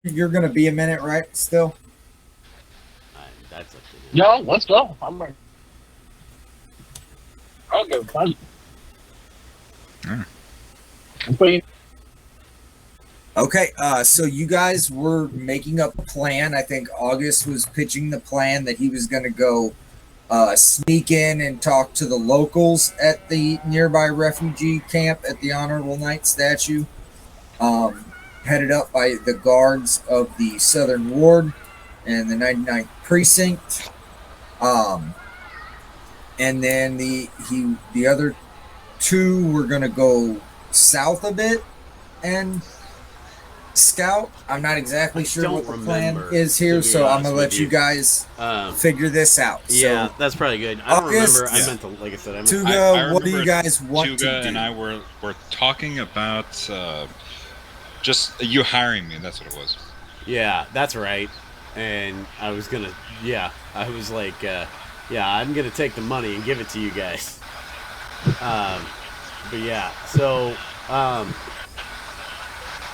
You're gonna be a minute, right? Still. That's up to him. Yo, let's go. I'm ready. I'll go. Mm. Okay. So you guys were making up a plan. I think August was pitching the plan that he was gonna go sneak in and talk to the locals at the nearby refugee camp at the Honorable Knight statue, headed up by the guards of the Southern Ward and the 99th Precinct. Um, and then the other two were gonna go south a bit and scout. I'm not exactly sure don't what the plan remember, is here, to be so I'm honest gonna with let you you. guys figure this out. Yeah, So, that's probably good. I don't August- remember. I Yeah. meant to, like I said, I meant Tuga, what do you remember guys want to Tuga do? and I were talking about just you hiring me. That's what it was. yeah, that's right. And I was gonna, yeah, I was like, yeah, I'm gonna take the money and give it to you guys. But yeah, so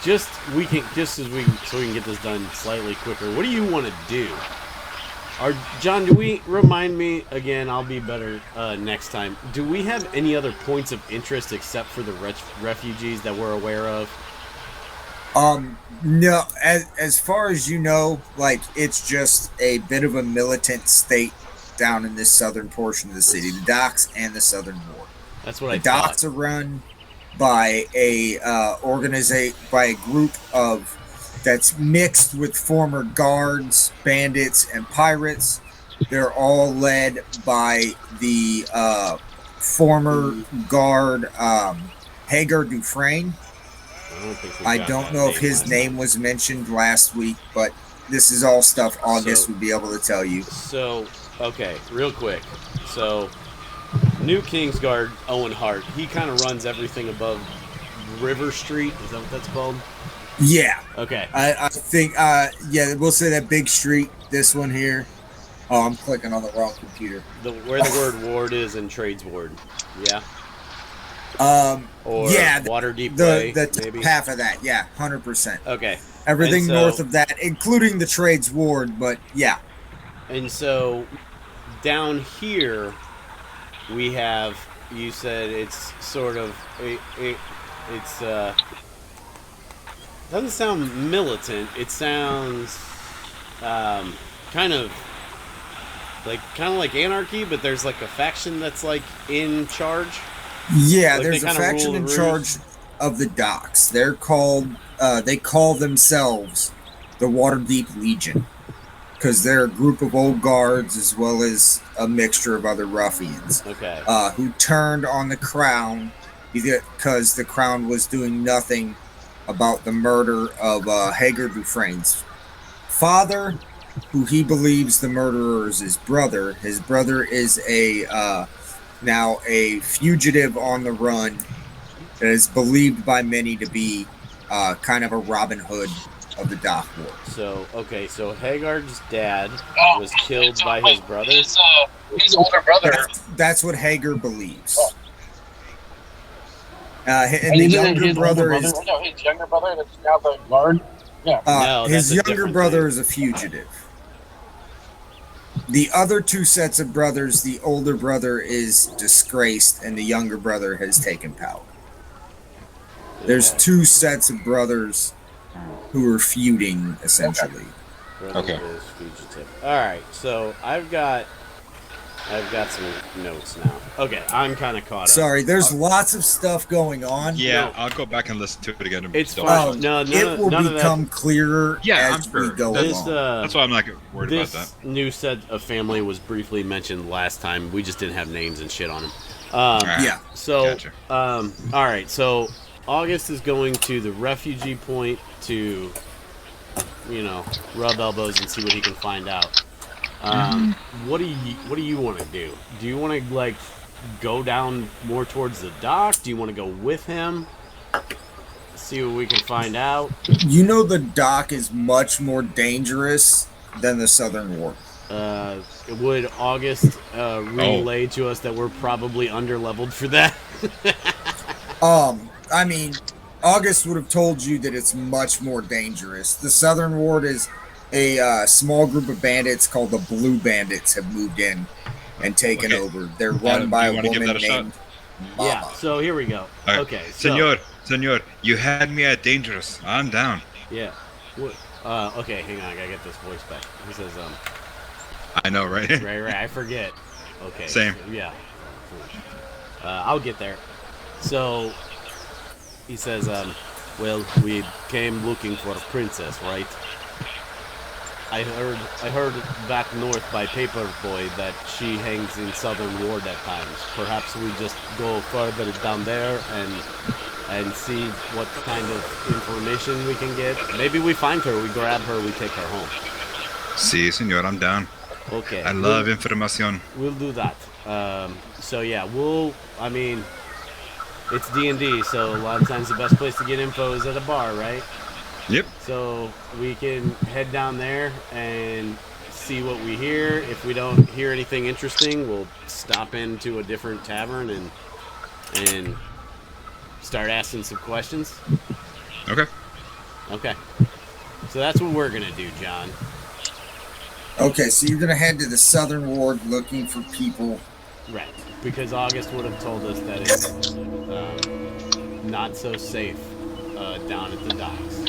just so we can get this done slightly quicker. What do you want to do? John, do we remind me again? I'll be better next time. Do we have any other points of interest except for the refugees that we're aware of? No, as far as you know, like it's just a bit of a militant state down in this southern portion of the city, the docks and the southern ward. That's what The I docks thought. are run by a by a group of that's mixed with former guards, bandits, and pirates. They're all led by the former guard Hagar Dufresne. I don't think we I got don't that know if his last name time. was mentioned last week, but this is all stuff August So- would be able to tell you. So, okay, real quick. So, New Kingsguard, Owen Hart, he kind of runs everything above River Street. Is that what that's called? Yeah, Okay. I think, yeah, we'll say that big street, this one here. Oh, I'm clicking on the wrong computer. Where the word ward is in Trades Ward. Yeah. Or Yeah, Waterdeep the Way, the maybe. half of that, yeah, 100%. Okay. Everything And so- north of that, including the trades ward, but yeah, And so, down here, we have. You said it's sort of it's doesn't sound militant. It sounds kind of like anarchy, but there's like a faction that's like in charge. yeah. Like, There's they a kinda faction rule in the charge of the docks. They're called. They call themselves the Waterdeep Legion because they're a group of old guards as well as a mixture of other ruffians Okay. who turned on the crown because the crown was doing nothing about the murder of Hagar Dufresne's father, who he believes the murderer is his brother. His brother is now a fugitive on the run that is believed by many to be kind of a Robin Hood of the dock ward. So so Haggard's dad Oh, was killed by wait, his brother. His older brother. That's what Hagar believes. Oh. And And the isn't it younger his brother older is brother? No, his younger brother that's now the guard. Yeah. No, his that's a younger different brother thing. is a fugitive. The other two sets of brothers, the older brother is disgraced, and the younger brother has taken power. There's Okay. two sets of brothers who are feuding, essentially. Brother Okay. is fugitive. All right, so I've got some notes now. Okay, I'm kind of caught up. Sorry, there's lots of stuff going on. Yeah, No. I'll go back and listen to it again. It's Don't- fine. No, it will none of become clearer Yeah, as I'm we sure. go This along. That's why I'm not worried about this that. new set of family was briefly mentioned last time. We just didn't have names and shit on them. Alright. Yeah. So, Gotcha. all right. So August is going to the refugee point to, rub elbows and see what he can find out. What do you want to do? Do you want to go down more towards the dock? Do you want to go with him? See what we can find out. You know the dock is much more dangerous than the Southern Ward. Would August relay to us that we're probably underleveled for that? I mean, August would have told you that it's much more dangerous. The Southern Ward is a small group of bandits called the Blue Bandits have moved in and taken Okay. over. They're run by do a you wanna give woman that a shot? named Yeah. Mama. So here we go. Alright. Okay. So, Senor, you had me at dangerous. I'm down. yeah. What? Okay. Hang on. I gotta get this voice back. He says, I know, right? Right. I forget. Okay. Same. Yeah. I'll get there. So he says, well, we came looking for a princess, right? I heard back north by Paperboy that she hangs in Southern Ward at times. Perhaps we just go further down there and see what kind of information we can get. Maybe we find her, we grab her, we take her home. Si, senor, I'm down. Okay. I love information. We'll do that. So yeah, I mean, it's D&D, so a lot of times the best place to get info is at a bar, right? Yep. So we can head down there and see what we hear. If we don't hear anything interesting, we'll stop into a different tavern and start asking some questions. Okay. Okay. So that's what we're gonna do, John. Okay, so you're gonna head to the Southern Ward looking for people. Right. Because August would have told us that it's not so safe down at the docks.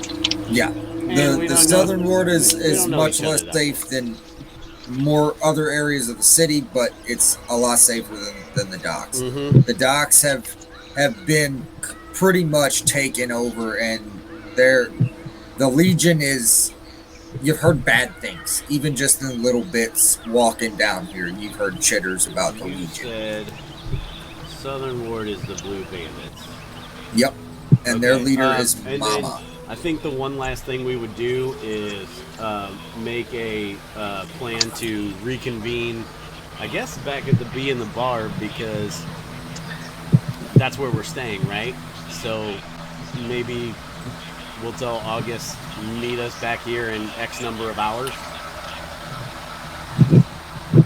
Yeah, we the don't Southern know- Ward we is don't know much each other less that safe than more other areas of the city, but it's a lot safer than the docks. Mm-hmm. The docks have been pretty much taken over, and the Legion is. You've heard bad things, even just in little bits walking down here. You've heard chitters about the You Legion. said Southern Ward is the Blue Bandits. Yep, and their Okay, leader is and then Mama. I think the one last thing we would do is make a plan to reconvene, I guess, back at the B in the bar, because that's where we're staying, right? So maybe we'll tell August, meet us back here in X number of hours.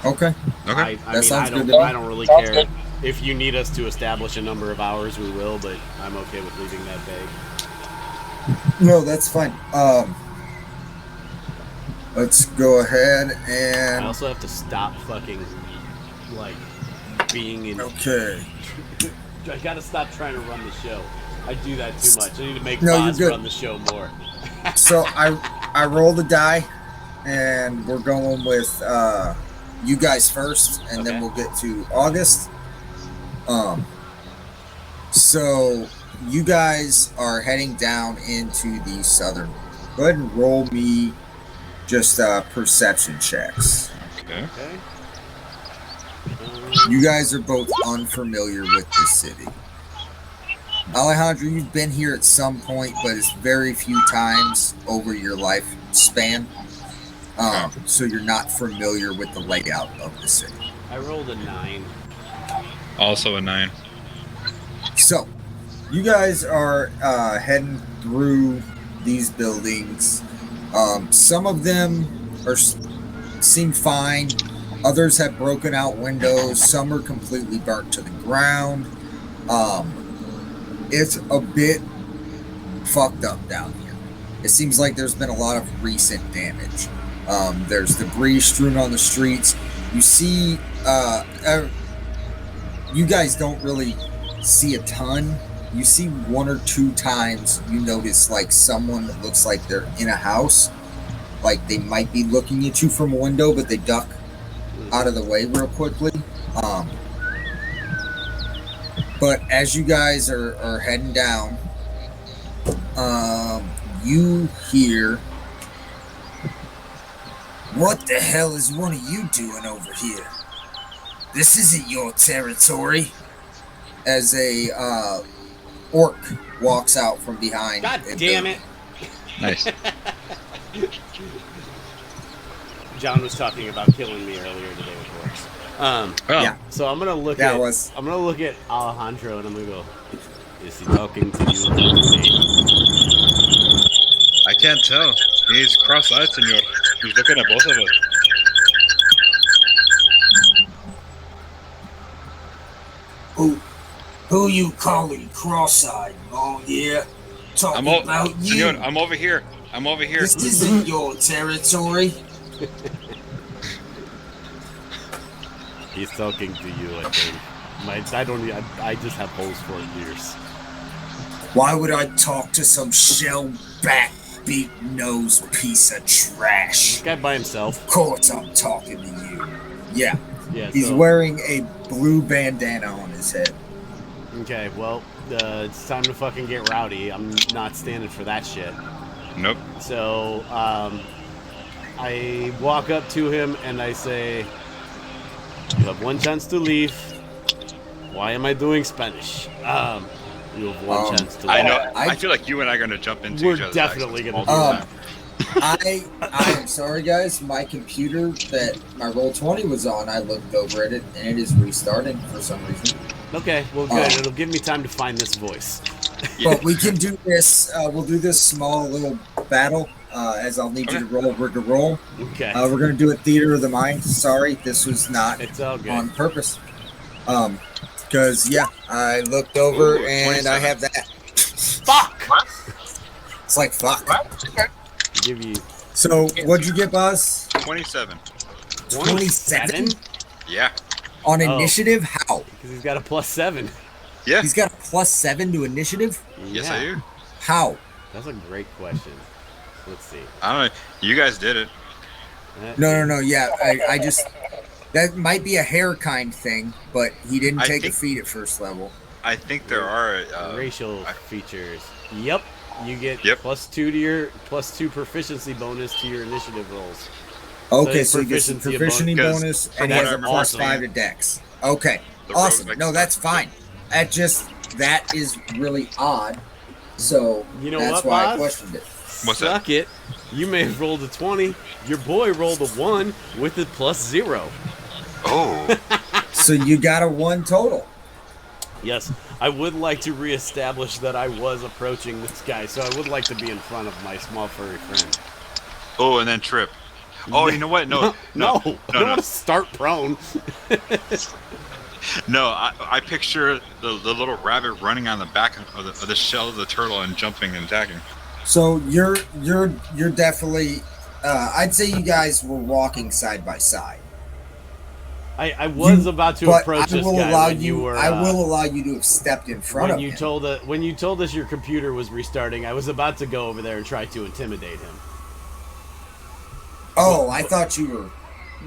Okay. Okay. That sounds good to me. I don't really Sounds care. good. If you need us to establish a number of hours, we will, but I'm okay with leaving that vague. No, that's fine. Let's go ahead I and also have to stop fucking, like, being in... okay. I gotta stop trying to run the show. I do that too much. I need to make No, you're Boz good. run the show more. So I roll the die, and we're going with you guys first, and then Okay. we'll get to August. So you guys are heading down into the Southern. Go ahead and roll me just perception checks. Okay. Okay? You guys are both unfamiliar with this city. Alejandro, you've been here at some point, but it's very few times over your lifespan. So you're not familiar with the layout of the city. I rolled a 9. Also a 9. So you guys are heading through these buildings. Some of them seem fine. Others have broken out windows. Some are completely burnt to the ground. It's a bit fucked up down here. It seems like there's been a lot of recent damage. There's debris strewn on the streets. You see, you guys don't really see a ton. You see one or two times you notice like someone that looks like they're in a house. Like they might be looking at you from a window, but they duck out of the way real quickly. But as you guys are heading down, you hear, "What the hell is one of you doing over here? This isn't your territory." As a orc walks out from behind. God a damn building. it! Nice. John was talking about killing me earlier today with orcs. Oh, Yeah. So I'm gonna look That at was- I'm gonna look at Alejandro and I'm gonna go, is he talking to you or to me? I can't tell. He's cross-eyed, senor. He's looking at both of us. Who you calling cross-eyed, long ear? talking about you. Senor, I'm over here. I'm over here. This isn't your territory. He's talking to you, I think. I just have holes for ears. Why would I talk to some shell-back, beak-nosed piece of trash? This guy by himself. Of course I'm talking to you. Yeah. Yeah. He's so, wearing a blue bandana on his head. Okay, well, it's time to fucking get rowdy. I'm not standing for that shit. Nope. So, I walk up to him and I say, "You have one chance to leave. Why am I doing Spanish? You have one chance to leave." I know. I feel like you and I are gonna jump into We're each other's definitely accents gonna all do the time. I am sorry, guys. My computer that my Roll20 was on, I looked over at it, and it is restarting for some reason. Okay, well, good. It'll give me time to find this voice. But we can do this. We'll do this small little battle, as I'll need you to roll rigor. Okay. We're going to do it theater of the mind. Sorry, this was not It's all good. on purpose. Because, yeah, I looked over Ooh, and 27. I have that. Fuck! It's like, fuck. Give you So, what'd you get, Buzz? 27. 27? Yeah. On Oh. initiative? How? Because he's got a +7. Yeah. He's got a +7 to initiative? Yes, I do. How? That's a great question. Let's see. I don't know. You guys did it. No. Yeah, I just... That might be a hair kind thing, but he didn't I take a think- feat at first level. I think there are. Racial features. Yep. You get Yep. +2 proficiency bonus to your initiative rolls. Okay, his so he gets a proficiency proficiency bonus. bonus, From and he what has I a remember +5 to dex. Okay, The rogue awesome. makes No, sense. that's fine. That is really odd. So You know that's what, why I Boz? questioned it. What's that? Suck it. You may have rolled a 20. Your boy rolled a 1 with a +0. Oh. So you got a 1 total. Yes, I would like to reestablish that I was approaching this guy, so I would like to be in front of my small furry friend. Oh, and then trip. Oh, you know what? No. No, I don't want to start prone. No, I picture the little rabbit running on the back of the shell of the turtle and jumping and attacking. So you're definitely. I'd say you guys were walking side by side. I was about to But approach I this will guy allow when you were. I will allow you to have stepped in front when of you him. when you told us your computer was restarting. I was about to go over there and try to intimidate him. Oh, I thought you were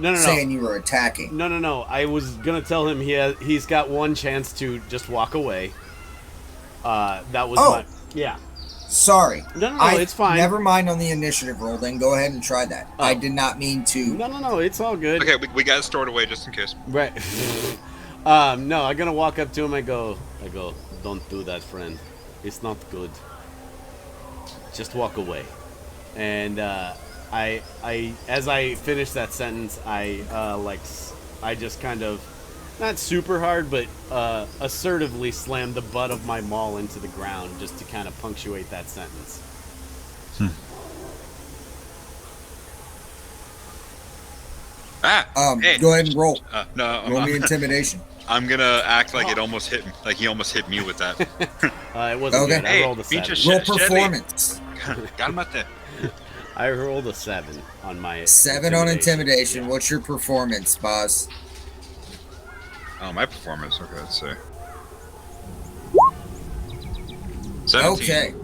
No. saying you were attacking. No. I was gonna tell him he's got one chance to just walk away. That was my yeah. Sorry. No, I- it's fine. Never mind on the initiative roll. Then go ahead and try that. Oh. I did not mean to. No, it's all good. Okay, we got to store it away just in case. Right. No, I'm gonna walk up to him. I go, don't do that, friend. It's not good. Just walk away. And I as I finish that sentence, I just kind of, not super hard, but assertively slammed the butt of my maul into the ground just to kind of punctuate that sentence. Hey. Go ahead and roll. No, Roll me intimidation. I'm gonna act like it almost hit me, like he almost hit me with that. It wasn't Okay. good. I Hey, rolled a beat 7. your Roll Shelly. performance. Got him out there. I rolled a 7 on my 7 on intimidation. What's your performance, boss? Oh, my performance. Okay, let's see. 17. Okay.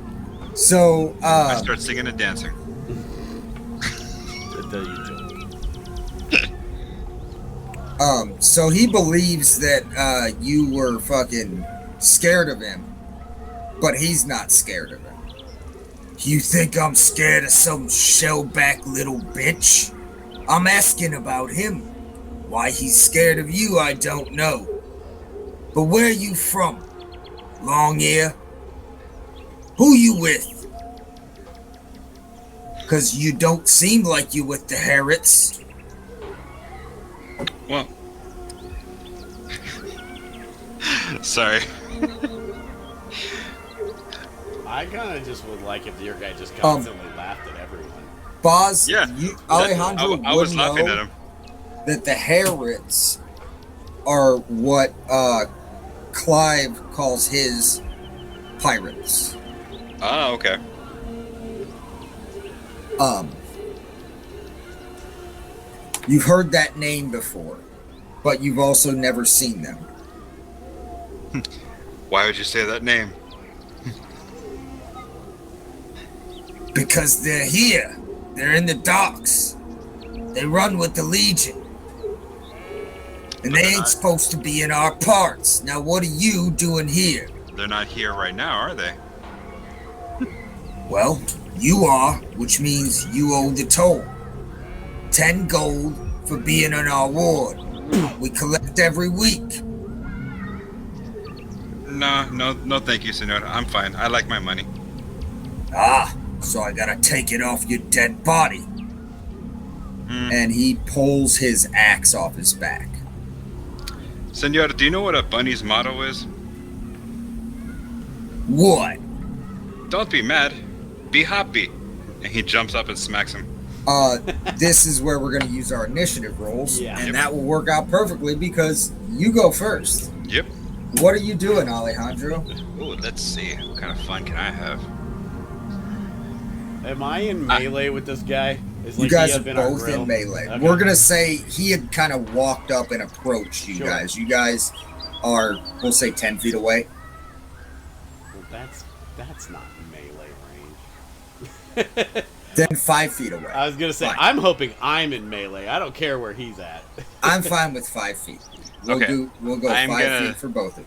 So, I start singing and dancing. so he believes that you were fucking scared of him, but he's not scared of him. You think I'm scared of some shellback little bitch? I'm asking about him. Why he's scared of you, I don't know. But where are you from? Long ear? Who you with? 'Cause you don't seem like you with the Harrods. Well, sorry. I kind of just would like if your guy just constantly laughed at everyone. Boz, Yeah, Alejandro I was would laughing know at him. that the Harrods are what Clive calls his pirates. Ah, okay. You've heard that name before, but you've also never seen them. Why would you say that name? Because they're here. They're in the docks. They run with the Legion. And they ain't supposed to be in our parts. Now what are you doing here? They're not here right now, are they? Well, you are, which means you owe the toll. 10 gold for being on our ward. We collect every week. No, thank you, senor. I'm fine. I like my money. Ah, so I gotta take it off your dead body. And he pulls his axe off his back. Senor, do you know what a bunny's motto is? What? Don't be mad. Be happy. And he jumps up and smacks him. This is where we're gonna use our initiative rolls. Yeah. And Yep. that will work out perfectly because you go first. Yep. What are you doing, Alejandro? Ooh, let's see. What kind of fun can I have? Am I in melee with this guy? Is You like guys he are up in our both grill? in melee. Okay. We're gonna say he had kind of walked up and approached you Sure. guys. You guys are, we'll say, 10 feet away. Well, that's not melee range. Then 5 feet away. I was gonna say Fine. I'm hoping I'm in melee. I don't care where he's at. I'm fine with 5 feet. Okay. We'll go I'm 5 gonna- feet for both of you.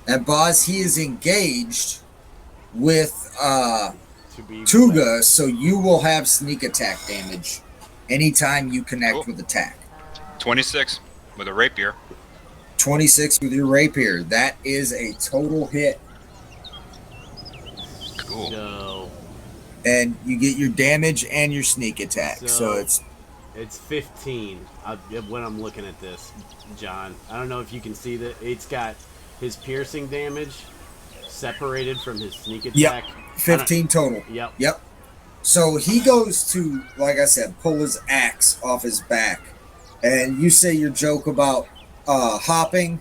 And Boz, he is engaged with To be Tuga, so you will have sneak attack damage anytime you connect Cool. with attack. 26 with a rapier. 26 with your rapier. That is a total hit. Cool. So And you get your damage and your sneak attack. So, So- it's it's 15 when I'm looking at this, John. I don't know if you can see that. It's got his piercing damage separated from his sneak Yep. attack. 15 total. Yep. Yep. So he goes to, like I said, pull his axe off his back. And you say your joke about hopping.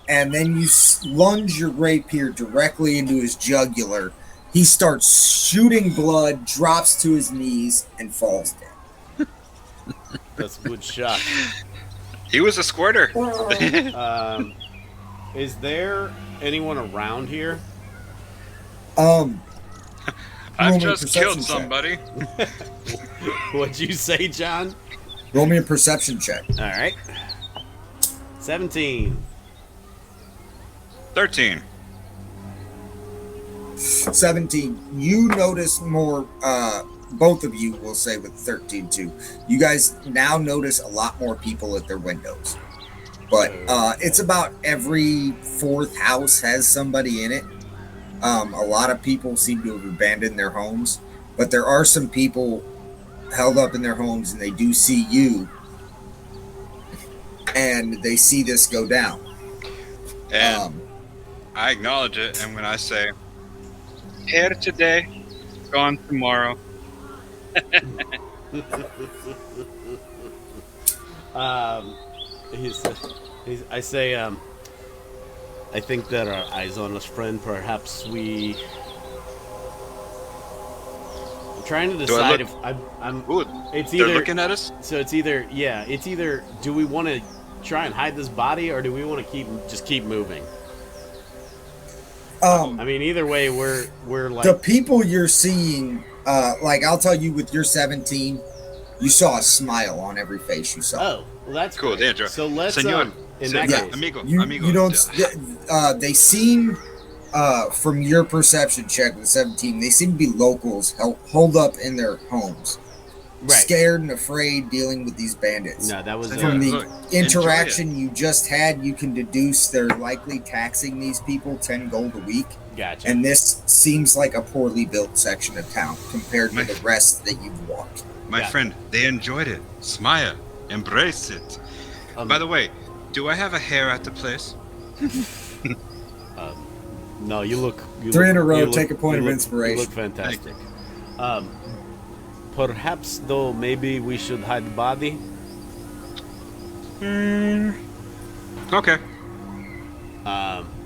And then you lunge your rapier directly into his jugular. He starts shooting blood, drops to his knees, and falls dead. That's a good shot. He was a squirter. Is there anyone around here? Roll I've me a just perception killed check. somebody. What'd you say, John? Roll me a perception check. All right. 17. 13. 17. You notice more, both of you will say with 13 too. You guys now notice a lot more people at their windows. But it's about every fourth house has somebody in it. A lot of people seem to have abandoned their homes. But there are some people held up in their homes and they do see you. And they see this go down. And I acknowledge it, and when I say, here today, gone tomorrow. I say, I think that our eyes on us, friend. Perhaps we. I'm trying to Do I decide look- if I'm. Ooh, It's they're either. looking at us? So it's either it's either do we want to try and hide this body or do we want to keep moving? I mean, either way, we're like The people you're seeing, like I'll tell you with your 17, you saw a smile on every face you saw. oh, well that's Cool, great. Deirdre. So let's Senor, in sen- that yeah, case, amigo, You, amigo. you don't. They seem, from your perception check with 17, they seem to be locals holed up in their homes, right? scared and afraid, dealing with these bandits. No, that was Senor, From the look, interaction you just had, you can deduce they're likely taxing these people 10 gold a week. gotcha. And this seems like a poorly built section of town compared to My- the rest that you've walked. My Yeah. friend, they enjoyed it. Smile. Embrace it. By the way, do I have a hair at the place? no, you look. Three in a row, you look- take a point you of look- inspiration. You look fantastic. Perhaps though, maybe we should hide the body. Okay.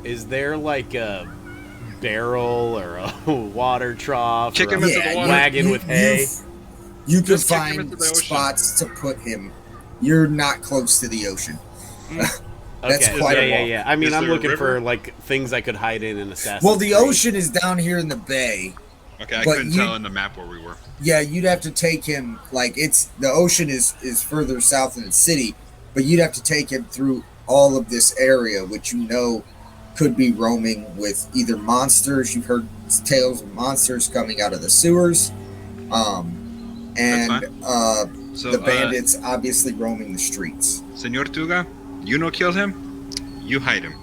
Is there like a barrel or a water trough Kick or him a into the water. wagon with hay. You can Just kick him find into the ocean. spots to put him. You're not close to the ocean. That's Okay, quite a yeah, walk. yeah. I mean, Is I'm there a looking river? for like things I could hide in Assassin's Well, the Creed. ocean is down here in the bay. Okay, I But couldn't you- tell in the map where we were. Yeah, you'd have to take him like the ocean is further south than the city, but you'd have to take him through all of this area, which you know could be roaming with either monsters. You've heard tales of monsters coming out of the sewers, and So, the bandits obviously roaming the streets. Senor Tuga, you no killed him. You hide him.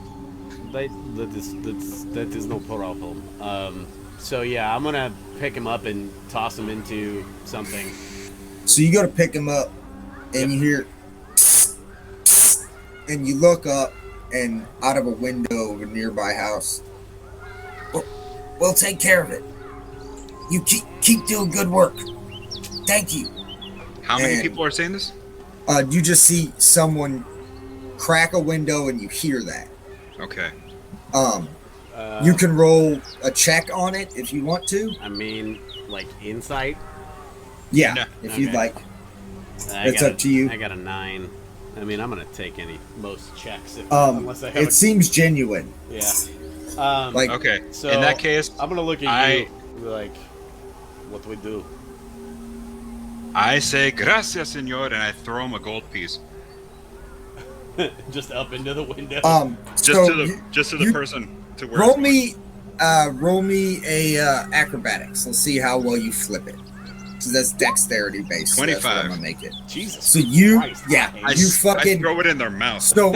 That is no problem. So yeah, I'm gonna pick him up and toss him into something. So you go to pick him up, and you hear, and you look up, and out of a window of a nearby house. We'll take care of it. You keep doing good work. Thank you. How many And- people are saying this? You just see someone crack a window, and you hear that. Okay. You can roll a check on it if you want to. I mean, like insight. Yeah, No. if you'd Okay. like. I It's got up to you. I got a 9. I mean, I'm gonna take most checks if, Um, unless I have it seems genuine. yeah. Like, Okay. So in that case, I'm gonna look at I- you like, what do we do? I say gracias, senor, and I throw him a gold piece. Just up into the window. Just so to the you- person to where. roll me a acrobatics. Let's see how well you flip it. So that's dexterity based. So that's what 25. I'm gonna make it. Jesus. So you, Christ, yeah, I I, hate you s- fucking. I throw it in their mouth. So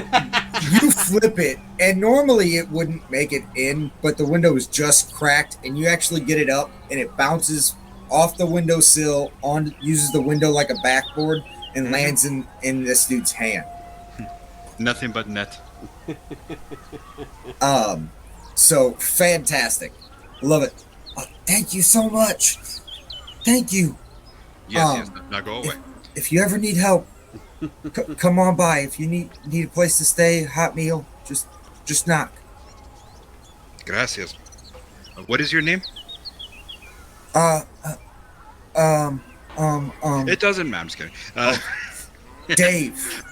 you flip it, and normally it wouldn't make it in, but the window is just cracked, and you actually get it up, and it bounces off the windowsill, uses the window like a backboard, and lands in this dude's hand. Nothing but net. So fantastic, love it. Thank you so much. Thank you. Yes, yes. Now go away. If you ever need help, come on by. If you need a place to stay, hot meal, just knock. Gracias. What is your name? It doesn't matter. I'm just kidding. Dave.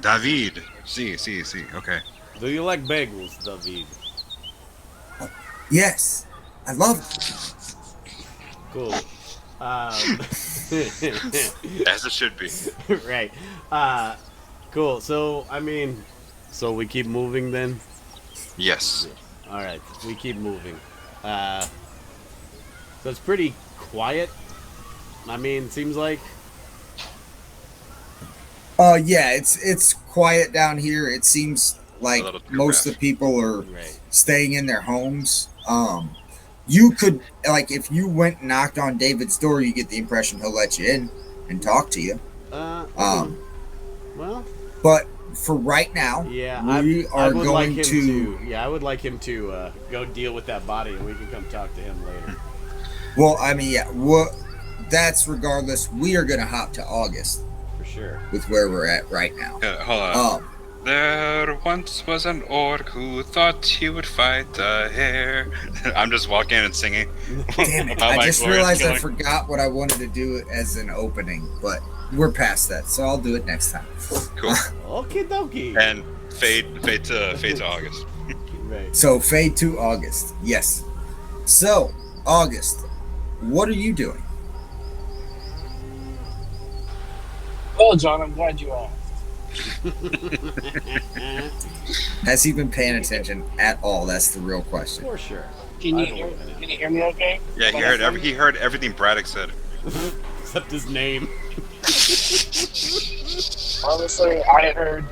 David. See. Okay. Do you like bagels, David? Yes, I love it. Cool. As it should be. Right. Cool. So I mean, so we keep moving then. Yes. All right, we keep moving. So it's pretty quiet. I mean, seems like. Yeah, it's quiet down here. It seems like A little too most rough. of the people are Right. staying in their homes. You could, like, if you went and knocked on David's door, you get the impression he'll let you in and talk to you. Well, But for right now, yeah, we I are would going like him to. Yeah, I would like him to go deal with that body, and we can come talk to him later. Well, I mean, yeah, that's regardless. We are going to hop to August For sure. with where we're at right now. Hold on. There once was an orc who thought he would fight a hare. I'm just walking and singing. Damn it! about I my just glorious realized I killing. forgot what I wanted to do as an opening, but we're past that, so I'll do it next time. Cool. Okie dokie. And fade to August. Right. So fade to August. Yes. So August, what are you doing? Well, John, I'm glad you asked. Has he been paying attention at all? That's the real question. For sure. Can I you don't hear, know that. can you hear me okay? Yeah, he heard everything Braddock said. Except his name. Honestly, I heard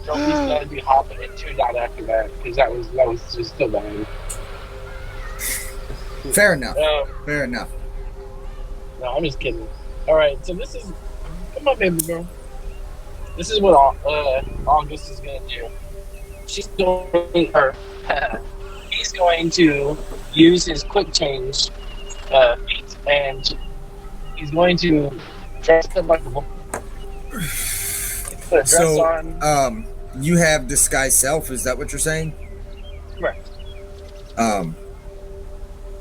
Joey's gonna be hopping into that after that because that was just so bad. Fair enough. Um, Fair enough. No, I'm just kidding. All right, so this is come on, baby girl. This is what August is gonna do. He's going to use his quick change feat, and he's going to dress up like a woman. Put a dress So, on. you have disguise self. Is that what you're saying? Right.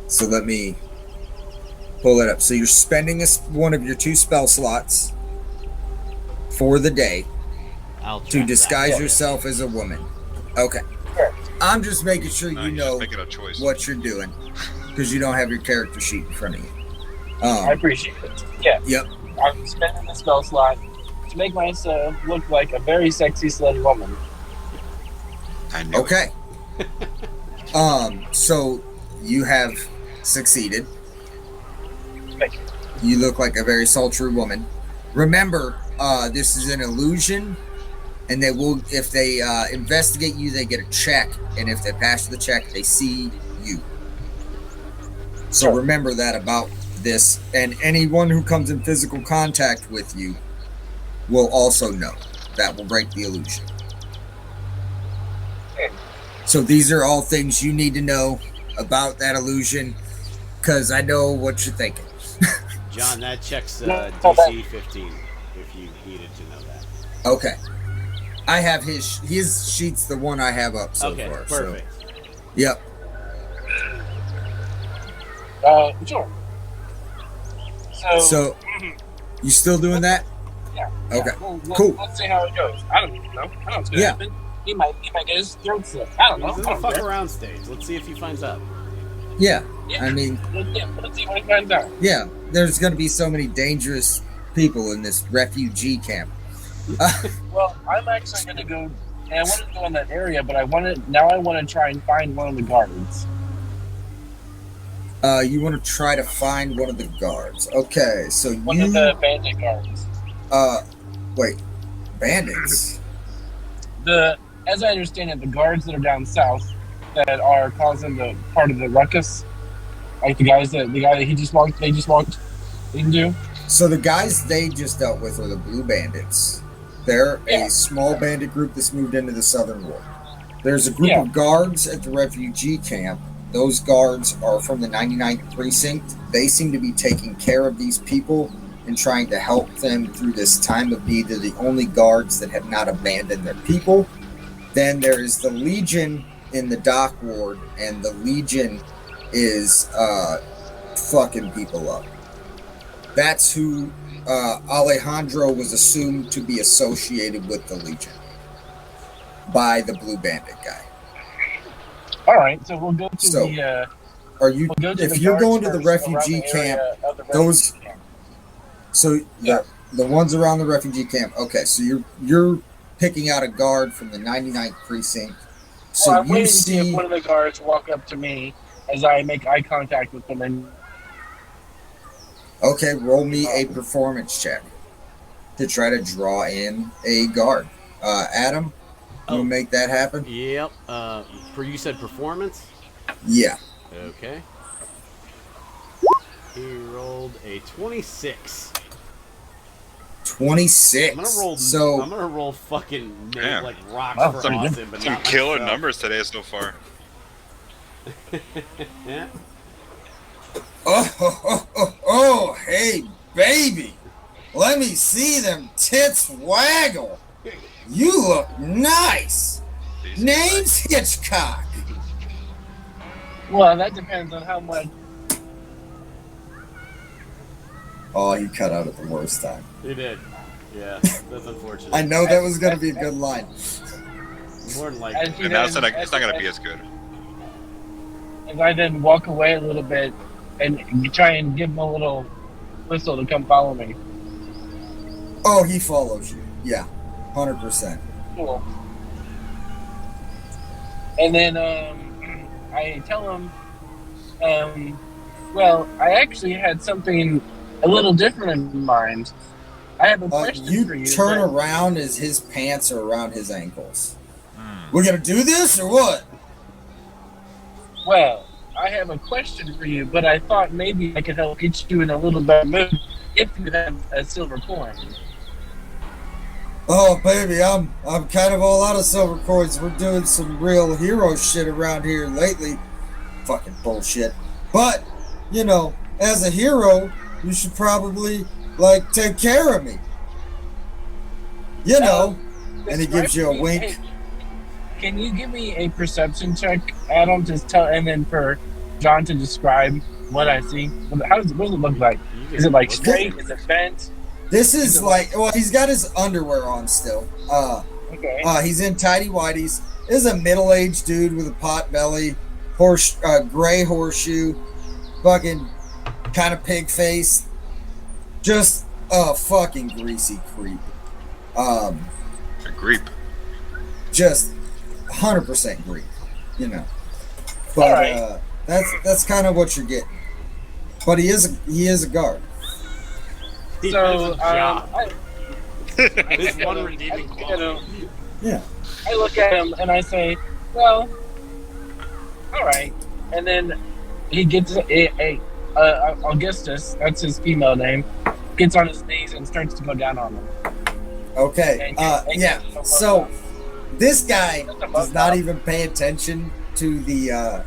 So let me pull it up. So you're spending one of your 2 spell slots for the day to disguise yourself as a woman. Okay. Sure. I'm just making sure No, you know just making a choice. what you're doing because you don't have your character sheet in front of you. I appreciate it. Yeah. Yep. I'm spending the spell slot to make myself look like a very sexy, slutty woman. I knew Okay. So you have succeeded. Thank you. You look like a very sultry woman. Remember, this is an illusion, and they will, if they investigate you, they get a check, and if they pass the check, they see you. So Sure. remember that about this, and anyone who comes in physical contact with you will also know. That will break the illusion. So these are all things you need to know about that illusion, because I know what you're thinking. John, that checks DC 15. If you needed to know that. Okay. I have his sheet's the one I have up so Okay, far. perfect. So, yep. Sure. So you still doing that? Yeah. Okay. Well, Cool. Let's see how it goes. I don't know. I don't know what's gonna Yeah. happen. He might get his throat slit. I don't know. This is I a don't fuck care. around stage. Let's see if he finds out. Yeah. Yeah. I mean, Let's see what he finds out. yeah. There's going to be so many dangerous people in this refugee camp. Well, I'm actually gonna go. And I wanted to go in that area, but I want to try and find one of the guards. You want to try to find one of the guards. Okay. So One of the bandit guards. wait. Bandits? As I understand it, the guards that are down south that are causing the part of the ruckus, like the guy that they just walked into. So the guys they just dealt with are the Blue Bandits. They're Yeah. a small bandit group that's moved into the Southern War. There's a group Yeah. of guards at the refugee camp. Those guards are from the 99th Precinct. They seem to be taking care of these people and trying to help them through this time of need. They're the only guards that have not abandoned their people. Then there is the Legion in the dock ward, and the Legion is fucking people up. That's who Alejandro was assumed to be associated with the Legion by the Blue Bandit guy. All right, so we'll go to So, the. Are you? We'll go to If the you're guards going to the first around refugee the area camp, of the those- refugee camp. so Yeah. the ones around the refugee camp. Okay, so you're picking out a guard from the 99th Precinct. So Well, I'm you waiting to see see. if one of the guards walk up to me as I make eye contact with them, and Okay, roll me a performance check to try to draw in a guard. Adam, you Oh. make that happen? Yep. You said performance? Yeah. Okay. He rolled a 26. 26. I'm gonna roll fucking Damn. like rocks Wow, for pretty good. Austin, but Some not killer myself. numbers today so far. Yeah. Oh, hey, baby. Let me see them tits waggle. You look nice. These Name's Hitchcock. well, that depends on how much. Oh, he cut out at the worst time. He did. Yeah, that's unfortunate. I know that was going to be a good line. More than As likely. he And now then- it's not going to be as good. As I then walk away a little bit and try and give him a little whistle to come follow me. Oh, he follows you. Yeah, 100%. Cool. And then I tell him, well, I actually had something a little different in mind. I have a question for You you. turn that- around as his pants are around his ankles. We're going to do this or what? Well, I have a question for you, but I thought maybe I could help get you in a little better mood if you have a silver coin. Oh, baby, I'm kind of all out of silver coins. We're doing some real hero shit around here lately. Fucking bullshit. But, you know, as a hero, you should probably, like, take care of me. You know. And he gives you a wink. Can you give me a perception check, Adam? Just tell, and then for John to describe what I see. What does it look like? Is it like straight? Is it bent? This is like, well, he's got his underwear on still. Okay. He's in tidy whities. This is a middle-aged dude with a pot belly, gray horseshoe, fucking kind of pig face. Just a fucking greasy creep. A creep. Just 100% Greek, you know. But right. That's kind of what you're getting. But he is a guard. He So has a job. This I one look redeeming at quality. him. Yeah. I look at him and I say, "Well, all right." And then he gets Augustus. That's his female name. Gets on his knees and starts to go down on him. Okay. Yeah. So this guy does not even pay attention to the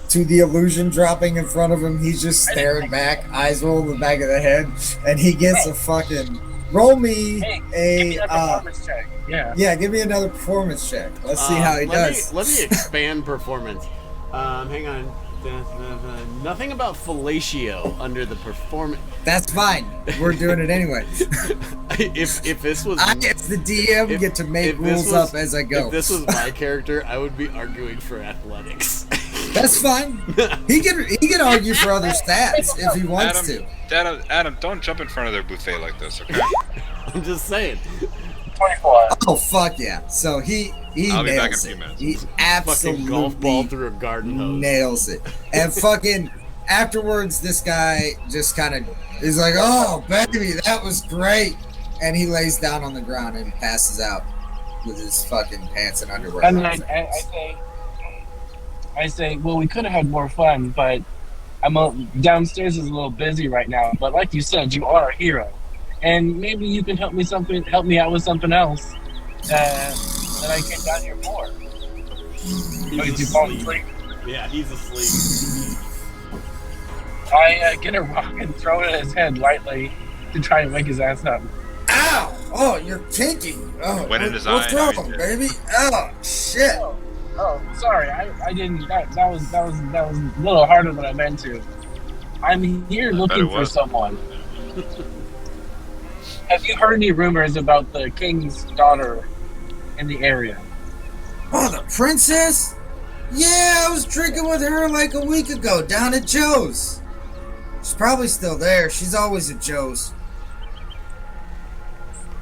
illusion dropping in front of him. He's just staring back, eyes roll in the back of the head, and he gets a fucking roll me Give a me a performance check. Yeah. yeah, give me another performance check. Let's see how he does. Let me expand performance. Hang on. Nothing about fellatio under the performance. That's fine. We're doing it anyway. If this was I, as the DM, get to make rules up as I go. If this was my character, I would be arguing for athletics. That's fine. He can argue for other stats if he wants to. Adam, don't jump in front of their buffet like this, okay? I'm just saying. 24. Oh fuck yeah! So he I'll be back in a nails few it. minutes. He Fucking absolutely golf ball through a garden hose. nails it. And fucking afterwards, this guy just kind of is like, "Oh baby, that was great," and he lays down on the ground and passes out with his fucking pants and underwear. And on. I say, well, we could have had more fun, but downstairs is a little busy right now. But like you said, you are a hero, and maybe you can help me out with something else that I came down here for. Did you fall asleep? Yeah, he's asleep. I get a rock and throw it at his head lightly to try and wake his ass up. Ow! Oh, you're kinky. Oh, Went in his what's eye, wrong, baby? Oh shit! Oh, sorry. I didn't. That was a little harder than I meant to. I'm here looking for someone. Have you heard any rumors about the king's daughter in the area? Oh, the princess? Yeah, I was drinking with her like a week ago down at Joe's. She's probably still there. She's always at Joe's.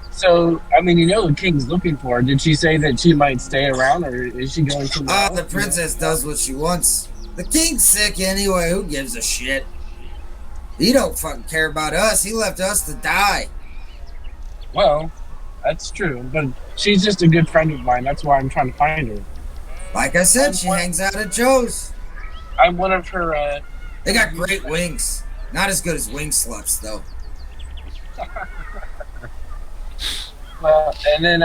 So, I mean, you know the king's looking for her. Did she say that she might stay around, or is she going somewhere else? The princess does what she wants. The king's sick anyway. Who gives a shit? He don't fucking care about us. He left us to die. Well, that's true, but she's just a good friend of mine. That's why I'm trying to find her. Like I said, she hangs out at Joe's. I'm one of her. They got great wings. Not as good as wing sluts, though. Well, and then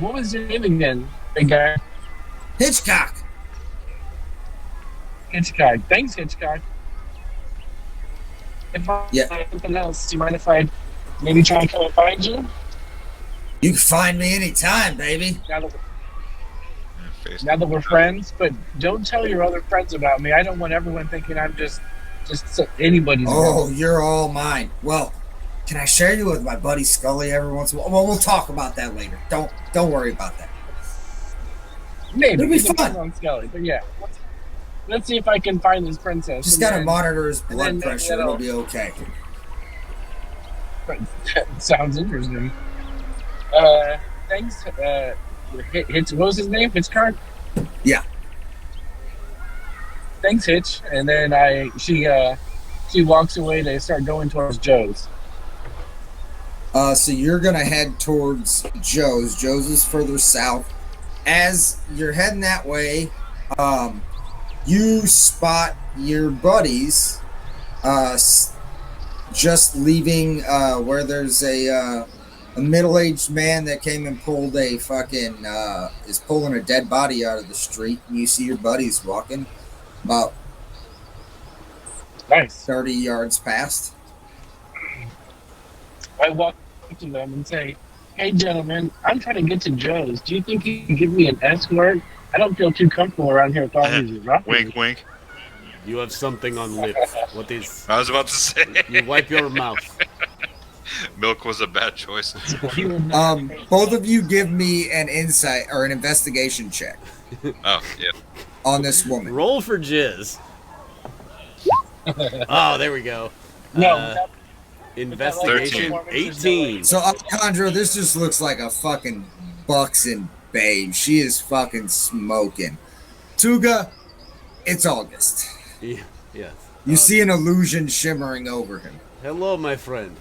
what was your name again, big guy? Hitchcock. Hitchcock. Thanks, Hitchcock. If I something else, do you mind if I maybe try and come and find you? You can find me anytime, baby. Now that we're friends, but don't tell your other friends about me. I don't want everyone thinking I'm just anybody's. Oh, you're all mine. Well, can I share you with my buddy Scully every once in a while? Well, we'll talk about that later. Don't worry about that. Maybe it'll be fun. On Scully, but yeah, let's see if I can find this princess. Just gotta monitor his blood pressure. It'll be okay. Sounds interesting. Thanks. Hitch. What was his name? Hitchcock. Yeah. Thanks, Hitch. And then she walks away. They start going towards Joe's. So you're gonna head towards Joe's. Joe's is further south. As you're heading that way, you spot your buddies just leaving where there's a middle-aged man that came and pulled a fucking is pulling a dead body out of the street. And you see your buddies walking about 30 yards past. I walk to them and say, Hey, gentlemen, I'm trying to get to Joe's. Do you think you can give me an escort? I don't feel too comfortable around here with all these ruffians. Wink, wink. You have something on lips. What is? I was about to say. You wipe your mouth. Milk was a bad choice. Both of you give me an insight or an investigation check Oh, yeah. on this woman. Roll for jizz. Oh, there we go. No, Investigation 13. 18. So Alejandro, this just looks like a fucking buxom babe. She is fucking smoking. Tuga, it's August. Yeah, yes. You see an illusion shimmering over him. Hello, my friend.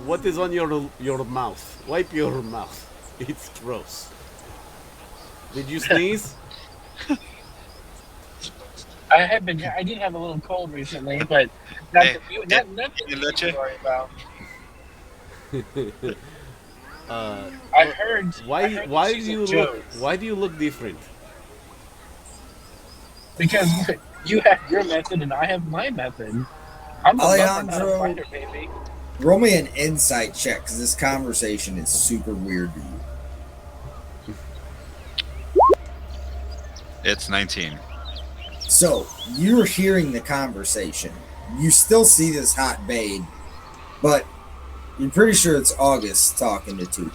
What is on your mouth? Wipe your mouth. It's gross. Did you sneeze? I did have a little cold recently, but nothing to worry about. I heard. Why do you look different? Because you have your method and I have my method. I'm a Alejandro. fighter, baby. Roll me an insight check because this conversation is super weird to you. It's 19. So you're hearing the conversation. You still see this hot babe, but you're pretty sure it's August talking to Tuga.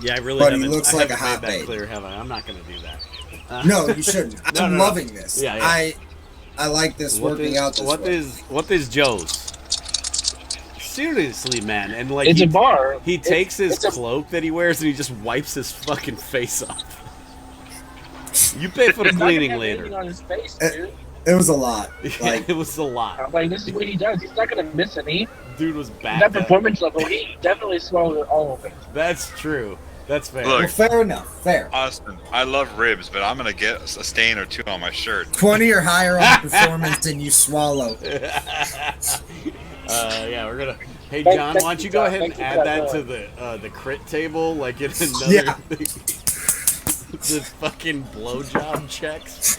Yeah, I really But he haven't. looks I like a haven't hot made that babe. clear, have I? I'm not gonna do that. No, you shouldn't. I'm no. loving this. Yeah, yeah. I like this working out this way. What is Joe's? Seriously, man, and like It's a bar. He takes his cloak that he wears and he just wipes his fucking face off. You pay for the He's not gonna cleaning have later. anything on his face, dude. It was a lot. Like, It was a lot. Like, this is what he does. He's not gonna miss any. Dude was bad. That performance level, he definitely swallowed all of it. That's true. That's fair. well, Look, fair enough. Fair. Austin, I love ribs, but I'm going to get a stain or two on my shirt. 20 or higher on performance and you swallow. Yeah, we're gonna. Hey, Thank- John, thank why don't you, you go John. ahead and Thank you add for that that to the crit table, like in another Yeah. thing. The fucking blowjob checks.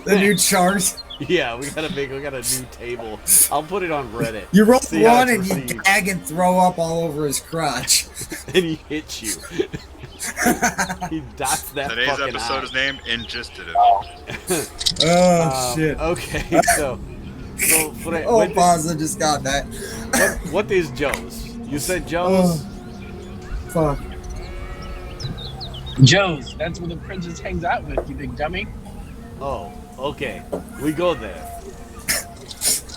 The new chart. Yeah, we got a new table. I'll put it on Reddit. You roll See how one it's and you received. gag and throw up all over his crotch. And he hits you. He dots that Today's fucking episode eye. is named Ingested. Oh, shit. Okay, so Fred, Oh, Pazza just got that. what is Joe's? You said Joe's? Fuck. Joe's, that's where the princess hangs out with, you big dummy. Oh, okay. We go there.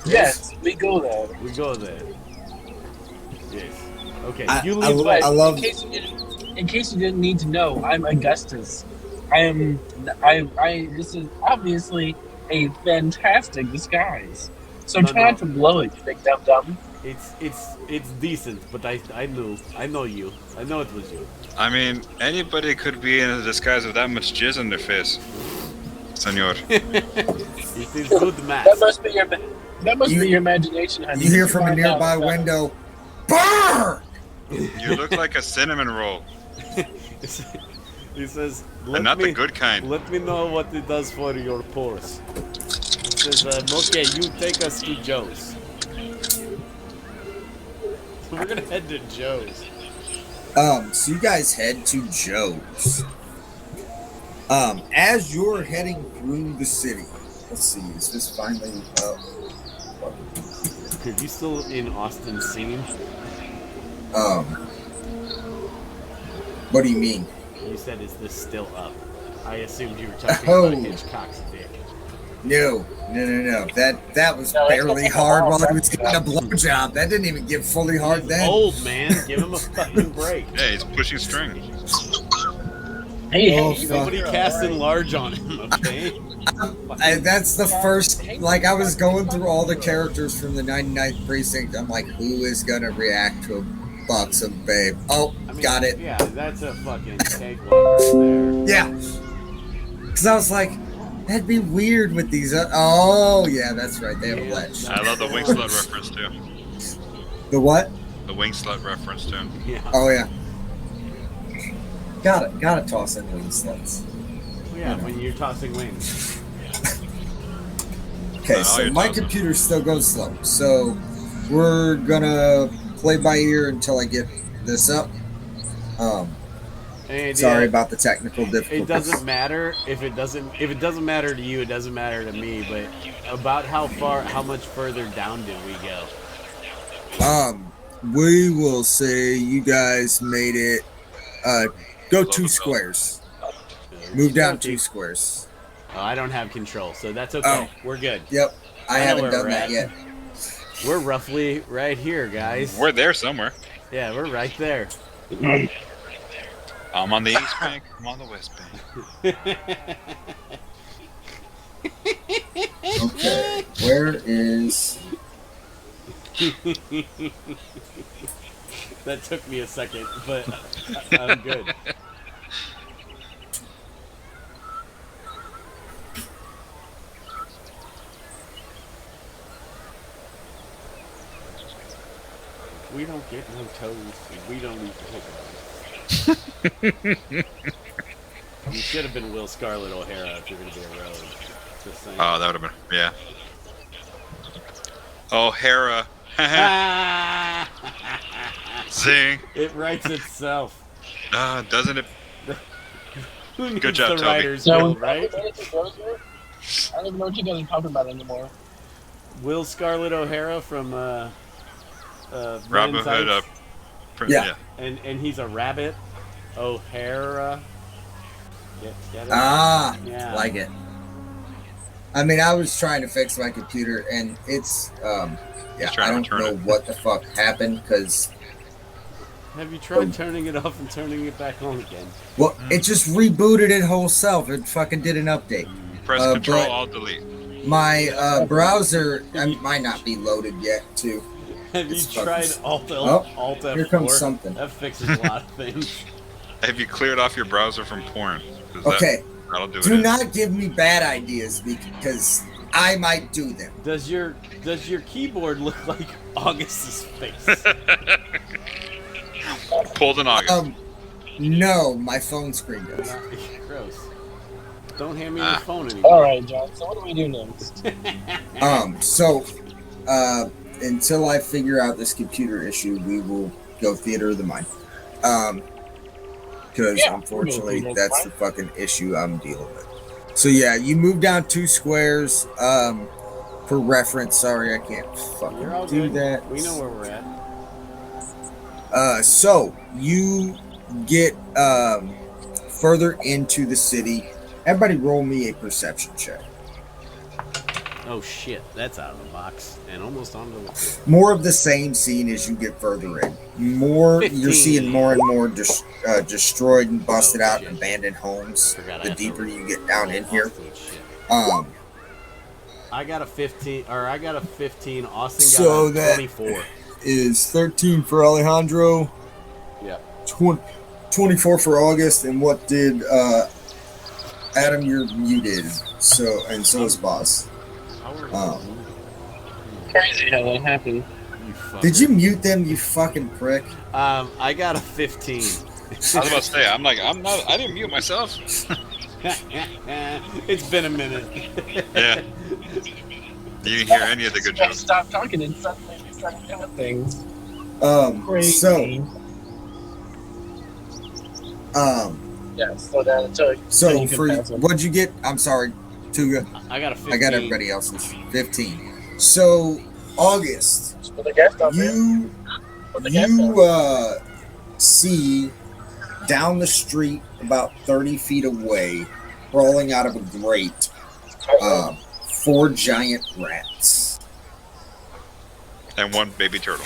Yes, we go there. We go there. Yes. Okay. I- You I leave. lo- West. I love- In case you didn't need to know, I'm Augustus. This is obviously a fantastic disguise. So No, try no. not to blow it, you big dum dum. It's know but I know you. I know it was you. I mean, anybody could be in a disguise with that much jizz on their face. Senor. It is good math. That must be your imagination, honey. You hear from a Find out. nearby window, "Burn!" You look like a cinnamon roll. He says, And not the good kind. Let me know what it does for your pores. He says, okay, you take us to Joe's. So we're gonna head to Joe's. So you guys head to Joe's. As you're heading through the city, let's see, is this finally up? Are you still in Austin's scene? What do you mean? You said, is this still up? I assumed you were talking Oh. about Hitchcock's dick. No. That was No, it's barely not hard all while he was that getting a blowjob. That didn't even get fully hard He's then. old, man. Give him a fucking break. Yeah, he's pushing string. Hey, Oh, hey, fuck. Nobody casting large on him, okay? That's the first, like, I was going through all the characters from the 99th Precinct. I'm like, who is gonna react to a buxom babe? Oh, I mean, got it. Yeah, that's a fucking cakewalk right Yeah. Because I was like, that'd be weird with these. Oh, yeah, that's right. They have a ledge. I love the wing slut reference too. The what? The wing slut reference too. there. Yeah. Oh, yeah. Gotta toss in wing sluts. Well, yeah, when you're tossing wings. Okay, Oh, so you're my tossing. computer still goes slow. So we're gonna play by ear until I get this up. Any idea? Sorry about the technical difficulties. It doesn't matter if it doesn't matter to you. It doesn't matter to me. But about how much further down did we go? We will say you guys made it. Go 2 squares. Move down 2 squares. Oh, I don't have control, so that's okay. We're good. Yep. I haven't where done we're that at. yet. We're roughly right here, guys. We're there somewhere. Yeah, we're right there. I'm on the east bank. I'm on the west bank. Okay. Where is... That took me a second, but I'm good. We don't get no toes. We don't eat hiccups. You should have been Will Scarlett O'Hara if you're going to be a rogue. Just saying. Oh, that would have been, yeah. O'Hara. Zing. It writes itself. Doesn't it? Who needs Good job, the Toby. writer's So, guild, right? I don't even know what you guys are talking about anymore. Will Scarlett O'Hara from Robin Hood. Yeah. And he's a rabbit. O'Hara. Get it? Yeah. Like it. I mean, I was trying to fix my computer, and it's I don't know what the fuck happened because. Have you tried turning it off and turning it back on again? Well, it just rebooted it whole self. It fucking did an update. Press Control Alt Delete. My browser might not be loaded yet, too. Have you tried Alt F4? Here comes something. That fixes a lot of things. Have you cleared off your browser from porn? Okay. That'll do it. Do not give me bad ideas because I might do them. Does your keyboard look like August's face? Pulled an August. No, my phone screen does. Gross. Don't hand me your phone anymore. Alright, John, so what do we do next? Until I figure out this computer issue, we will go Theater of the Mind. Because unfortunately, that's the fucking issue I'm dealing with. So yeah, you move down 2 squares. For reference, sorry, I can't fucking You're all do good. that. We know where we're at. So you get further into the city. Everybody roll me a perception check. Oh shit, that's out of the box and almost onto the. More of the same scene as you get further in. 15. You're seeing more and more destroyed and busted out and abandoned homes. The deeper you get down in here. I got a 15, or I got a 15. Austin got a 24. That is 13 for Alejandro. Yeah. 24 for August, and what did Adam? You're muted. So is Boss. Crazy how that happened. Did you mute them, you fucking prick? I got a 15. I was about to say, I didn't mute myself. It's been a minute. Yeah. You didn't hear any of the good jokes. Stop talking and suddenly we started doing things. Crazy. Yeah, slow down until you for can pass them. what'd you get? I'm sorry, Tuga. I got a 15. I got everybody else's 15. So August, Just put the gas down, man. Put the gas down. See down the street about 30 feet away, crawling out of a grate, 4 giant rats. And 1 baby turtle.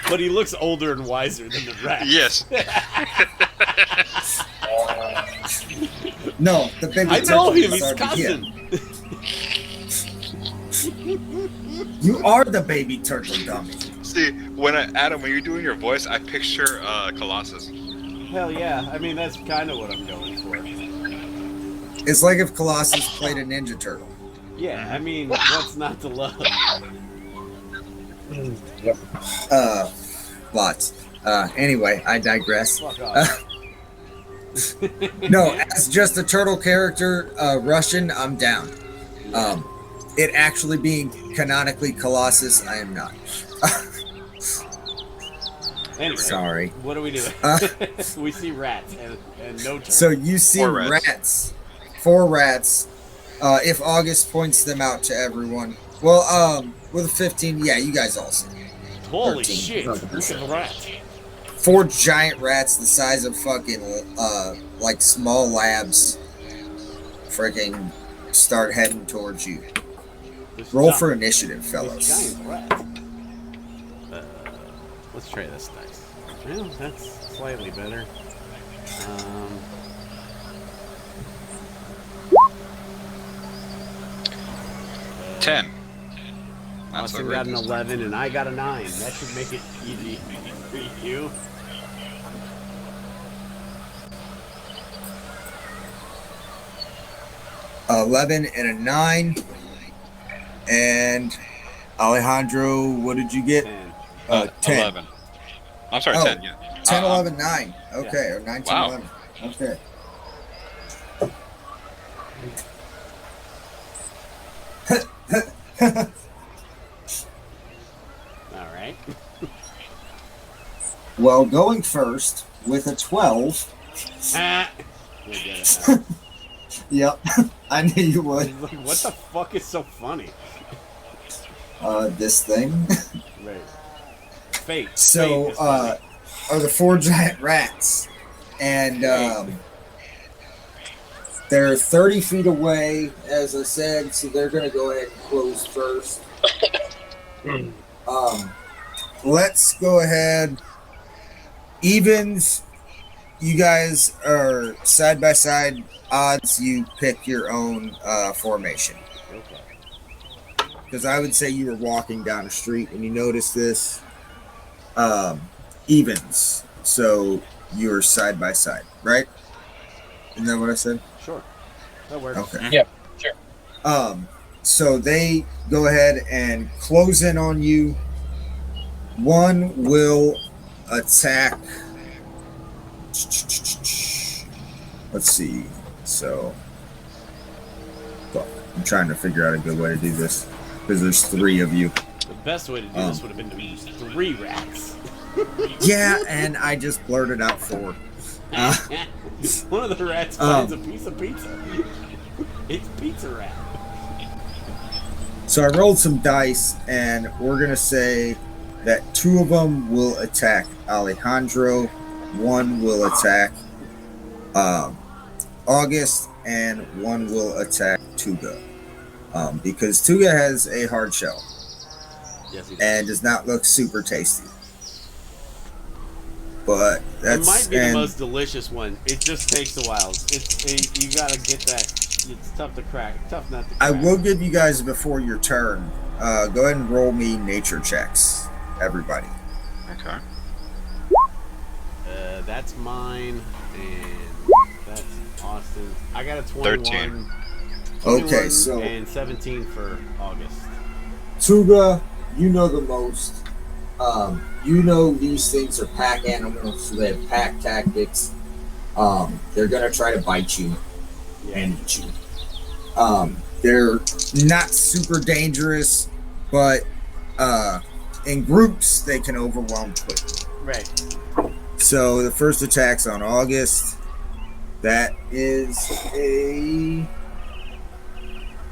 But he looks older and wiser than the rat. Yes. No, the baby I turtle know him. is He's already cousin. him. You are the baby turtle, dummy. See, Adam, when you're doing your voice, I picture Colossus. Hell yeah. I mean, that's kind of what I'm going for. It's like if Colossus played a Ninja Turtle. Yeah, I mean, what's not to love? Lots. Anyway, I digress. Fuck off. No, as just a turtle character, Russian, I'm down. It actually being canonically Colossus, I am not. Anyway, Sorry. what are we doing? We see rats and no turn. So you see 4 rats. rats. 4 rats. If August points them out to everyone. Well, with a 15, yeah, you guys all see. Holy 13, shit! Look at 13%. the rats. 4 giant rats the size of fucking, like small labs. Freaking start heading towards you. This Roll gi- for initiative, this fellas. giant rat. Let's try this dice. Well, that's slightly better. 10. Not so Austin great got an this time. 11 and I got a 9. That should make it easy for you. A 11 and a 9. And Alejandro, what did you get? 10. 10. 11. I'm sorry, Oh, 10, yeah. 10, 11, 9. Okay, Yeah. or 19, Wow. 11. Okay. Alright. Well, going first with a 12. Ah! You'll get it now. Yep, I knew you would. Like, what the fuck is so funny? This thing. Right. Fate. So, Fate is funny. are the 4 giant rats. And they're 30 feet away, as I said, so they're going to go ahead and close first. Let's go ahead. Evens, you guys are side by side. Odds, you pick your own formation. Okay. Because I would say you were walking down the street and you noticed this. Evens. So you're side by side, right? Isn't that what I said? Sure. That works. Okay. Yeah, sure. So they go ahead and close in on you. One will attack. Let's see. So, fuck. I'm trying to figure out a good way to do this because there's 3 of you. The best way to do this would have been to use 3 rats. Yeah, and I just blurted out 4. One of the rats finds a piece of pizza. It's pizza rat. So I rolled some dice, and we're gonna say that 2 of them will attack Alejandro, 1 will attack August, and 1 will attack Tuga. Because Tuga has a hard shell Yes, he does. and does not look super tasty. But It might that's be the most delicious one. It just takes a while. You gotta get that. It's tough to crack. Tough not to crack. I will give you guys before your turn. Go ahead and roll me nature checks, everybody. Okay. That's mine, and that's Austin. I got a 21. 13. 21 Okay, so and 17 for August. Tuga, you know the most. You know these things are pack animals, so they have pack tactics. They're gonna try to bite you and eat you. They're not super dangerous, but in groups they can overwhelm quickly. Right. So the first attack's on August. That is a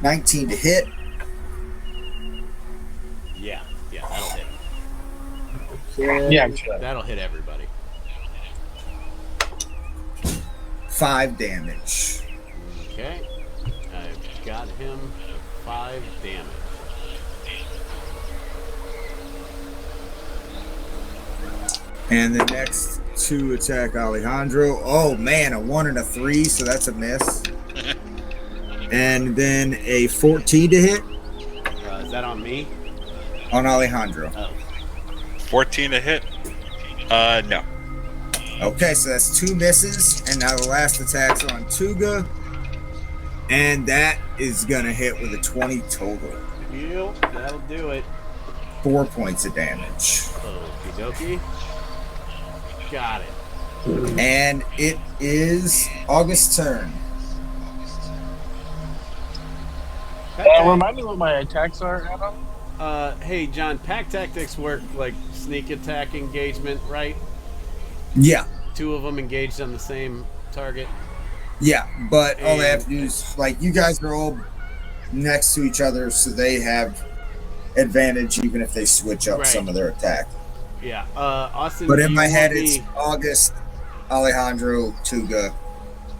19 to hit. Yeah, that'll hit. Yeah, I'm sure. That'll hit everybody. 5 damage. Okay. I've got him for 5 damage. And the next 2 attack Alejandro. Oh man, a 1 and a 3, so that's a miss. And then a 14 to hit Is that on me? on Alejandro. Oh. 14 to hit? No. Okay, so that's 2 misses. And now the last attack's on Tuga. And that is gonna hit with a 20 total. Yep, that'll do it. 4 points of damage. Okie dokie. Got it. And it is August's turn. Remind me what my attacks are, Adam? Hey, John, pack tactics work like sneak attack engagement, right? Yeah, Two of them engaged on the same target. yeah, but all they have And- to do is, like, you guys are all next to each other, so they have advantage even if they switch up Right. some of their attack. Yeah, Austin. But do in you my want head, me- it's August, Alejandro, Tuga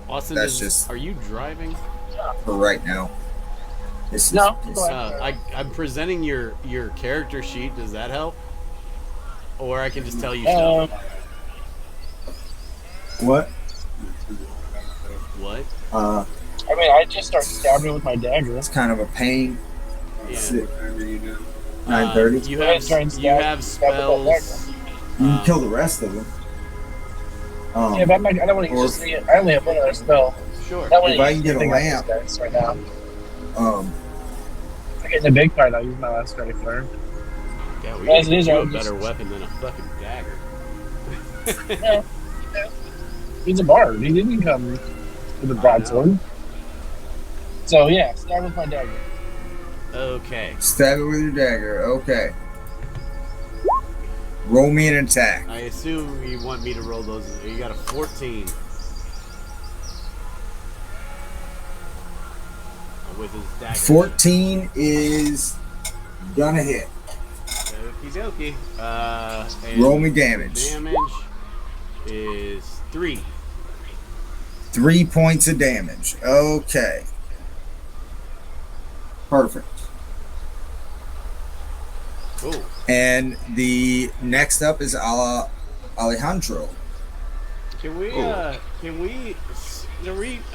Austin. that's just- Are you driving? for right now. This is, No, this- go ahead. I'm presenting your character sheet. Does that help? Or I can just tell you Um, stuff. what? What? Uh, I mean, I just start stabbing with my dagger. it's kind of a pain. Yeah. 9:30. You Go ahead, have try and you have stab with that spells. You can kill the rest of them. Yeah, but I don't want to or- use it. I only have one other spell. Sure. I don't want If to I use can get a anything on these lamp. guys right now. If I get in the big fight, I'll use my last strike for him. Yeah, we As it can is, do I a would better just- weapon than a fucking dagger. Yeah. He's a bard. He didn't come with a broadsword. So yeah, start with my dagger. Okay. Stab it with your dagger. Okay. Roll me an attack. I assume you want me to roll those. You got a 14. With his dagger. 14 is gonna hit. Okie dokie. And Roll me damage. Damage is 3. 3 points of damage. Okay. Perfect. Cool. And the next up is Alejandro. Can we? I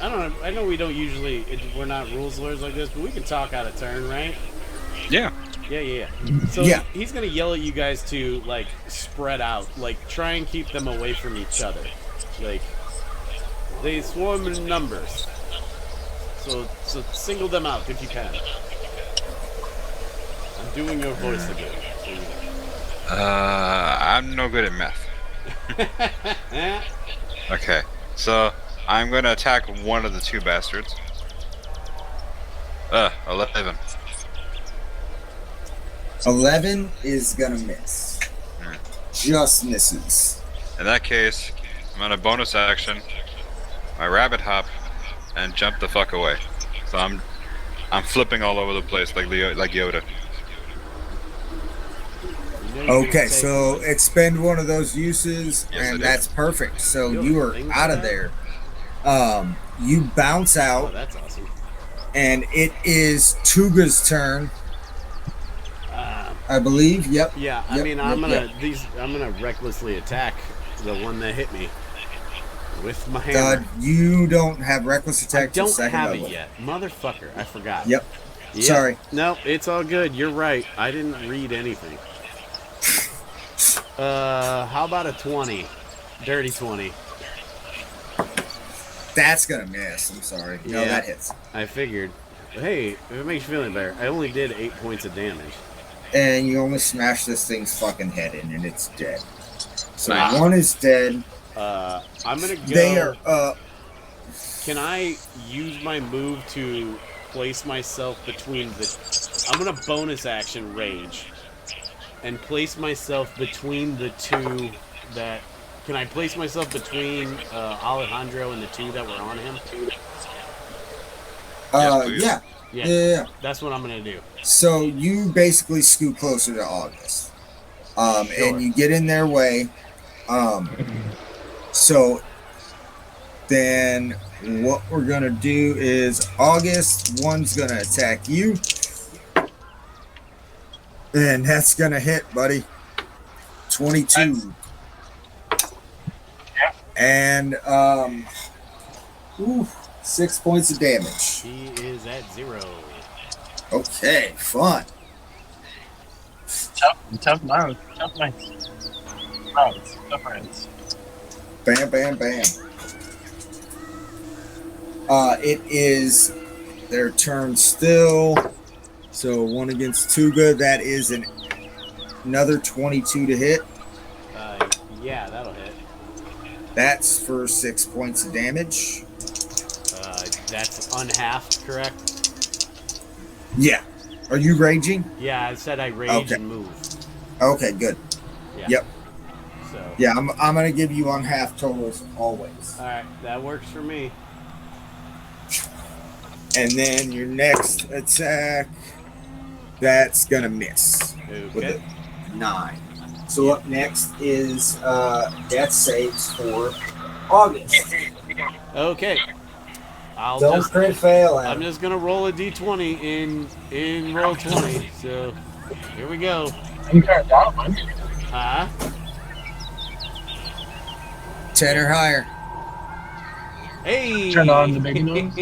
don't know. I know we don't usually. We're not rules lawyers like this, but we can talk out of turn, right? Yeah. Yeah. So Yeah. he's gonna yell at you guys to like spread out, like try and keep them away from each other. Like they swarm in numbers. So single them out if you can. I'm doing your voice again. So you know. I'm no good at math. Okay, so I'm going to attack one of the two bastards. 11. 11 is gonna miss. Just misses. In that case, I'm going to bonus action my rabbit hop and jump the fuck away. So I'm flipping all over the place like Yoda. You know you Okay, can say- so expend one of those uses, Yes, I and did. that's perfect. So You you have are things out for of that? there. You bounce Oh, out, that's awesome. and it is Tuga's turn, I believe. Yep. Yeah, I Yep, mean, yep, I'm gonna recklessly attack the one that hit me with my hammer. You don't have reckless I attack till don't second have level. it yet, motherfucker. I forgot. Yep. Yep. Sorry. No, it's all good. You're right. I didn't read anything. How about a 20? Dirty 20. That's gonna miss. I'm sorry. No, Yeah. that hits. I figured. Hey, if it makes you feel any better, I only did 8 points of damage. And you only smash this thing's fucking head in, and it's dead. So Nice. one is dead. I'm gonna go. They are up. Can I use my move to place myself between the... I'm gonna bonus action rage and place myself between the two that... Can I place myself between Alejandro and the two that were on him? please. Yeah. Yeah, Yeah. that's what I'm gonna do. So you basically scoot closer to August, Sure. and you get in their way. So then what we're gonna do is August, one's gonna attack you, and that's gonna hit, buddy. 22. And 6 points of damage. He is at 0. Okay, fun. Tough nights. Tough nights. Tough nights. Bam, bam, bam. It is their turn still. So one against Tuga. That is another 22 to hit. Yeah, that'll hit. That's for 6 points of damage. That's unhalved, correct? Yeah. Are you raging? Yeah, I said I rage Okay. and move. Okay, good. Yeah. Yep. So. Yeah, I'm gonna give you on half totals always. All right, that works for me. And then your next attack, that's gonna miss with Okay. a 9. So up next is death saves for August. Okay. Don't crit fail. I'm just gonna roll a d20 in roll 20. So here we go. I'm turned down one. Huh? 10 or higher. Hey! Turn on the big noise.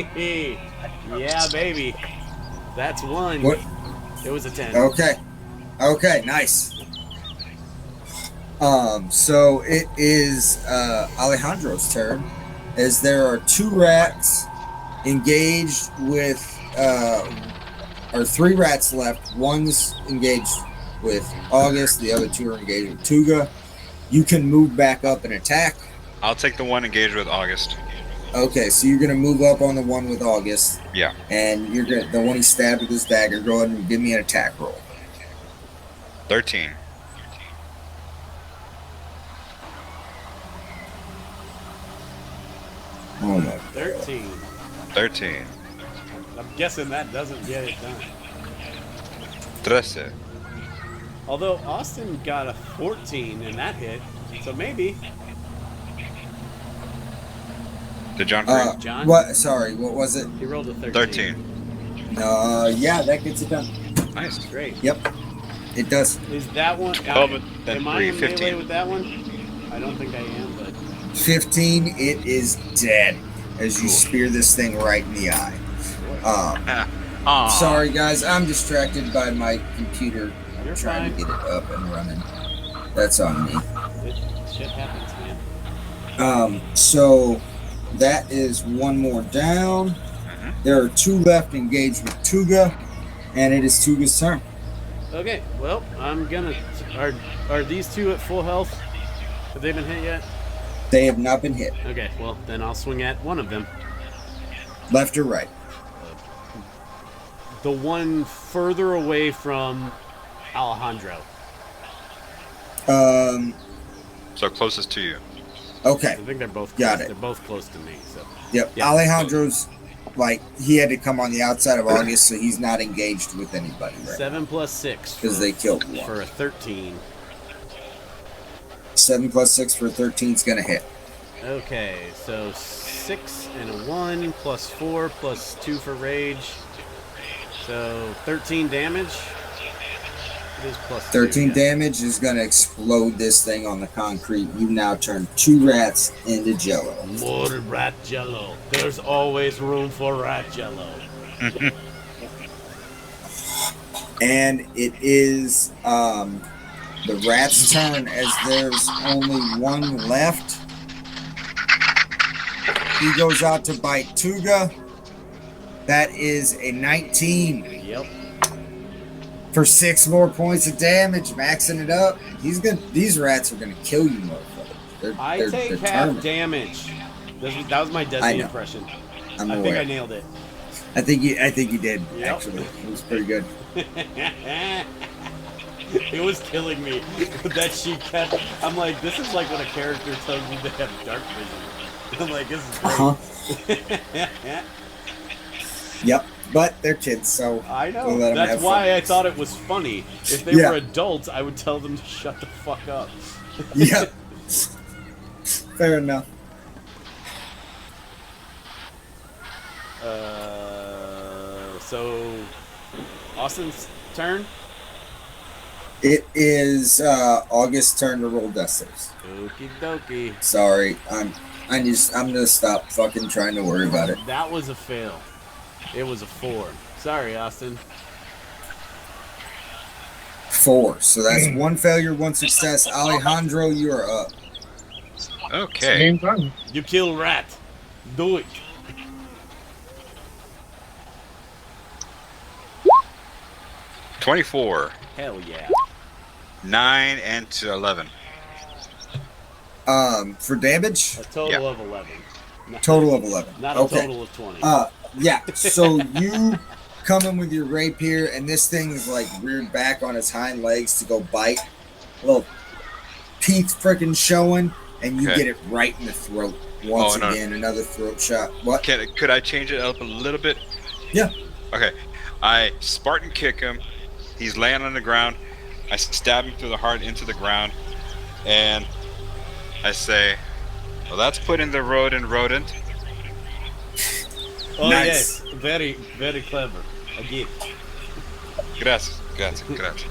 Yeah, baby. That's one. What? It was a 10. Okay. Okay, nice. So it is Alejandro's turn, as there are 2 rats engaged with, or 3 rats left. One's engaged with August, the other 2 are engaged with Tuga. You can move back up and attack. I'll take the one engaged with August. Okay, so you're gonna move up on the one with August, Yeah. and you're gonna the one he stabbed with his dagger. Go ahead and give me an attack roll. 13. Oh my. 13. 13. I'm guessing that doesn't get it done. 13. Although Austin got a 14 and that hit, so maybe. Did John Green? John? What? Sorry, what was it? He rolled a 13. 13. Yeah, that gets it done. Nice. Great. Yep, it does. Is that one? 12 and then am I 3, in melee 15. with that one? I don't think I am, but 15. It is dead as you Cool. spear this thing right in the eye. Aw. Sorry guys, I'm distracted by my computer. I'm You're trying fine. to get it up and running. That's on me. shit happens, man. So that is one more down. There are 2 left engaged with Tuga, and it is Tuga's turn. Okay, well, I'm gonna. Are these 2 at full health? Have they been hit yet? They have not been hit. Okay, well, then I'll swing at one of them. Left or right? The one further away from Alejandro. So closest to you. Okay. I think they're both Got close. it. They're both close to me, so. Yep. Yeah. Alejandro's, like, he had to come on the outside of August, so he's not engaged with anybody right 7 plus 6. because they killed one. For a 13. 7 plus 6 for 13 is going to hit. Okay, so 6 and a 1 plus 4 plus 2 for rage. So 13 damage. It is plus 13 2, yeah. damage is going to explode this thing on the concrete. You now turn 2 rats into jello. More rat jello. There's always room for rat jello. And it is the rat's turn, as there's only 1 left. He goes out to bite Tuga. That is a 19 Yep. for 6 more points of damage, maxing it up. These rats are gonna kill you, motherfucker. I They're take half determined. damage. That was my I Desi know. impression. I'm I aware. think I nailed it. I think you did. Yep. Actually, it was pretty good. It was killing me that she kept. I'm like, this is like when a character tells you they have dark vision. I'm like, this is great. Uh-huh. Yep. But they're kids, so I know. we'll let 'em That's have why fun. I thought it was funny. If they Yeah. were adults, I would tell them to shut the fuck up. Yeah. Fair enough. So Austin's turn. It is August's turn to roll death saves. Okie dokie. Sorry, I'm gonna stop fucking trying to worry about it. That was a fail. It was a 4. Sorry, Austin. 4. So that's 1 failure, 1 success. Alejandro, you are up. Okay. Same time. You kill rat. Do it. $24. Hell yeah. 9 and to 11. For damage, A total of 11. total of 11. Not a Okay. total of 20. Yeah. So you come in with your rapier, and this thing is like reared back on its hind legs to go bite. Little teeth freaking showing, and you Okay. get it right in the throat. Once Oh, no. again, another throat shot. What? Could I change it up a little bit? Yeah. Okay. I Spartan kick him. He's laying on the ground. I stab him through the heart into the ground, and I say, "Well, that's put in the road and rodent." Oh Nice. yes, very very clever. Again, Gracias, gracias, gracias.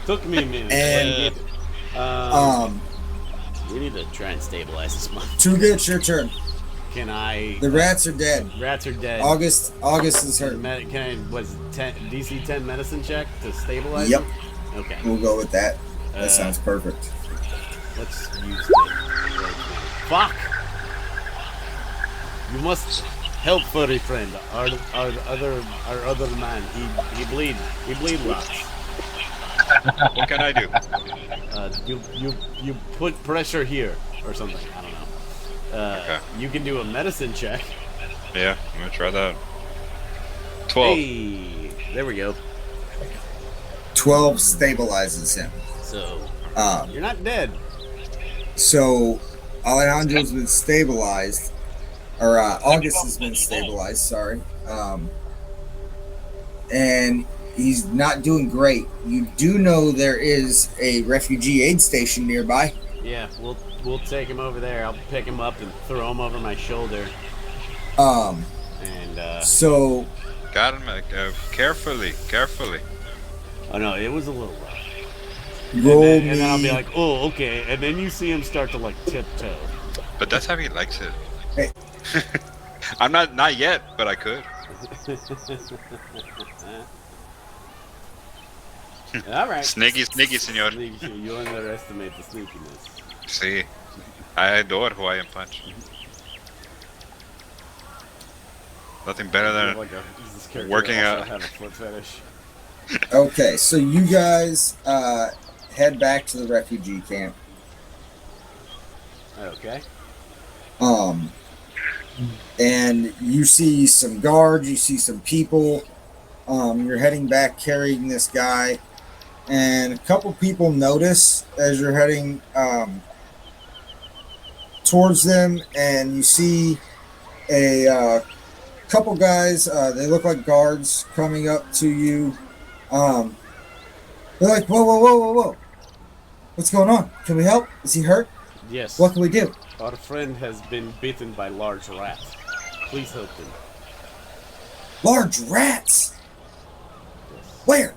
took me a minute. And- but I get it. We need to try and stabilize this month. Too good. Your turn. Can I? The rats are dead. Rats are dead. August is hurt. Can I? Was 10 DC 10 medicine check to stabilize? Yep. him? Okay. We'll go with that. Uh, That sounds perfect. Let's use the. Fuck! You must help furry friend. Our other man. He bleed lots. What can I do? You put pressure here or something. I don't know. Okay. You can do a medicine check. Yeah, I'm gonna try that. 12. Hey, there we go. 12 stabilizes him. So Um, you're not dead. So Alejandro's been stabilized, or August has been stabilized. Sorry, and he's not doing great. You do know there is a refugee aid station nearby. Yeah, we'll take him over there. I'll pick him up and throw him over my shoulder. And So Got him. Carefully. oh no, it was a little rough. roll and me. then I'll be like, oh okay, and then you see him start to like tiptoe. But that's how he likes it. Hey. I'm not yet, but I could. All right. Sneaky, senor. You underestimate the sneakiness. See, I adore Hawaiian Punch. Nothing better than This character working also out. had a foot fetish. Okay, so you guys head back to the refugee camp. Okay. And you see some guards, you see some people. You're heading back carrying this guy, and a couple people notice as you're heading towards them, and you see a couple guys. They look like guards coming up to you. They're like, whoa! What's going on? Can we help? Is he hurt? Yes. What can we do? Our friend has been bitten by large rats. Please help him. Large rats. Where?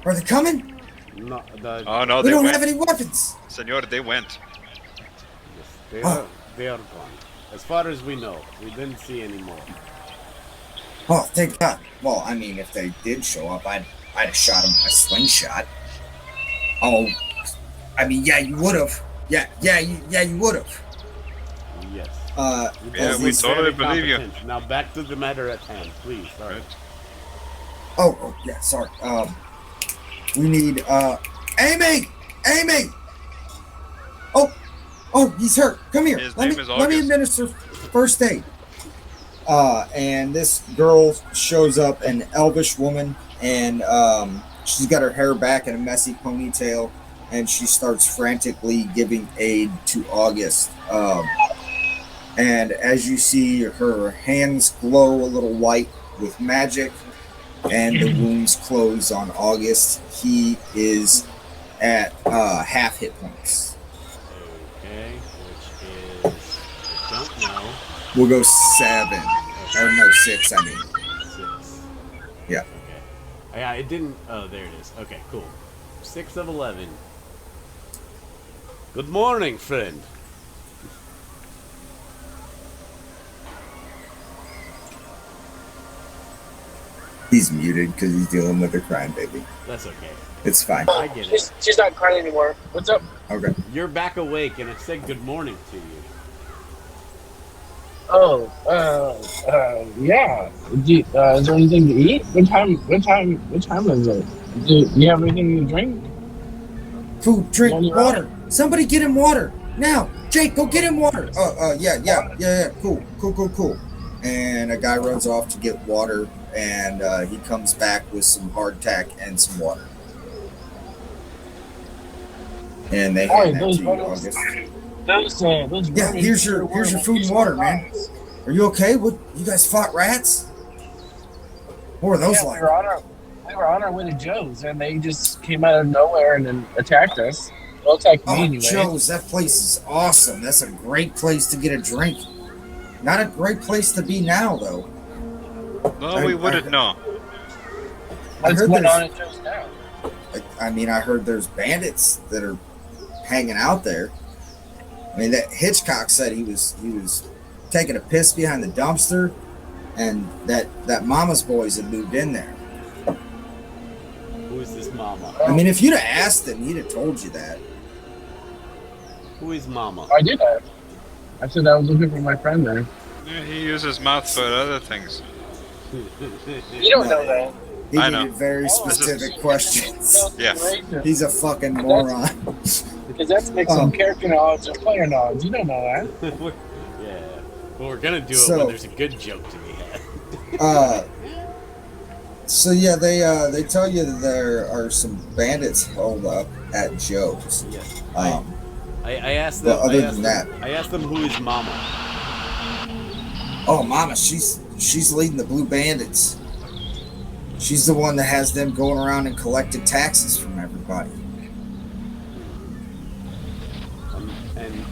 Are they coming? No, Oh no, We they don't went. have any weapons. Senor, they went. yes, they are gone. As far as we know, we didn't see any more. Oh, thank God. Well, I mean, if they did show up, I'd have shot them with a slingshot. Oh, I mean, yeah, you would have. Yeah, you would have. Yes. Yeah, as we these- totally Very believe you. competent. Now back to the matter at hand, please. Sorry. Right. Oh, yeah, sorry. We need, Amy! Oh, he's hurt. Come here. His Let name me is let me August. administer first aid. And this girl shows up, an elvish woman, and she's got her hair back in a messy ponytail, and she starts frantically giving aid to August. And as you see, her hands glow a little white with magic, and the wounds close on August. He is at half hit points. Okay, which is I don't know. We'll go 7. Or no, 6, I mean. 6. Yeah. Okay. Yeah, it didn't. Oh, there it is. Okay, cool. 6 of 11. Good morning, friend. He's muted because he's dealing with a crying baby. That's okay. It's fine. I get it. She's not crying anymore. What's up? Okay. You're back awake, and I said good morning to you. Oh, yeah. Is there anything to eat? What time is it? Do you have anything to drink? Food, drink, Only water. Somebody get him water. Now. Jake, go get him water. Yeah. Cool. And a guy runs off to get water. and he comes back with some hardtack and some water. And they Boy, hand that those to you, brothers- August. Those Yeah, Romans here's sure your were food and water, man. nice. Are you okay? What, you guys fought rats? What were those Yeah, like? we were on our way to Joe's, and they just came out of nowhere and then attacked us. Well, attacked me Oh, anyway. Joe's, that place is awesome. That's a great place to get a drink. Not a great place to be now, though. No, we wouldn't know. What's heard going there's- on at Joe's now? I mean, I heard there's bandits that are hanging out there. I mean, that Hitchcock said he was taking a piss behind the dumpster, and that Mama's boys had moved in there. Who is this Mama? I mean, if you'd have asked him, he'd have told you that. Who is Mama? I did that. I said I was looking for my friend there. Yeah, he uses his mouth for other things. You don't know that. He I needed know. very This is- specific questions. Yeah. He's a fucking moron. Because that's mixing character knowledge and player knowledge. You don't know that. Yeah. Well, we're gonna do it So- when there's a good joke to be had. So yeah, they tell you that there are some bandits holed up at Joe's. Yes. Um, I asked them. But other I asked than them, I asked them who is Mama. oh, Mama, she's leading the Blue Bandits. She's the one that has them going around and collecting taxes from everybody.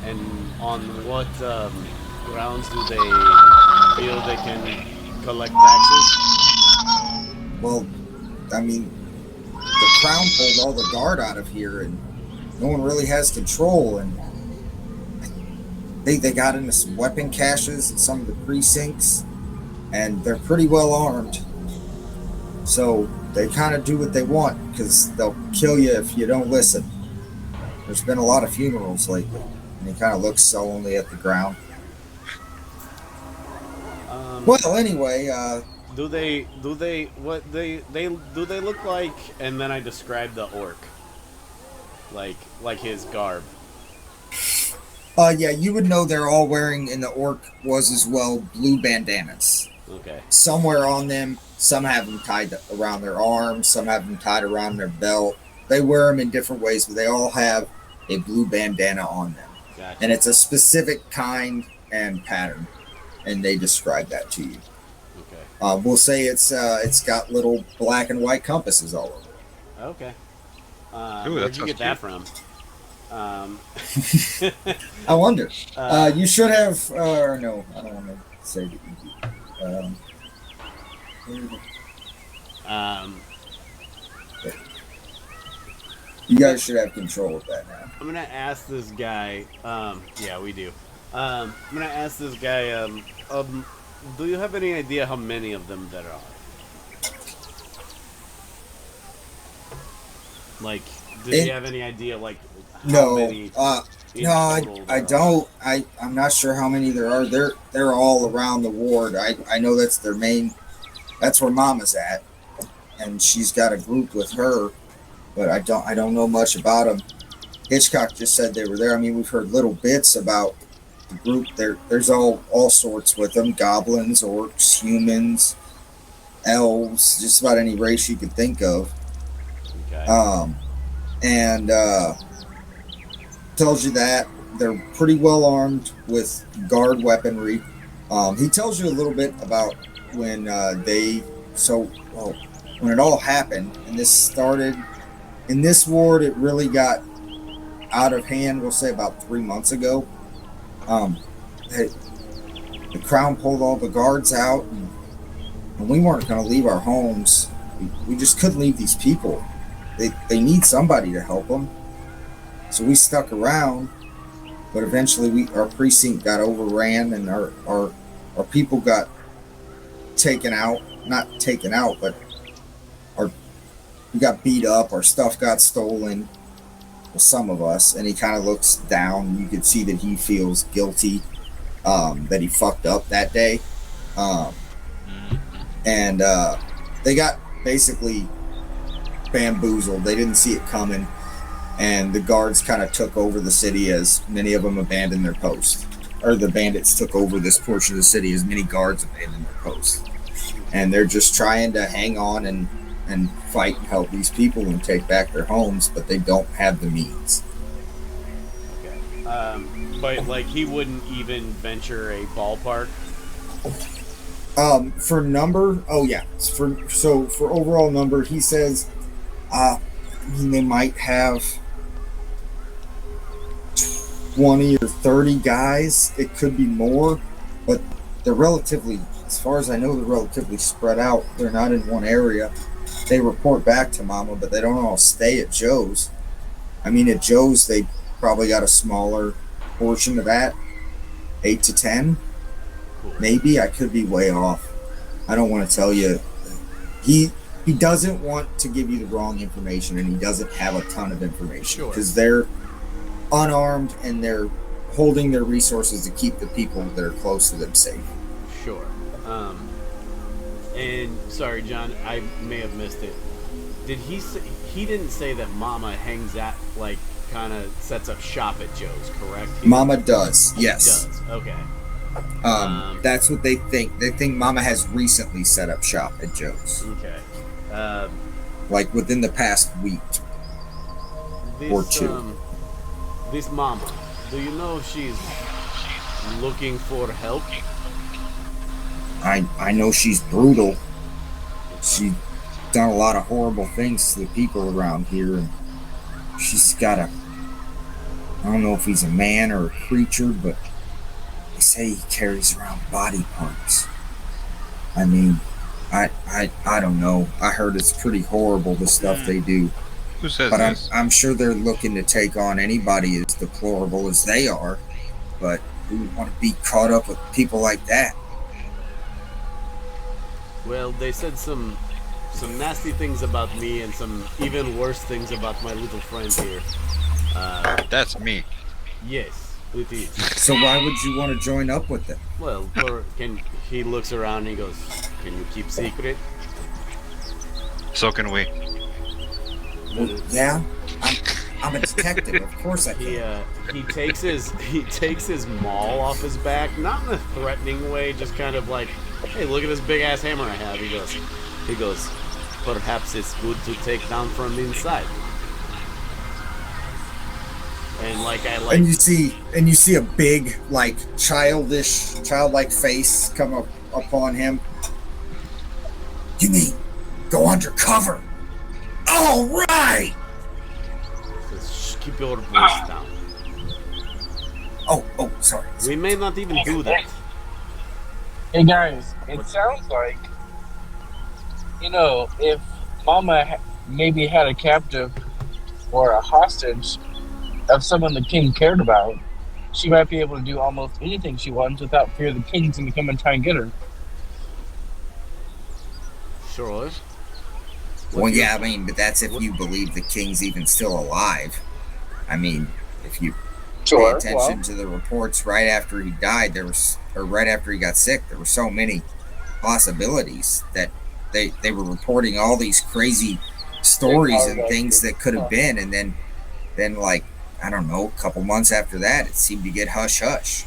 And on what grounds do they feel they can collect taxes? Well, I mean, the Crown pulled all the guard out of here, and no one really has control. And they got into some weapon caches in some of the precincts, and they're pretty well armed. So they kind of do what they want, because they'll kill you if you don't listen. There's been a lot of funerals lately, and he kind of looks sullenly at the ground. Well, anyway, Do they look like? And then I described the orc, like his garb. yeah, you would know they're all wearing, and the orc was as well, blue bandanas. Okay. Somewhere on them, some have them tied around their arms, some have them tied around their belt. They wear them in different ways, but they all have a blue bandana on them. Gotcha. And it's a specific kind and pattern, and they describe that to you. Okay. We'll say it's got little black and white compasses all over it. Okay. Ooh, Where'd that you get that from? I wonder. You should have, or no, I don't want to say that you do. You guys should have control of that now. I'm gonna ask this guy. Yeah, we do. I'm gonna ask this guy. Do you have any idea how many of them there are? Like, does he have any idea? Like, how many? in No, total I there are? don't. I'm not sure how many there are. They're all around the ward. I know that's their main. That's where Mama's at, and she's got a group with her. But I don't know much about them. Hitchcock just said they were there. I mean, we've heard little bits about the group. There's all sorts with them: goblins, orcs, humans, elves, just about any race you could think of. Okay. And tells you that they're pretty well armed with guard weaponry. He tells you a little bit about when when it all happened, and this started in this ward. It really got out of hand, we'll say about 3 months ago. The Crown pulled all the guards out, and we weren't going to leave our homes. We just couldn't leave these people. They need somebody to help them. So we stuck around, but eventually our precinct got overran, and our people got taken out. Not taken out, but we got beat up. Our stuff got stolen. Well, some of us, and he kind of looks down. You could see that he feels guilty that he fucked up that day. And they got basically bamboozled. They didn't see it coming, and the guards kind of took over the city as many of them abandoned their post. Or the bandits took over this portion of the city as many guards abandoned their post. and they're just trying to hang on and fight and help these people and take back their homes, but they don't have the means. Okay. But like he wouldn't even venture a ballpark. For number, oh yeah, for overall number, he says, I mean, they might have 20 or 30 guys. It could be more, but they're relatively, as far as I know, they're relatively spread out. They're not in one area. They report back to Mama, but they don't all stay at Joe's. I mean, at Joe's, they probably got a smaller portion of that, 8 to 10. Cool. Maybe. I could be way off. I don't want to tell you. He doesn't want to give you the wrong information, and he doesn't have a ton of information because they're unarmed and they're holding their resources to keep the people that are close to them safe. Sure. And sorry, John, I may have missed it. Did he say, he didn't say that Mama hangs at, like, kind of sets up shop at Joe's, correct? Mama does, yes. Does. Okay. That's what they think. They think Mama has recently set up shop at Joe's. Okay. Like within the past week or two. This Mama, do you know if she's looking for help? I know she's brutal. She's done a lot of horrible things to the people around here, and she's got I don't know if he's a man or a creature, but they say he carries around body parts. I mean, I don't know. I heard it's pretty horrible, the stuff they do. Who says but this? I'm sure they're looking to take on anybody as deplorable as they are. But who would want to be caught up with people like that? Well, they said some nasty things about me and some even worse things about my little friend here. That's me. Yes, it is. So why would you want to join up with them? Well, he looks around and he goes, "Can you keep secret?" So can we. Well, yeah, I'm a detective. Of course I can. He takes his maul off his back, not in a threatening way, just kind of like, "Hey, look at this big ass hammer I have." He goes, "Perhaps it's good to take down from the inside." And and you see a big, like, childlike face come up upon him. You mean go undercover? All right. Says, "Shh, keep your voice down." Oh, sorry. We may not even do that. Hey guys, it sounds like, if Mama maybe had a captive or a hostage of someone the king cared about, she might be able to do almost anything she wants without fear the king's going to come and try and get her. Sure. Well, yeah, I mean, but that's if you believe the king's even still alive. I mean, if you pay attention to the reports right after he died, right after he got sick, there were so many possibilities that they were reporting all these crazy stories and things that could have been, and then like, I don't know, a couple months after that, it seemed to get hush hush.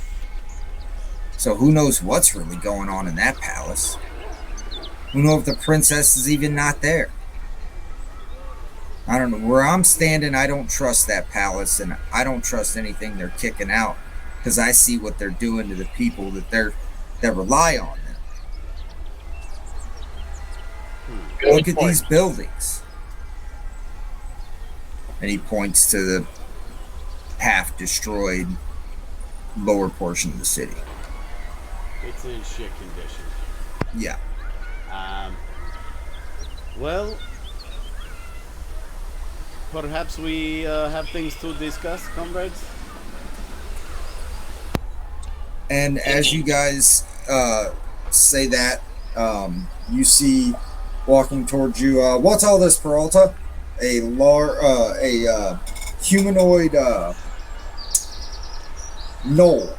So who knows what's really going on in that palace? Who knows if the princess is even not there? I don't know. Where I'm standing, I don't trust that palace, and I don't trust anything they're kicking out, because I see what they're doing to the people that rely on them. Look at these buildings. And he points to the half-destroyed lower portion of the city. It's in shit condition. Yeah. Well, perhaps we have things to discuss, comrades? And as you guys say that, you see walking towards you, what's all this, Peralta? A humanoid gnoll.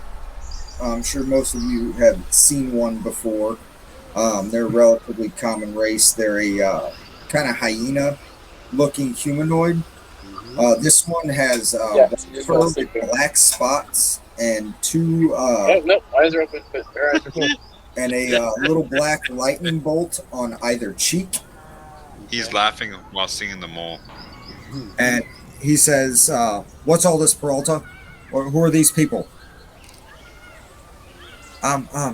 I'm sure most of you have seen one before. They're a relatively common race. They're a kind of hyena-looking humanoid. This one has fur with black spots and two. Nope, eyes are open, but their eyes are closed. and a little black lightning bolt on either cheek. He's laughing while seeing the mole. And he says, "What's all this, Peralta? Or who are these people?"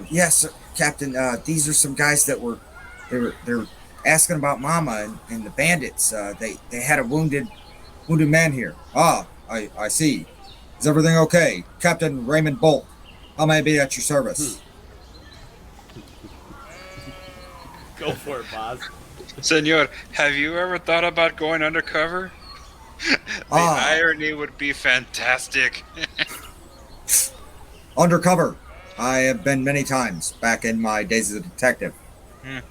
Yes, Captain. These are some guys that they're asking about Mama and the bandits. They had a wounded man here. Ah, I see. Is everything okay, Captain Raymond Bolt? How may I be at your service? Go for it, boss. Senor, have you ever thought about going undercover? The irony would be fantastic. Undercover. I have been many times back in my days as a detective.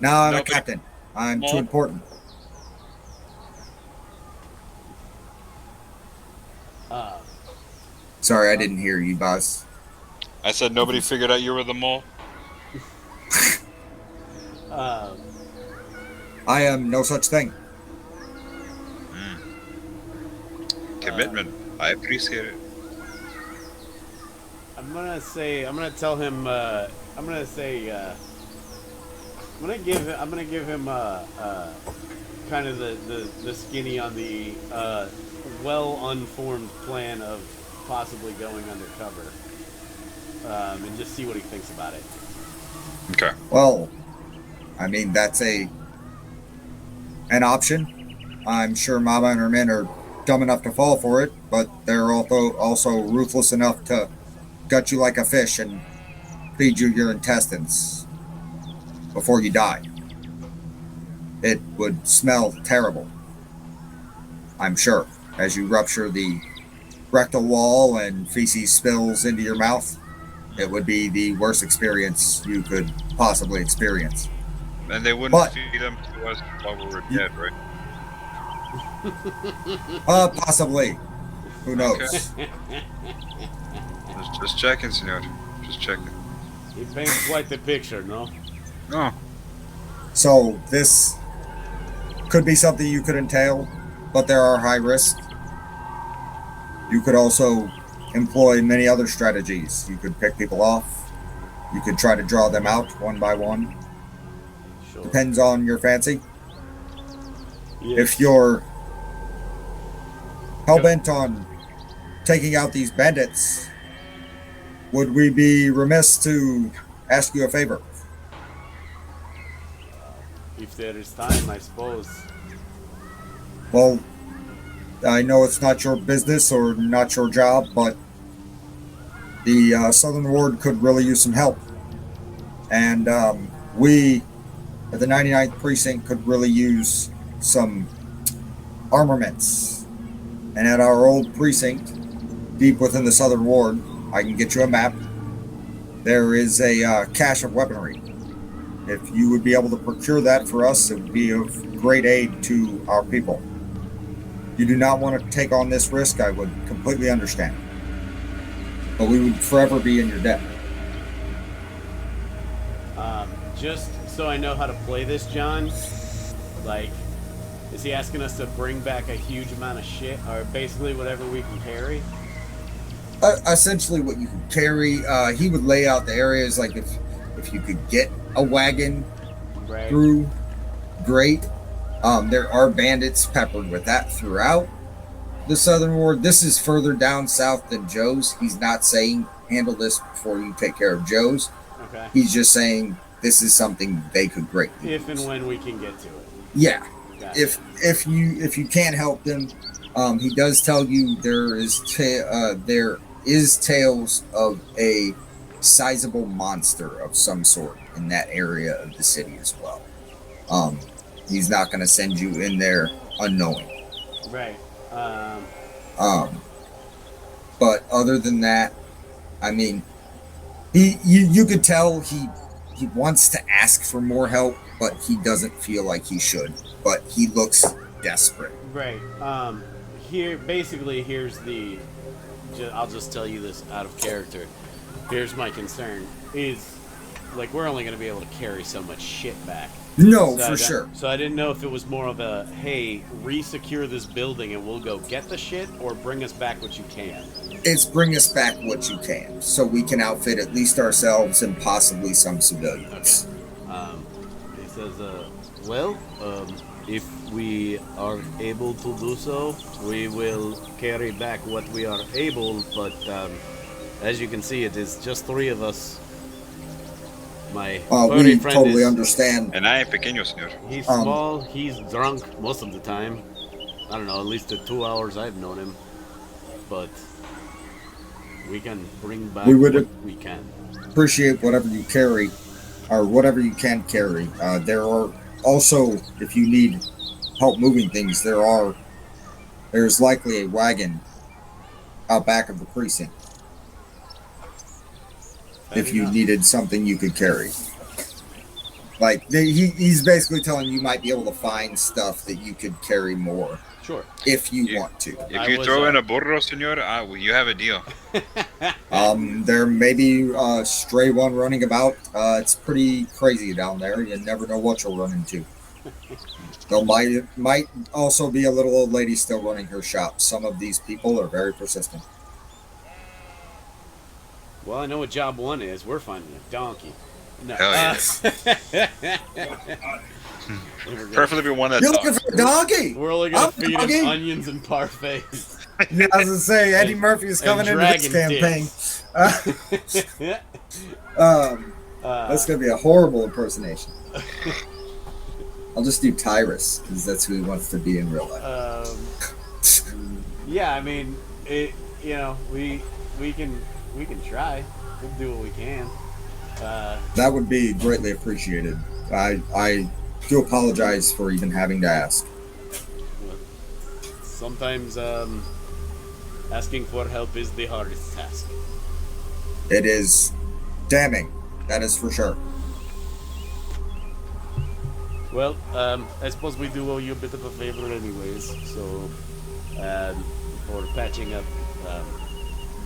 Now I'm a captain. I'm too important. Sorry, I didn't hear you, boss. I said nobody figured out you were the mole. I am no such thing. Commitment. I appreciate it. I'm gonna give him kind of the skinny on the well unformed plan of possibly going undercover, and just see what he thinks about it. Okay. Well, I mean that's an option. I'm sure Mama and her men are dumb enough to fall for it, but they're also ruthless enough to gut you like a fish and feed you your intestines before you die. It would smell terrible, I'm sure, as you rupture the rectal wall and feces spills into your mouth. It would be the worst experience you could possibly experience. And they wouldn't feed them to us while we were dead, right? Possibly. Who knows? Okay. Just checking, senor. Just checking. He paints quite the picture, no? No. So this could be something you could entail, but there are high risks. You could also employ many other strategies. You could pick people off. You could try to draw them out one by one. Sure. Depends on your fancy. Yes. If you're hell-bent on taking out these bandits, would we be remiss to ask you a favor? If there is time, I suppose. Well, I know it's not your business or not your job, but the Southern Ward could really use some help. And we at the 99th Precinct could really use some armaments. And at our old precinct, deep within the Southern Ward, I can get you a map. There is a cache of weaponry. If you would be able to procure that for us, it would be of great aid to our people. You do not want to take on this risk, I would completely understand. But we would forever be in your debt. Just so I know how to play this, John, like, is he asking us to bring back a huge amount of shit, or basically whatever we can carry? Essentially what you can carry. He would lay out the areas, like if you could get a wagon through, great. There are bandits peppered with that throughout the Southern Ward. This is further down south than Joe's. He's not saying handle this before you take care of Joe's. Okay. He's just saying this is something they could greatly if and when we can get to it. Yeah. Gotcha. If you can't help them, he does tell you there is tales of a sizable monster of some sort in that area of the city as well. He's not going to send you in there unknowing. Right. But other than that, I mean, you could tell he wants to ask for more help, but he doesn't feel like he should. But he looks desperate. Right. Here's the. I'll just tell you this out of character. Here's my concern: is like we're only going to be able to carry so much shit back. No, So for sure. So I didn't know if it was more of a, hey, re-secure this building and we'll go get the shit, or bring us back what you can. It's bring us back what you can, so we can outfit at least ourselves and possibly some civilians. He says, well, if we are able to do so, we will carry back what we are able, but as you can see, it is just 3 of us. My furry We friend totally is... understand. And I am pequeño, señor. He's small, he's drunk most of the time. I don't know, at least the 2 hours I've known him. But we can bring back what we can. Appreciate whatever you carry, or whatever you can carry. There are also, if you need help moving things, there's likely a wagon out back of the precinct. If you needed something you could carry. Like, he's basically telling you might be able to find stuff that you could carry more. Sure. If you want to. If you throw in a burro, senor, you have a deal. There may be a stray one running about. It's pretty crazy down there. You never know what you'll run into. There might also be a little old lady still running her shop. Some of these people are very persistent. Well, I know what job 1 is. We're finding a donkey. No. Hell yeah. Preferably one that's... You're looking for a donkey? We're only going to feed him onions and parfaits. Yeah, I was going to say, Eddie Murphy is coming into this campaign. That's going to be a horrible impersonation. I'll just do Tyrus, because that's who he wants to be in real life. Yeah, I mean, we can try. We'll do what we can. That would be greatly appreciated. I do apologize for even having to ask. Sometimes asking for help is the hardest task. It is damning, that is for sure. Well, I suppose we do owe you a bit of a favor anyways, so for patching up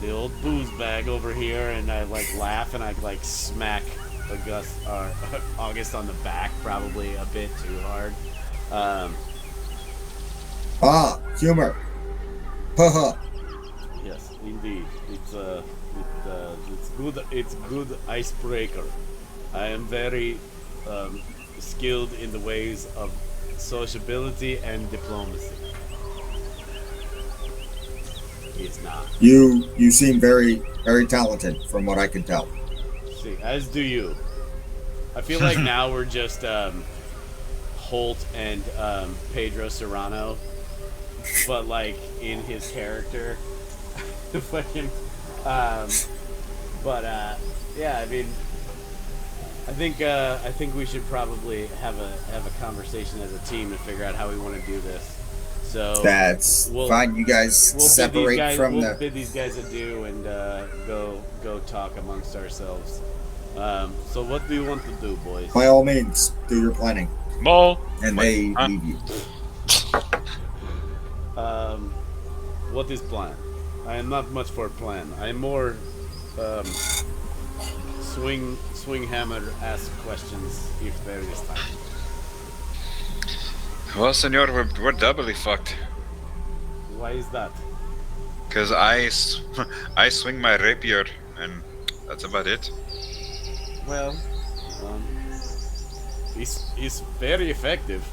the old booze bag over here, and I laugh and I smack August on the back, probably a bit too hard. Humor. Haha. Yes, indeed. It's good icebreaker. I am very skilled in the ways of sociability and diplomacy. He's not. You seem very, very talented from what I can tell. See, as do you. I feel like now we're just Holt and Pedro Serrano, but in his character. Fucking. Yeah, I mean, I think we should probably have a conversation as a team to figure out how we want to do this. So that's fine. You guys separate from we'll bid these guys adieu and go talk amongst ourselves. So what do you want to do, boys? By all means, do your planning. And they leave you. What is plan? I am not much for plan. I am more swing hammer, ask questions if there is time. Well, senor, we're doubly fucked. Why is that? Because I swing my rapier, and that's about it. Well, it's very effective.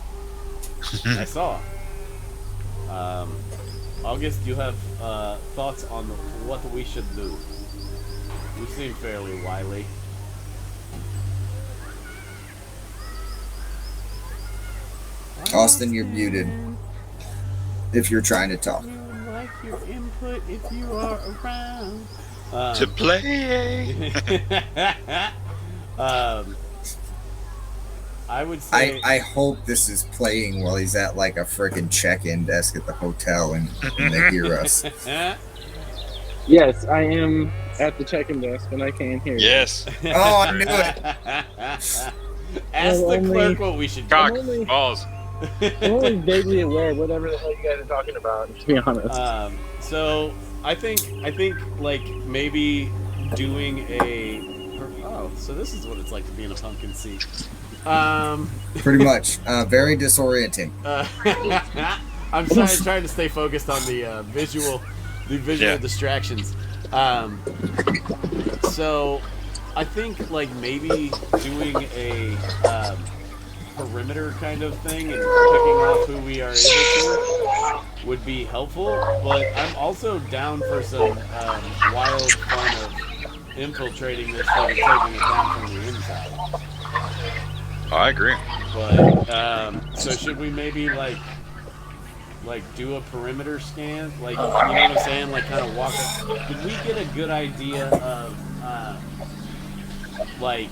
I saw. August, you have thoughts on what we should do? You seem fairly wily. Austin, you're muted. If you're trying to talk. Like your input if you are around. To play. I would say. I hope this is playing while he's at a freaking check-in desk at the hotel and they hear us. Yes, I am at the check-in desk and I can hear you. Yes. Oh, I knew it. Ask the clerk what we should do. Cock, balls. I'm only vaguely aware of whatever the hell you guys are talking about, to be honest. So I think maybe doing a. Oh, so this is what it's like to be in a pumpkin seat. Pretty much. Very disorienting. I'm trying to stay focused on the visual distractions. So I think like maybe doing a perimeter kind of thing and picking off who we are able to would be helpful. But I'm also down for some wild fun of infiltrating this thing and taking it down from the inside. Oh, I agree. But so should we maybe like do a perimeter scan? Like, you know what I'm saying? Like, kind of walk up. Did we get a good idea of like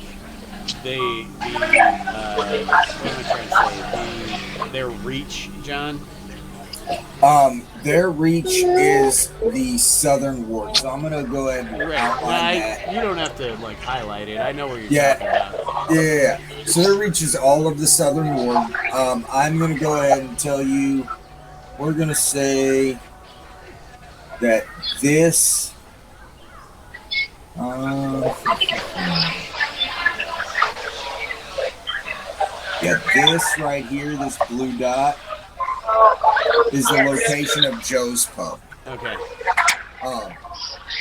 what am I trying to say? Their reach, John? Their reach is the southern ward. So I'm gonna go ahead and outline that. You don't have to like highlight it. I know where you're talking about. Yeah. So their reach is all of the southern ward. I'm gonna go ahead and tell you. We're gonna say that this. This right here, this blue dot, is the location of Joe's Pub. Okay.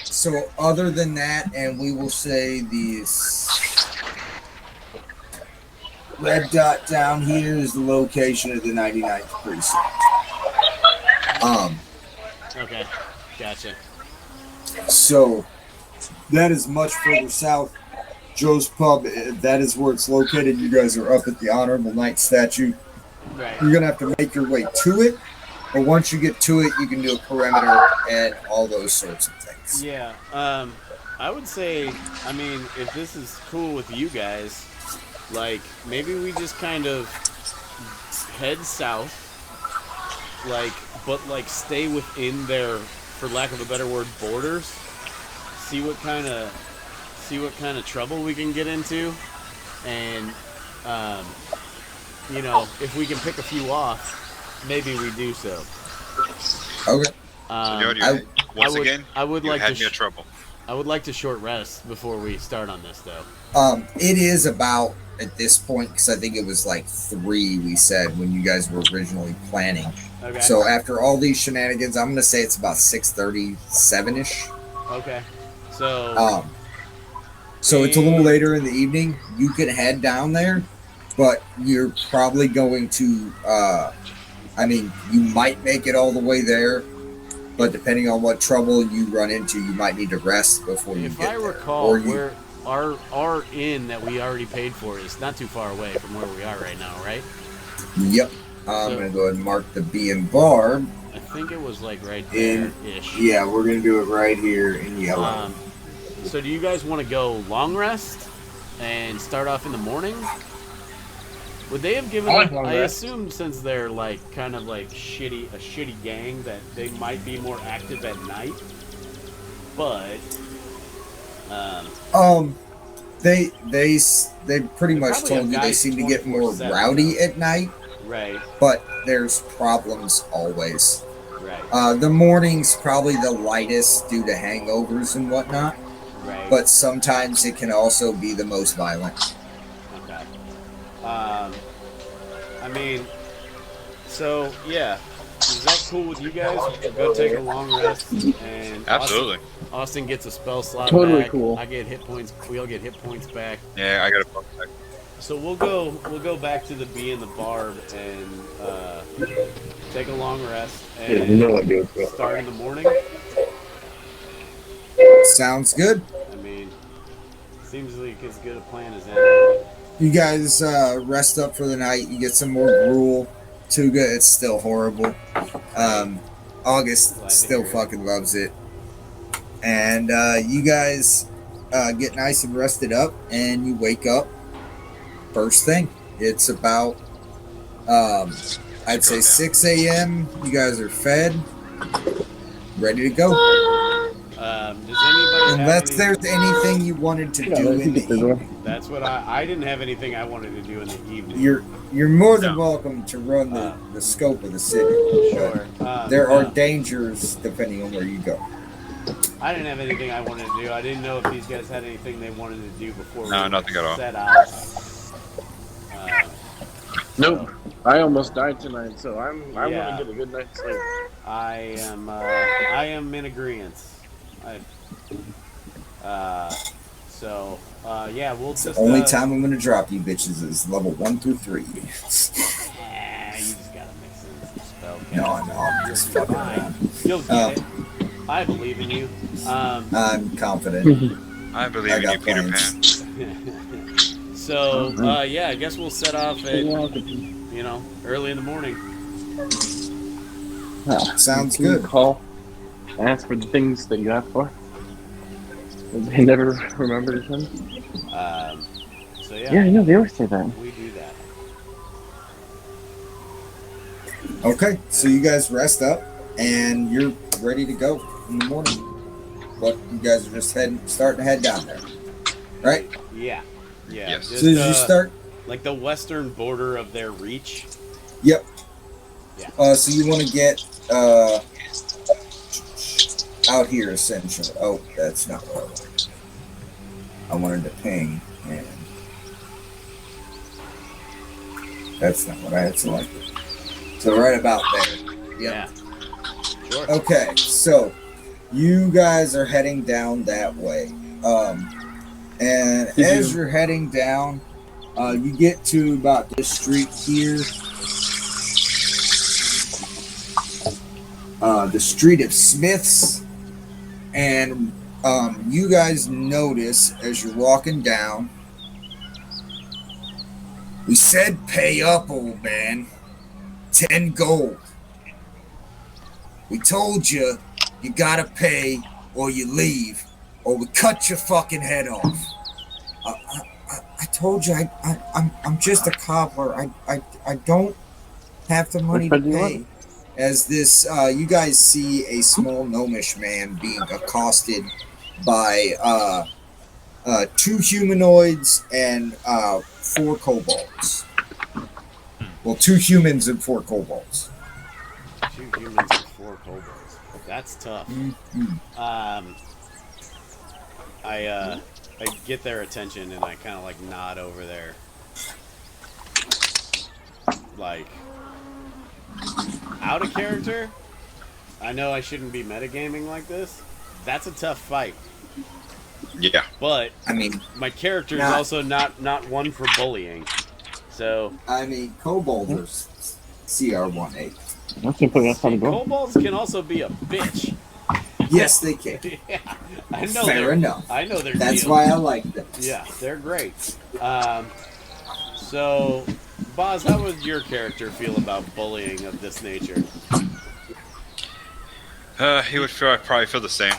So other than that, and we will say this red dot down here is the location of the 99th precinct. Okay. Gotcha. So that is much further south. Joe's Pub, that is where it's located. You guys are up at the Honorable Knight statue. Right. You're gonna have to make your way to it, but once you get to it, you can do a perimeter and all those sorts of things. Yeah. I would say, I mean, if this is cool with you guys, like maybe we just kind of head south, like, but like stay within their, for lack of a better word, borders. See what kind of trouble we can get into, and you know, if we can pick a few off, maybe we do so. Okay. I would like had me a trouble. I would like to short rest before we start on this, though. It is about at this point, because I think it was like 3 we said when you guys were originally planning. Okay. So after all these shenanigans, I'm gonna say it's about 6:37ish. Okay. So. So it's a little later in the evening. You can head down there, but you're probably going to. I mean, you might make it all the way there, but depending on what trouble you run into, you might need to rest before you if get I there. recall, our inn that we already paid for is not too far away from where we are right now, right? Yep. I'm going to go ahead and mark the B and bar. I think it was like right there-ish. Yeah, we're going to do it right here in yellow. So do you guys want to go long rest and start off in the morning? Would they have given? I assume since they're like kind of like a shitty gang, that they might be more active at night. But they pretty much told you they seem to get more rowdy at night. Right. But there's problems always. Right. The morning's probably the lightest due to hangovers and whatnot. Right. But sometimes it can also be the most violent. Okay. I mean, so yeah, is that cool with you guys? Go take a long rest, and absolutely. Austin gets a spell slot totally back. cool. I get hit points. We all get hit points back. Yeah, I got a buck back. So we'll go back to the B and the Barb and take a long rest and start in the morning. Sounds good. I mean, seems like as good a plan as any. You guys rest up for the night. You get some more gruel. Tuga, it's still horrible. August still fucking loves it. And you guys get nice and rested up, and you wake up first thing. It's about, I'd say 6 a.m. You guys are fed, ready to go. Does anybody Unless there's anything you wanted to do in the evening. That's what I didn't have anything I wanted to do in the evening. You're more than welcome to run the scope of the city. Sure. There are dangers depending on where you go. I didn't have anything I wanted to do. I didn't know if these guys had anything they wanted to do before nothing at all. set out. Nope. I almost died tonight, so I want to Yeah. get a good night's sleep. I am in agreement. Yeah, we'll It's the just only time I'm gonna drop you bitches is level 1 through 3. you just gotta mix in some spell No, casting. I'm just fucking around. You'll get it. I believe in you. I'm confident. I believe I in got you, Peter plans. Pan. Yeah, I guess we'll set off at early in the morning. Sounds Can you good. call, ask for the things that you asked for? They never remember to send. Yeah, I know they always say that. we do that. Okay, so you guys rest up and you're ready to go in the morning. What you guys are just starting to head down there, right? Yeah. Yes. Just, So as you start, like the western border of their reach. yep. Yeah. So you want to get out here essentially. Oh, that's not what I wanted. I wanted to ping, and that's not what I had selected. So right about there. Yep. Yeah. Sure. Okay, so you guys are heading down that way. And as you're heading down, you get to about this street here. The street of Smiths. And you guys notice as you're walking down, we said pay up, old man. 10 gold. We told you you gotta pay or you leave or we cut your fucking head off. I told you I'm just a cobbler. I don't have the money to pay. As this, you guys see a small gnomish man being accosted by 2 humanoids and 4 kobolds. Well, 2 humans and 4 kobolds. 2 humans and 4 kobolds. That's tough. Mm-hmm. I get their attention and I kind of like nod over there. Like, out of character? I know I shouldn't be metagaming like this. That's a tough fight. Yeah. But I mean, my character is also not one for bullying. So I mean, kobolds are CR18. kobolds can also be a bitch. Yes, they can. Yeah, I know. Fair enough. I know they're. That's why I like them. Yeah, they're great. So, Boz, how would your character feel about bullying of this nature? He would probably feel the same.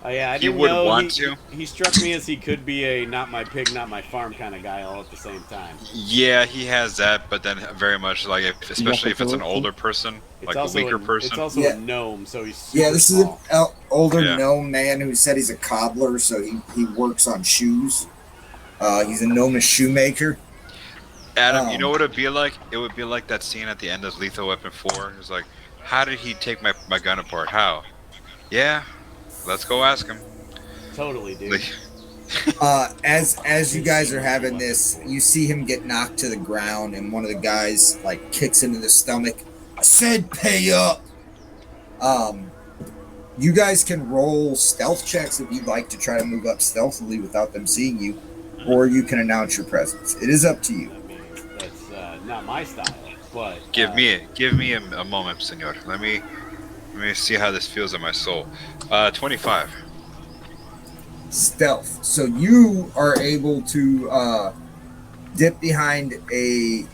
Yeah, I He didn't would know want to. He struck me as he could be a not my pig, not my farm kind of guy all at the same time. Yeah, he has that, but then very much like, especially if it's an older person, like a weaker person. It's also a gnome, so he's super this small. is an older gnome man who said he's a cobbler, so he works on shoes. He's a gnomish shoemaker. Adam, you know what it'd be like? It would be like that scene at the end of Lethal Weapon 4. It's like, how did he take my gun apart? How? Yeah, let's go ask him. Totally, dude. As you guys are having this, you see him get knocked to the ground, and one of the guys like kicks him in the stomach. I said, pay up. You guys can roll stealth checks if you'd like to try to move up stealthily without them seeing you, or you can announce your presence. It is up to you. I mean, that's not my style, but Give me a moment, senor. Let me see how this feels in my soul. 25. Stealth. So you are able to dip behind a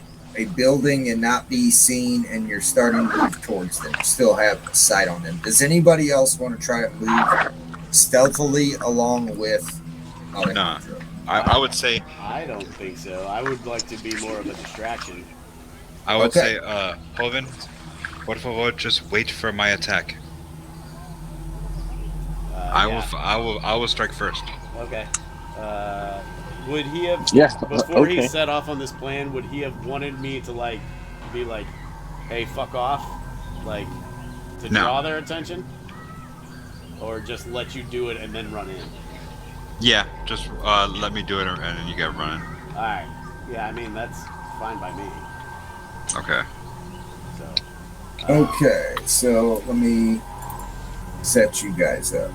building and not be seen, and you're starting to move towards them. You still have sight on them. Does anybody else want to try to move stealthily along with Alejandro? I would say... I don't think so. I would like to be more of a distraction. I would say, Joven, por favor, just wait for my attack. I will strike first. Okay. Would he have? Yes. Before he set off on this plan, would he have wanted me to be like, "Hey, fuck off," to draw their attention, or just let you do it and then run in? Yeah, just let me do it and then you get running. All right. Yeah, I mean that's fine by me. Okay. So, Okay, so let me set you guys up.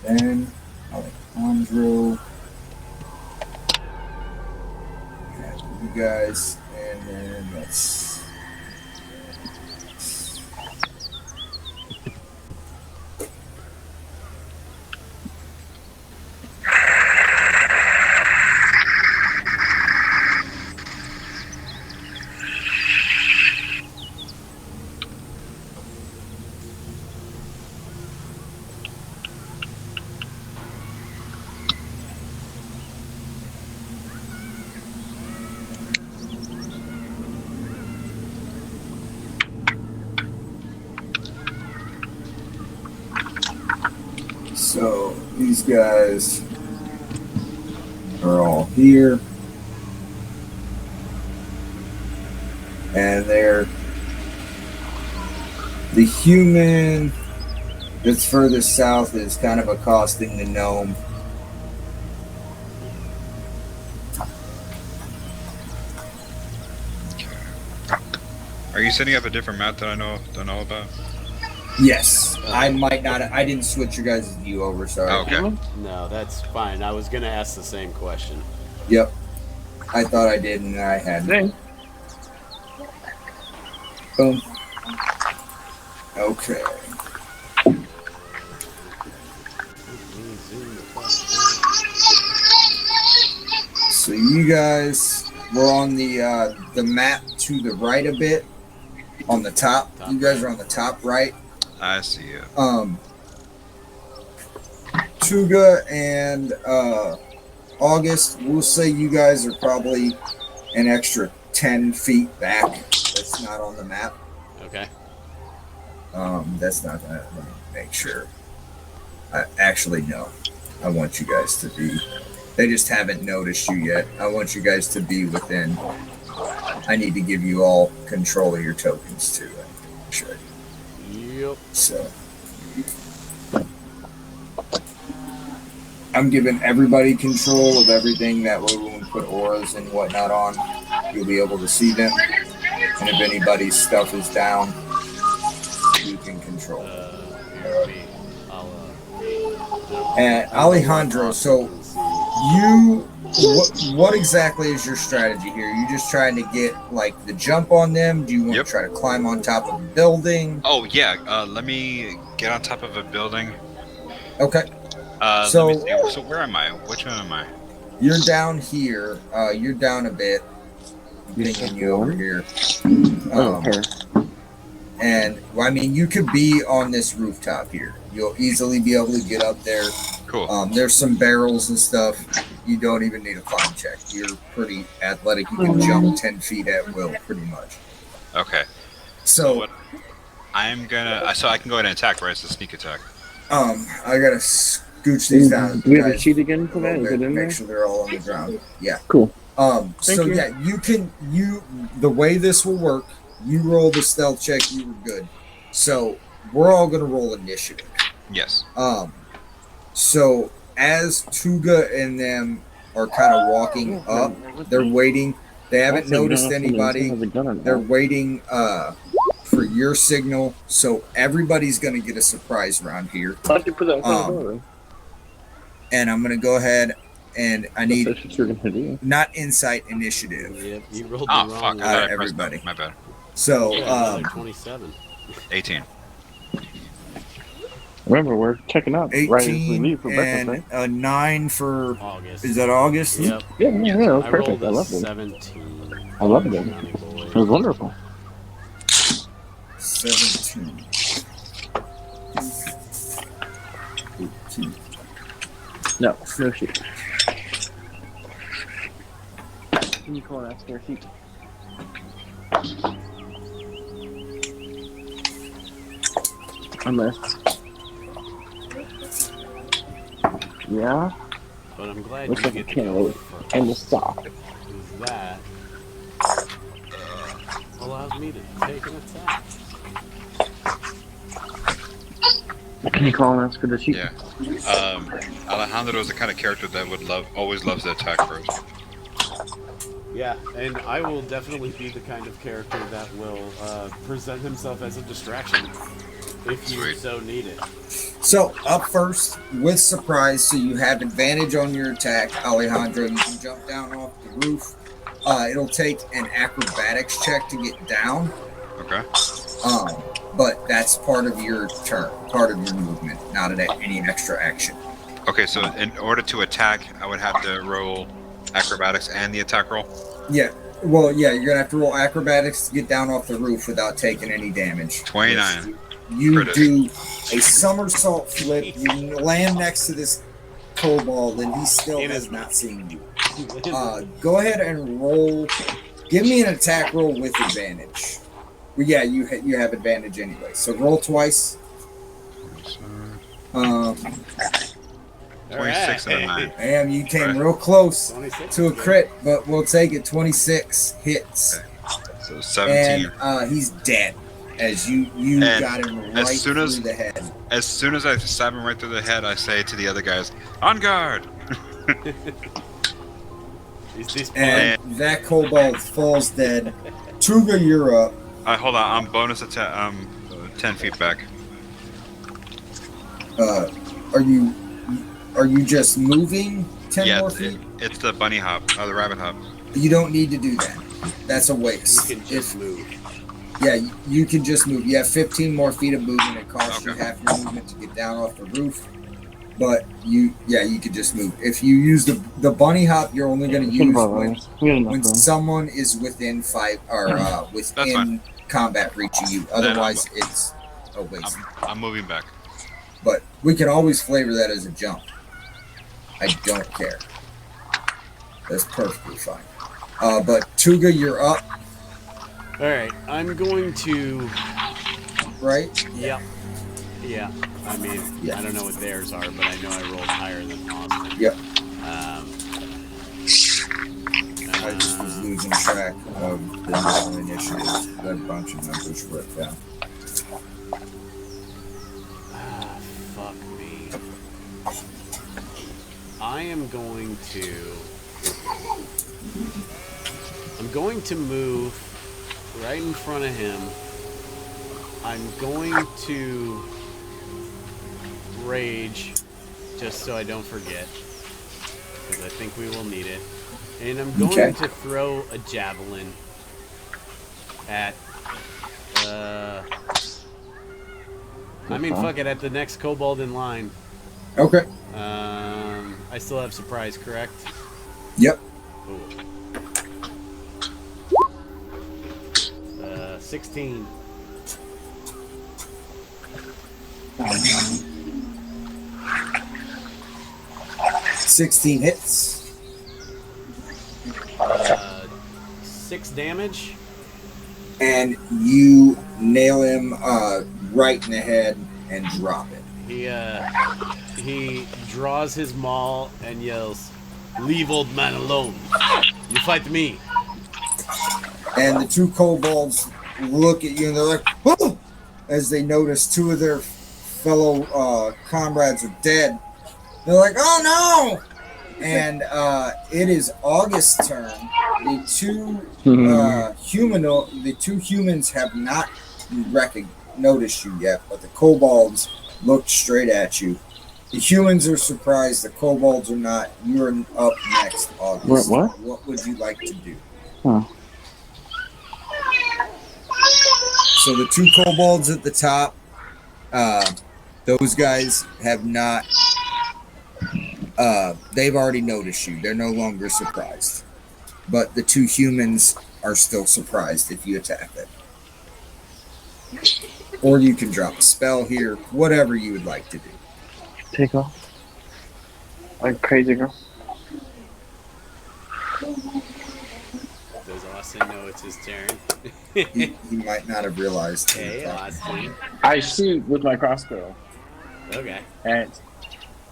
Then Alejandro, have you guys, and then let's. So these guys are all here, and they're the human that's furthest south is kind of accosting the gnome. Are you setting up a different map that I don't know about? Yes, I might not. I didn't switch your guys' view over. Sorry. Okay. no, that's fine. I was gonna ask the same question. Yep. I thought I did, and I hadn't. Dang. Boom. Okay. So you guys were on the map to the right a bit, on the top. You guys are on the top right. I see you. Tuga and August, we'll say you guys are probably an extra 10 feet back. That's not on the map. Okay. That's not gonna, let me make sure. Actually, no. I want you guys to be. They just haven't noticed you yet. I want you guys to be within. I need to give you all control of your tokens too. Sure. Yep. So I'm giving everybody control of everything. That way, when we put auras and whatnot on, you'll be able to see them. And if anybody's stuff is down, you can control it. And Alejandro, so what exactly is your strategy here? Are you just trying to get like the jump on them? Do you want to try to climb on top of a building? Oh yeah, let me get on top of a building. Okay. So let me see. So where am I? Which one am I? You're down here. You're down a bit. I'm pinging you over here. And well, I mean, you could be on this rooftop here. You'll easily be able to get up there. Cool. There's some barrels and stuff. You don't even need a climb check. You're pretty athletic. You can jump 10 feet at will, pretty much. Okay. So what I'm gonna. So I can go ahead and attack, right? It's a sneak attack. I gotta scooch these down. Do we have a sheet again for that? Is it in there? Make sure they're all on the ground. Yeah. Cool. So you. yeah, the way this will work, you roll the stealth check, you were good. So we're all gonna roll initiative. Yes. So as Tuga and them are kind of walking up, they're waiting. They haven't noticed anybody. They're waiting for your signal. So everybody's gonna get a surprise round here. And I'm gonna go ahead and I need not insight, initiative. Yep, you rolled Oh the fuck! wrong I thought I pressed everybody. that. My bad. So Yeah, 27. 18. Remember, we're checking out right as we 18 leave for breakfast, and right? a 9 for August. is that August? Yep. Yeah, that was I perfect. rolled I a loved it. 17. I loved it. Johnny boy. It was wonderful. 17. 18. No, no sheet. Can you call that spare sheet? Unless. Yeah. But I'm glad Looks you like a get to go cantaloupe. first. And the sock. Because that allows me to take an attack. Can you call and ask for the sheet? Yeah. Alejandro is the kind of character that always loves to attack first. Yeah, and I will definitely be the kind of character that will present himself as a distraction if you Sweet. so need it. So up first with surprise, so you have advantage on your attack, Alejandro. You can jump down off the roof. It'll take an acrobatics check to get down, Okay. but that's part of your turn, part of your movement, not any extra action. Okay, so in order to attack, I would have to roll acrobatics and the attack roll. Yeah. Well, yeah, you're gonna have to roll acrobatics to get down off the roof without taking any damage. 29. You Critic. do a somersault flip. You land next to this kobold, and he still has not seen you. Go ahead and roll. Give me an attack roll with advantage. Well, yeah, you have advantage anyway. So roll twice. 26 and a 9. Damn, you came real close 26 to a is good. crit, but we'll take it. 26 hits, So 17. and he's dead. As you And got him right as soon through as- the head. As soon as I stab him right through the head, I say to the other guys, "On guard!" Is this And that kobold falls dead. Tuga, you're up. Hold on, I'm bonus attack. 10 feet back. Are you just moving 10 Yeah, more feet? it's the bunny hop, the rabbit hop. You don't need to do that. That's a you waste. can just move. Yeah, you can just move. You have 15 more feet of movement. It costs you Okay. half your movement to get down off the roof. But you could just move. If you use the bunny hop, you're only going to use when someone is within within fine. combat reach of you. Otherwise, it's a waste. I'm moving back. But we can always flavor that as a jump. I don't care. That's perfectly fine. But Tuga, you're up, All right, I'm going to. right? Yep. Yeah. I mean, Yeah. I don't know what theirs are, but I know I rolled higher than Austin. Yep. I Uh, just was losing track of the different initiatives. That bunch of numbers wrote down. fuck me. I am going to. I'm going to move right in front of him. I'm going to rage, just so I don't forget, because I think we will need it. And I'm going Okay. to throw a javelin at. I mean, fuck it, at the next kobold in line. Okay. I still have surprise, correct? Yep. Ooh. 16. 16 hits. 6 damage. And you nail him right in the head and drop it. He draws his maul and yells, "Leave old man alone. You fight me." And the two kobolds look at you and they're like, "Oh!" As they notice two of their fellow comrades are dead. They're like, "Oh no!" And it is August's turn. The two humans have not noticed you yet, but the kobolds looked straight at you. The humans are surprised. The kobolds are not. You're up next, August. What? What would you like to do? Huh. So the two kobolds at the top, those guys have not. They've already noticed you. They're no longer surprised. But the two humans are still surprised if you attack them. Or you can drop a spell here, whatever you would like to do. Take off. Like crazy girl. Does Austin know it's his turn? He might not have realized. Hey, Austin. I shoot with my crossbow Okay. at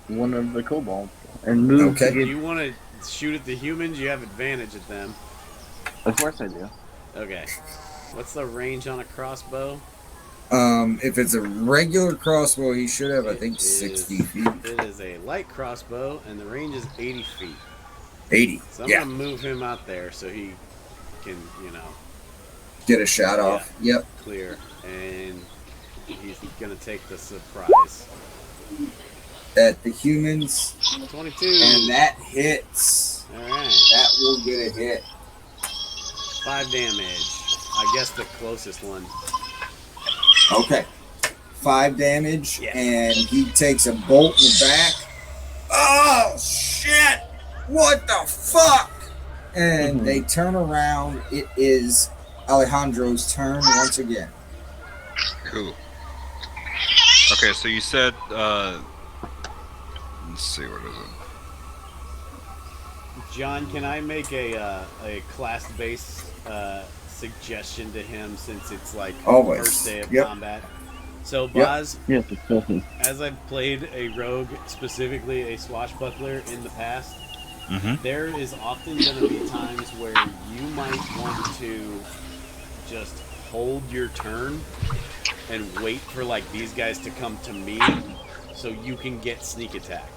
one of the kobolds and move Okay. to get. You want to shoot at the humans? You have advantage at them. Of course I do. Okay. What's the range on a crossbow? If it's a regular crossbow, he should have, I think, It is- 60 feet. It is a light crossbow, and the range is 80 feet. 80. So I'm Yeah. gonna move him out there so he can, Get a shot off. Yep. clear, and he's gonna take the surprise. At the humans. 22. And that hits. All right. That will get a hit. 5 damage. I guess the closest one. Okay. 5 damage, Yeah. and he takes a bolt in the back. Oh, shit! What the fuck? And they turn around. It is Alejandro's turn once again. Cool. Okay, so you said, let's see, what is it? John, can I make a class-based suggestion to him since it's like Always. first day of Yep. combat? So, Boz, Yes, it's filthy. as I've played a rogue, specifically a swashbuckler in the past, there is often going to be times where you might want to just hold your turn and wait for like these guys to come to me so you can get sneak attack.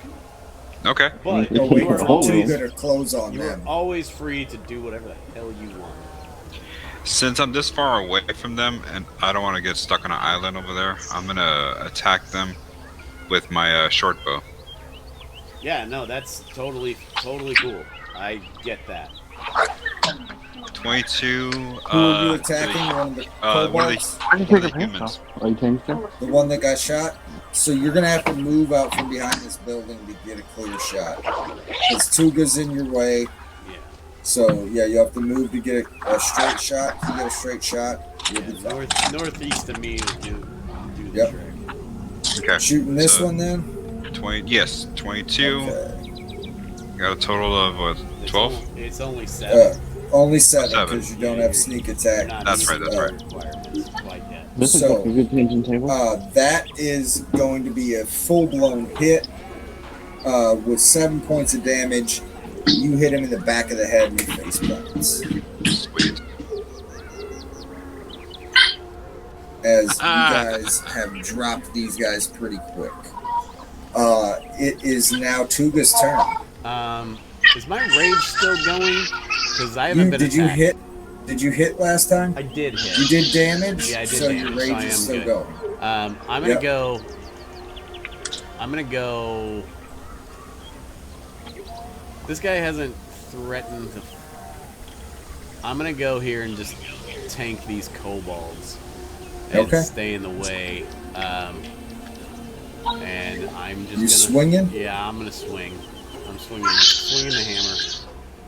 Okay. But Oh, Wait you are for always, Tuga to close on you are them. always free to do whatever the hell you want. Since I'm this far away from them and I don't want to get stuck on an island over there, I'm gonna attack them with my short bow. Yeah, no, that's totally cool. I get that. 22. Who are you attacking? One of the One of kobolds? I can one of take the a pants humans. off. Oh, you changed it? The one that got shot? So you're going to have to move out from behind this building to get a clear shot. Because Tuga's in your way. Yeah. So, yeah, you have to move to get a straight shot. If you get a straight shot, you'll be fine. Northeast of me will do the Yep. trick. Okay. Shooting this So, one then? 20. Yes, 22. Okay. Got a total of what? 12. It's only 7. Only 7 7. because you don't have sneak attack. That's right, that's right. Requirements quite yet. This is So, like a good changing table. That is going to be a full-blown hit with 7 points of damage. You hit him in the back of the head and he face plants. Sweet. As you guys have dropped these guys pretty quick. It is now Tuga's turn. Is my rage still going? Because I haven't been Did you attacked. hit? Did you hit last time? I did hit. You did damage? Yeah, I did so damage, your so rage I is am still good. going. I'm gonna Yep. go. I'm gonna go. This guy hasn't threatened to. I'm gonna go here and just tank these kobolds and Okay. stay in the way. And I'm just You gonna. swinging? Yeah, I'm gonna swing. I'm swinging the hammer.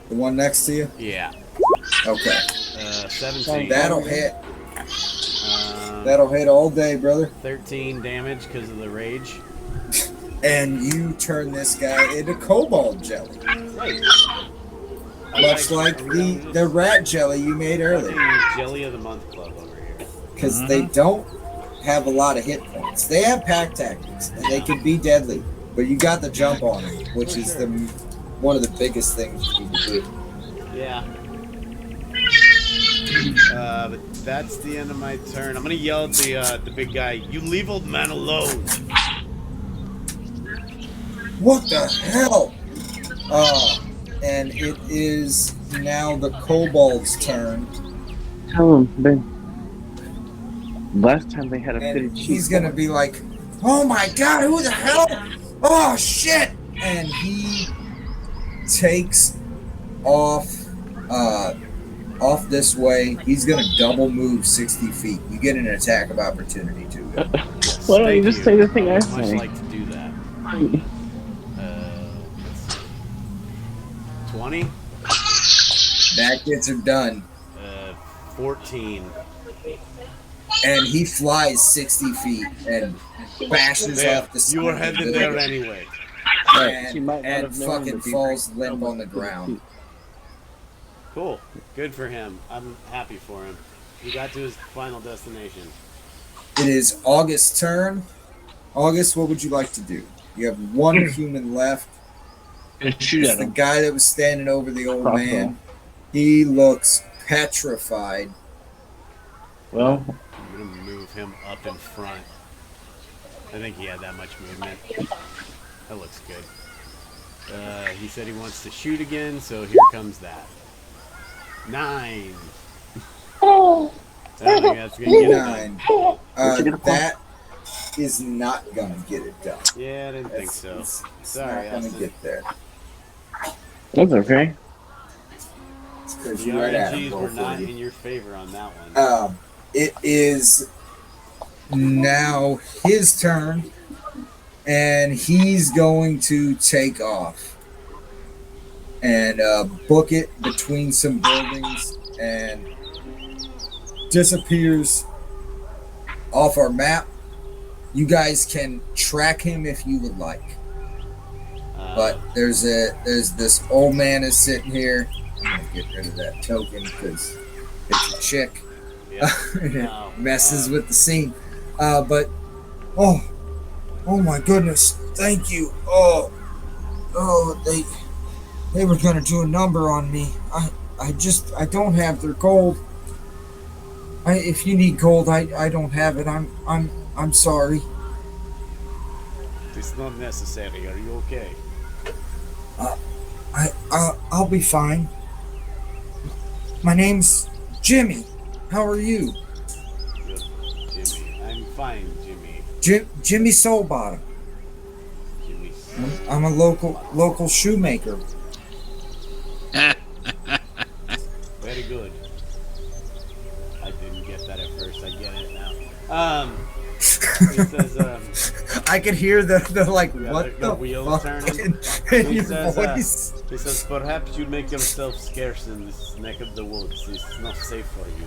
The one next to you? Yeah. Okay. 17. That'll hit. Um, That'll hit all day, brother. 13 damage because of the rage. And you turn this guy into kobold jelly. Right. Much like the rat jelly you made earlier. Fucking Jelly of the Month Club over here. Because they don't have a lot of hit points. They have pack tactics, and they can be deadly. But you got the jump on them, which is one of the biggest things you can do. Yeah. But that's the end of my turn. I'm gonna yell at the big guy. You leave old man alone. What the hell? And it is now the kobold's turn. Tell him, Ben. Last time they had a And fitted sheet. he's gonna be like, oh my god, who the hell? Oh shit! And he takes off this way. He's gonna double move 60 feet. You get an attack of opportunity to it. Why don't you Thank just say the thing I would much say? like to do that. 20? That gets her done. 14. And he flies 60 feet and bashes There, off the you were side of the headed there building. anyway. She might not And have known fucking to be falls very limp on the ground. Cool. Good for him. I'm happy for him. He got to his final destination. It is August's turn. August, what would you like to do? You have one human left. Shoot It's at the him. guy that was standing over the old Crossbow. man. He looks petrified. Well, I'm going to move him up in front. I think he had that much movement. That looks good. He said he wants to shoot again, so here comes that. 9. I don't think that's gonna get it done. 9. Where'd you get a call? That is not gonna get it done. Yeah, I didn't think so. It's Sorry, not gonna Austin. get there. That's okay. It's 'cause The you right at him, RNGs both were of not you. in your favor on that one. It is now his turn, and he's going to take off and book it between some buildings and disappears off our map. You guys can track him if you would like, but there's this old man is sitting here. I'm gonna get rid of that token because it's a chick. Yeah. It No. messes with the scene. But oh my goodness, thank you. Oh, they were gonna do a number on me. I don't have their gold. If you need gold, I don't have it. I'm sorry. It's not necessary. Are you okay? I'll be fine. My name's Jimmy. How are you? Good, Jimmy. I'm fine, Jimmy. Jimmy Soulbottom. Jimmy. I'm a local shoemaker. Very good. I didn't get that at first. I get it now. He says, I could hear the like yeah, what the the wheels fuck turning. in He your says, voice. he says, perhaps you make yourself scarce in this neck of the woods. It's not safe for you.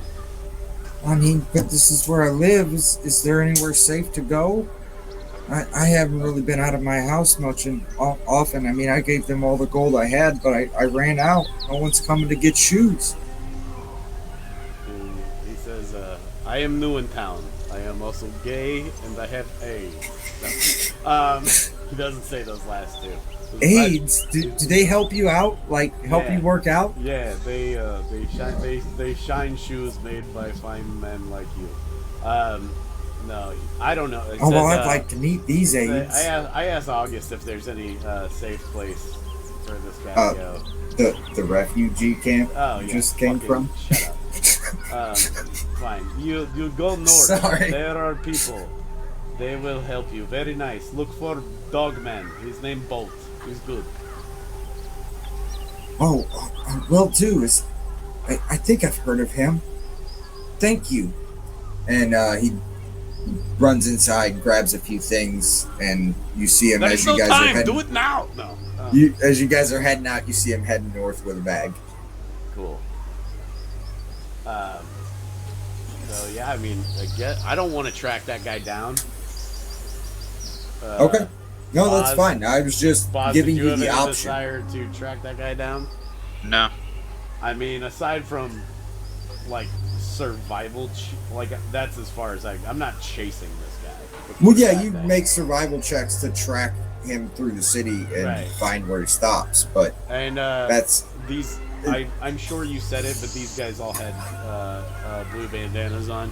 I mean, but this is where I live. Is there anywhere safe to go? I haven't really been out of my house much and often. I mean, I gave them all the gold I had, but I ran out. No one's coming to get shoes. And he says, I am new in town. I am also gay and I have AIDS. No. He doesn't say those last two. AIDS? Do they help you out? Like help Yeah. you work out? Yeah, they shine shoes made by fine men like you. No, I don't know. It Oh well, says, I'd like to meet these AIDS. I asked August if there's any safe place for this guy to go. The refugee camp Oh you yeah, just came fucking from. Shut up. Fine. You go north. Sorry. There are people. They will help you. Very nice. Look for Dogman. His name Bolt. He's good. Oh, will do. I think I've heard of him. Thank you. And he runs inside, and grabs a few things, and you see him There as is you no guys time. are heading. Do it now. No. As you guys are heading out, you see him heading north with a bag. Cool. So yeah, I mean, I don't want to track that guy down. Okay. No, that's Boz- fine. I was just Boz, giving did you you have the any option. desire to track that guy down? No. I mean, aside from like survival, like that's as far as I'm not chasing this guy. Well, yeah, That you thing. make survival checks to track him through the city and Right. find where he stops, but And that's these. I'm sure you said it, but these guys all had blue bandanas on.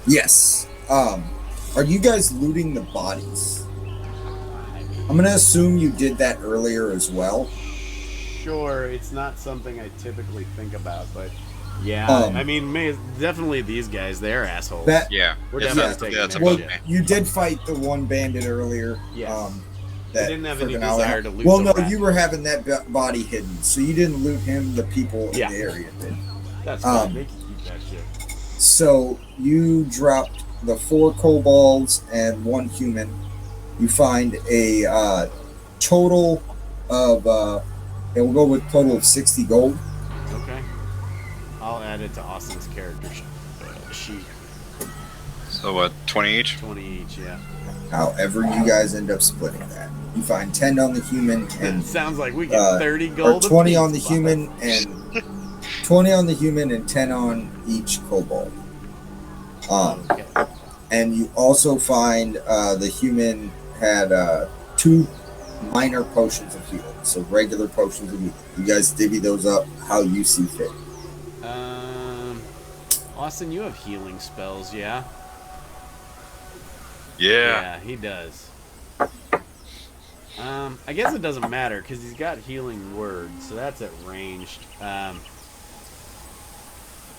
yes. Are you guys looting the bodies? I mean, I'm gonna assume you did that earlier as well. sure, it's not something I typically think about, but yeah, Um, I mean, definitely these guys, they're assholes. That Yeah. We're Yeah, definitely that's, taking that's that well, above shit. me. you did fight the one bandit earlier. Yes. That didn't have any friggin' alley- desire to loot Well, the no, rat. you were having that body hidden, so you didn't loot him. The people Yeah. in the area did. That's fine. um, They can keep that shit. So you dropped the 4 kobolds and 1 human. You find a total of it will go with total of 60 gold. Okay. I'll add it to Austin's character sheet. So what, 20 each? 20 each, yeah. However, you guys end up splitting that. You find 10 on the human and It sounds like we get 30 gold. or 20 on the apiece. human and 20 on the human and 10 on each kobold. Okay. And you also find the human had 2 minor potions of healing, so regular potions of healing. You guys divvy those up how you see fit. Austin, you have healing spells, yeah? Yeah. he does. I guess it doesn't matter because he's got healing word, so that's at ranged.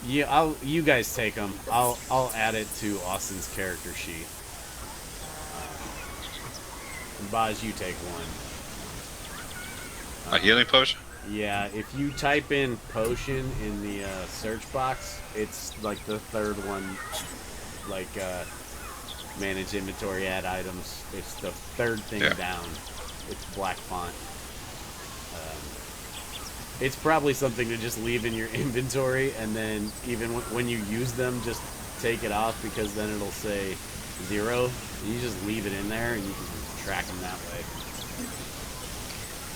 Yeah, you guys take them. I'll add it to Austin's character sheet. And Baz, you take one. A healing potion? Yeah, if you type in potion in the search box, it's like the third one, like manage inventory, add items. It's the third thing down. It's black font. It's probably something to just leave in your inventory, and then even when you use them, just take it off, because then it'll say 0. You just leave it in there, and you can track them that way.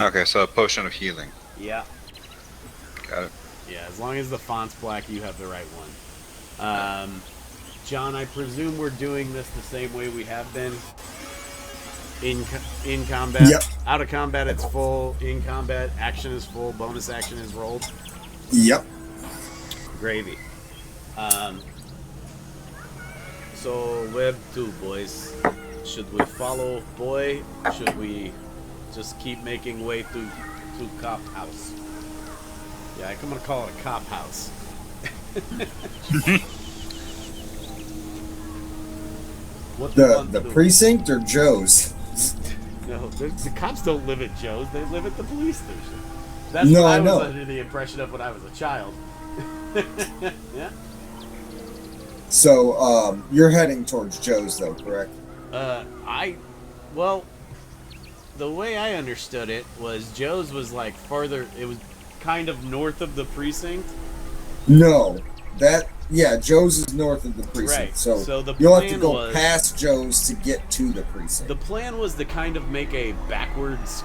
Okay, so a potion of healing. Yeah. Got it. Yeah, as long as the font's black, you have the right one. John, I presume we're doing this the same way we have been. In combat. Yep. Out of combat, it's full. In combat, action is full. Bonus action is rolled. Yep. Gravy. So web 2, boys. Should we follow boy? Should we just keep making way to cop house? Yeah, I'm gonna call it a cop house. What The precinct or Joe's? No, the cops don't live at Joe's. They live at the police station. That's No, what I I was know. under the impression of when I was a child. Yeah. So, you're heading towards Joe's, though, correct? Well, the way I understood it was Joe's was like farther. It was kind of north of the precinct. No, Joe's is north of the precinct. Right. So the you'll have to plan go was, past Joe's to get to the precinct. The plan was to kind of make a backwards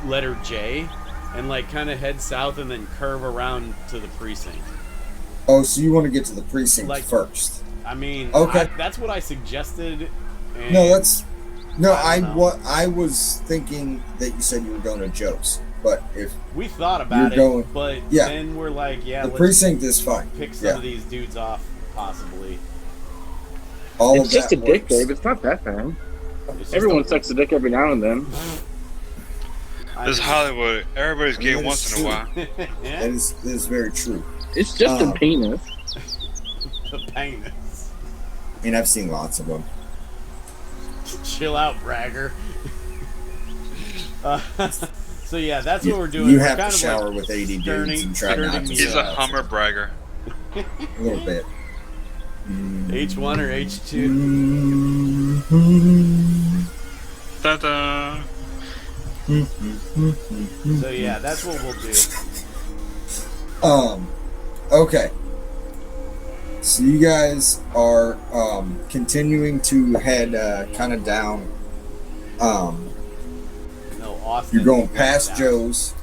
letter J, and like kind of head south and then curve around to the precinct. Oh, so you want to get to the precinct Like, first? I mean, okay. That's what I suggested. And I was thinking that you said you were going to Joe's, but if we thought about it, but yeah, then we're like, the precinct is fine. Pick some of these dudes off, possibly. It's just a dick, Dave. It's not that bad. Everyone sucks a dick every now and then. This is Hollywood. Everybody's gay once in a while. Yeah. That is very true. It's just a penis. The penis. I mean, I've seen lots of them. Chill out, bragger. So yeah, that's what we're doing. You we're have to kind of shower like with 80 dudes and try not to. He's a Hummer bragger. A little bit. H1 or H2? Ta-da! So yeah, that's what we'll do. Okay. So you guys are continuing to head kind of down. No, Austin. You're going past Joe's,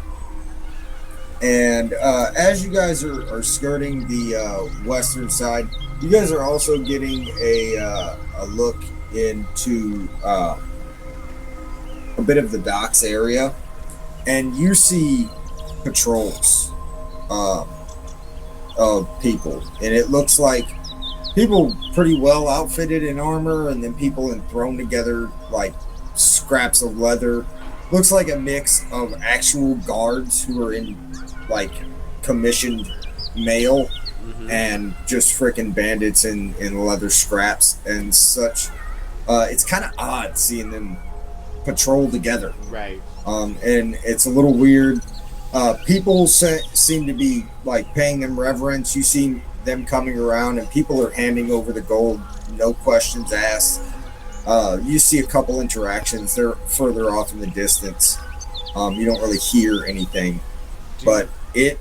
and as you guys are skirting the western side, you guys are also getting a look into a bit of the docks area, and you see patrols of people, and it looks like people pretty well outfitted in armor, and then people in thrown together like scraps of leather. Looks like a mix of actual guards who are in like commissioned mail and just freaking bandits in leather scraps and such. It's kind of odd seeing them patrol together. Right. And it's a little weird. People seem to be like paying them reverence. You see them coming around, and people are handing over the gold, no questions asked. You see a couple interactions. They're further off in the distance. You don't really hear anything, but it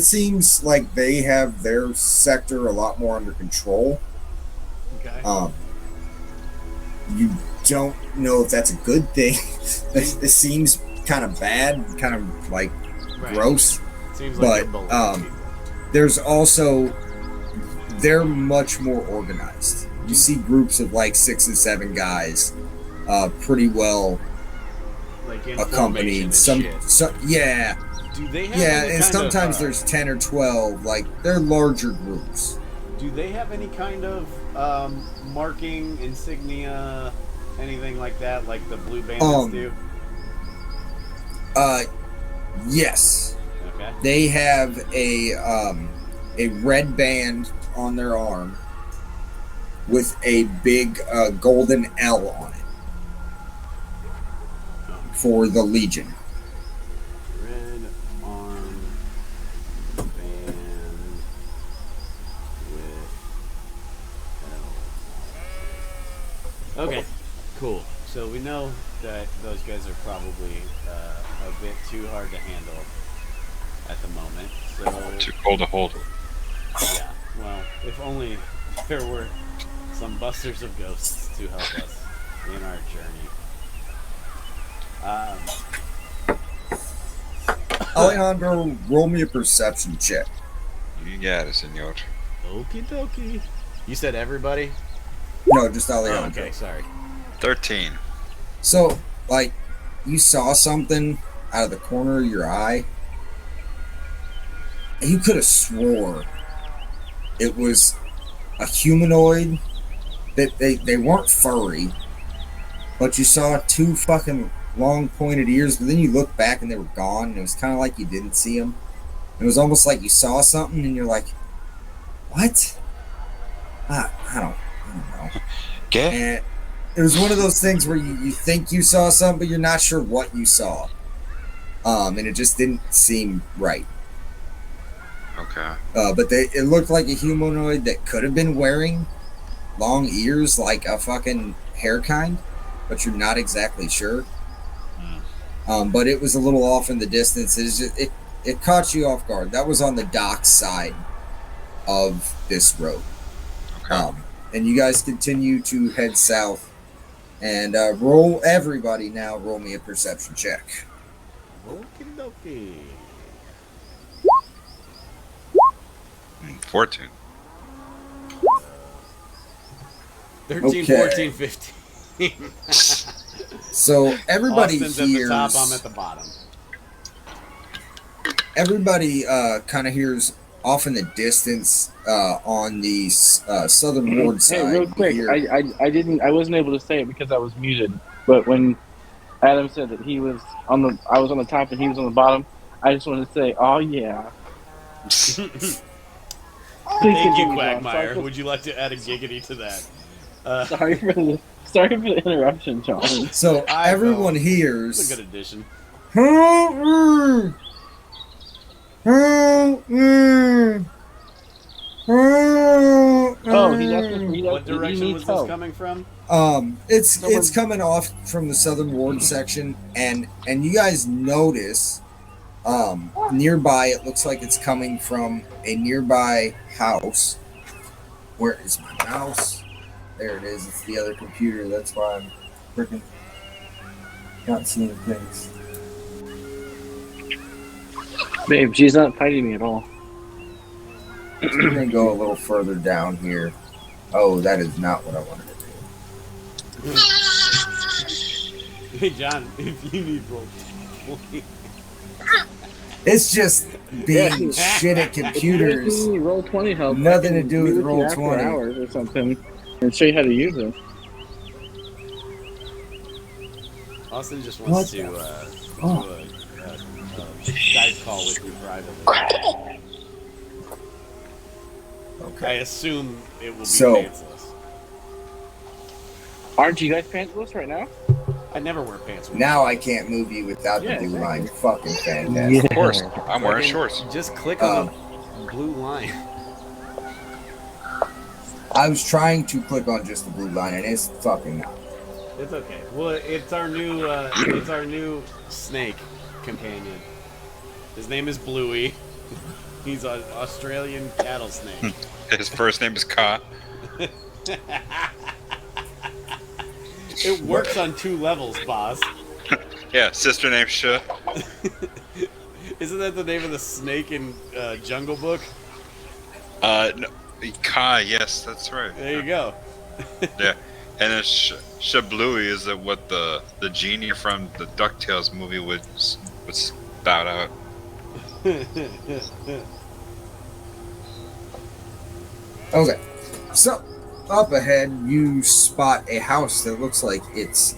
seems like they have their sector a lot more under control. Okay. You don't know if that's a good thing. It seems kind of bad, kind of like gross. Seems like but there's also, they're much more organized. You see groups of like 6 and 7 guys, pretty well like accompanied. Some, yeah. Do they have and sometimes there's 10 or 12. Like, they're larger groups. Do they have any kind of marking, insignia, anything like that, like the blue bandits do? Yes. Okay. They have a red band on their arm with a big golden L on it for the Legion. Red arm band with L. Okay, cool. So we know that those guys are probably a bit too hard to handle at the moment. So Too cold to hold. yeah, well, if only there were some busters of ghosts to help us in our journey. Alejandro, roll me a perception check. You got it, senor. Okie dokie. You said everybody? No, just Oh, Alejandro. okay, sorry. 13. So, like, you saw something out of the corner of your eye. And you could have swore it was a humanoid. That they weren't furry, but you saw two fucking long pointed ears. But then you look back and they were gone. And it was kind of like you didn't see them. It was almost like you saw something and you're like, "What? I don't know." Okay. And it was one of those things where you think you saw something, but you're not sure what you saw. And it just didn't seem right. Okay. But it looked like a humanoid that could have been wearing long ears like a fucking hair kind, but you're not exactly sure. But it was a little off in the distance. It caught you off guard. That was on the dock side of this road. Okay. And you guys continue to head south. And roll me a perception check. Okie dokie. 14. 13, Okay. 14, 15. So everybody Austin's hears. at the top, I'm at the bottom. Everybody kind of hears off in the distance on the southern ward side. Hey, real quick, I wasn't able to say it because I was muted. But when Adam said that I was on the top and he was on the bottom, I just wanted to say, oh yeah. Thank you, Quagmire. Would you like to add a giggity to that? Sorry for the interruption, John. So everyone hears. It's a good addition. Oh, What direction was this coming from? It's coming off from the southern ward section, and you guys notice nearby. It looks like it's coming from a nearby house. Where is my mouse? There it is. It's the other computer. That's why I'm freaking not seeing things. Babe, she's not fighting me at all. We're gonna go a little further down here. Oh, that is not what I wanted to do. Hey, John, if you need roll, It's just being shit at computers. Roll 20 help. Nothing to do with roll after 20 hours or something, and show you how to use it. Austin just wants to do a Skype call with you privately. Okay. I assume it will be So- pantsless. Aren't you guys pantsless right now? I never wear pants. Now I can't move you without the blue line. Fucking fantastic. Yeah. Of course. I'm wearing shorts. Just click on the blue line. I was trying to click on just the blue line, and it's fucking not. It's okay. Well, it's our new snake companion. His name is Bluey. He's an Australian cattle snake. His first name is Ka. It works on 2 levels, boss. Yeah, sister named Sha. Isn't that the name of the snake in Jungle Book? No, Ka, yes, that's right. There you go. Yeah, and then Shabluey is what the genie from the DuckTales movie would spout out. Okay. So, up ahead, you spot a house that looks like it's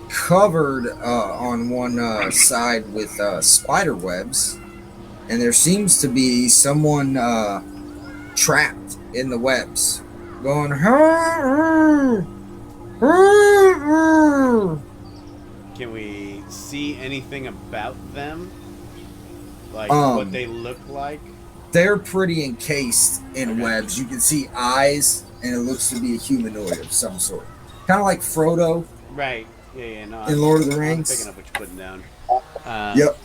covered on one side with spider webs, and there seems to be someone trapped in the webs, going. Can we see anything about them? Like Um, what they look like? They're pretty encased in Okay. webs. You can see eyes, and it looks to be a humanoid of some sort, kind of like Frodo Right. Yeah. No. in Lord of the I'm Rings. picking up what you're putting down. Yep.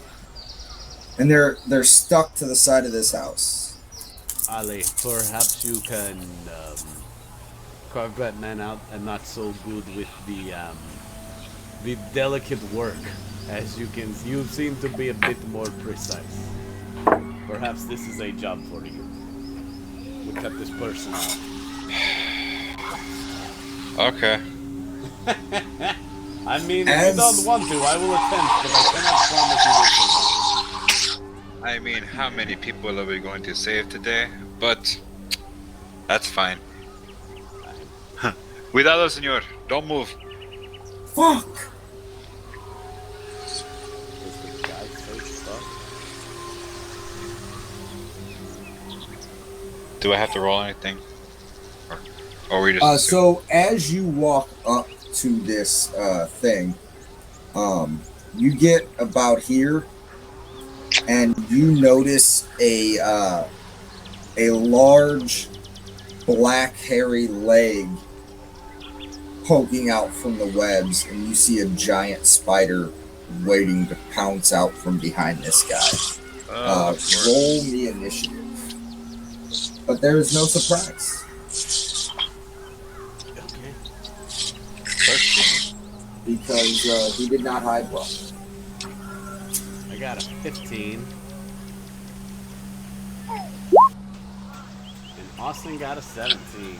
And they're stuck to the side of this house. Ali, perhaps you can carve that man out and not so good with the delicate work. As you seem to be a bit more precise. Perhaps this is a job for you. We cut this person out. Okay. I mean, As- you don't want to. I will attempt, but I cannot promise you this. I mean, how many people are we going to save today? But that's fine. Cuidado, señor. Don't move. Fuck. Is the guy so stuck? Do I have to roll anything? Or we just So as you walk up to this thing, you get about here, and you notice a large black hairy leg poking out from the webs, and you see a giant spider waiting to pounce out from behind this guy. of course. Roll me initiative, but there is no surprise. Okay. 13. Because he did not hide well. I got a 15. And Austin got a 17.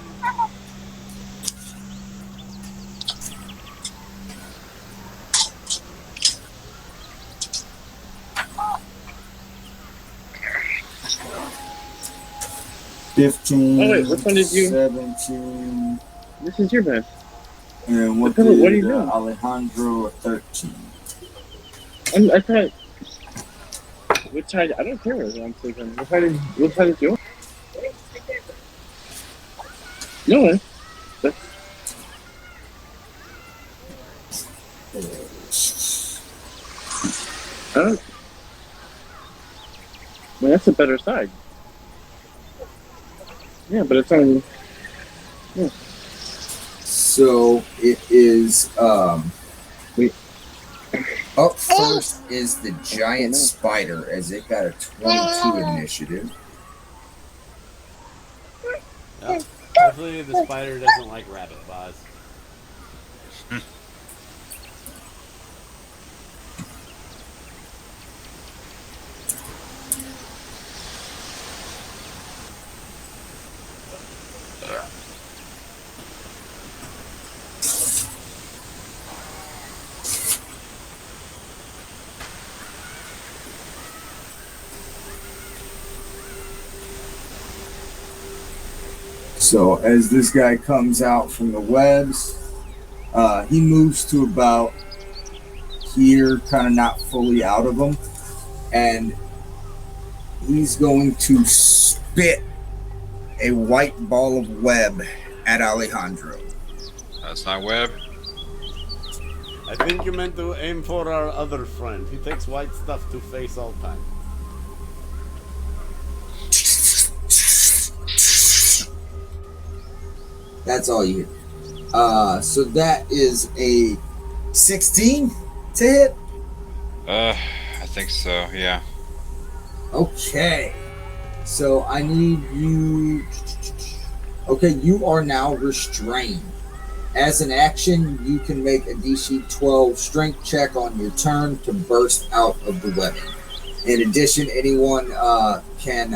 $15. Oh, wait, which one did you- 17. This is your best. And what What are did you doing? Alejandro? 13. I thought. Which side? I don't care where I'm sleeping. What side is yours? No, that's. I don't. I mean, that's a better side. Yeah, but it's on. So it is. Wait. Up first is the giant spider, as it got a 22 initiative. Yep. Hopefully the spider doesn't like rabbit paws. So as this guy comes out from the webs, he moves to about here, kind of not fully out of them, and he's going to spit a white ball of web at Alejandro. That's not web. I think you meant to aim for our other friend. He takes white stuff to face all time. That's all you hear. So that is a 16 to hit. I think so, yeah. Okay. So I need you. Okay, you are now restrained. As an action, you can make a DC 12 strength check on your turn to burst out of the webbing. In addition, anyone can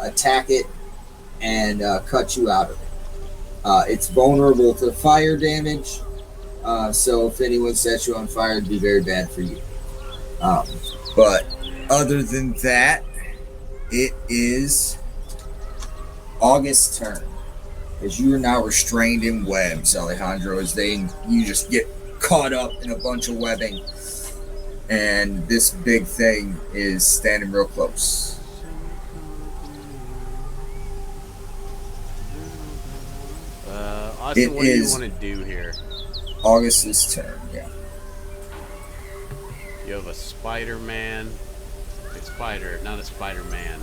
attack it and cut you out of it. It's vulnerable to fire damage, so if anyone sets you on fire, it'd be very bad for you. But other than that, it is August's turn. As you are now restrained in webs, Alejandro, you just get caught up in a bunch of webbing, and this big thing is standing real close. Austin, what do you want to do here? August's turn, yeah. You have a Spider-Man. A spider, not a Spider-Man.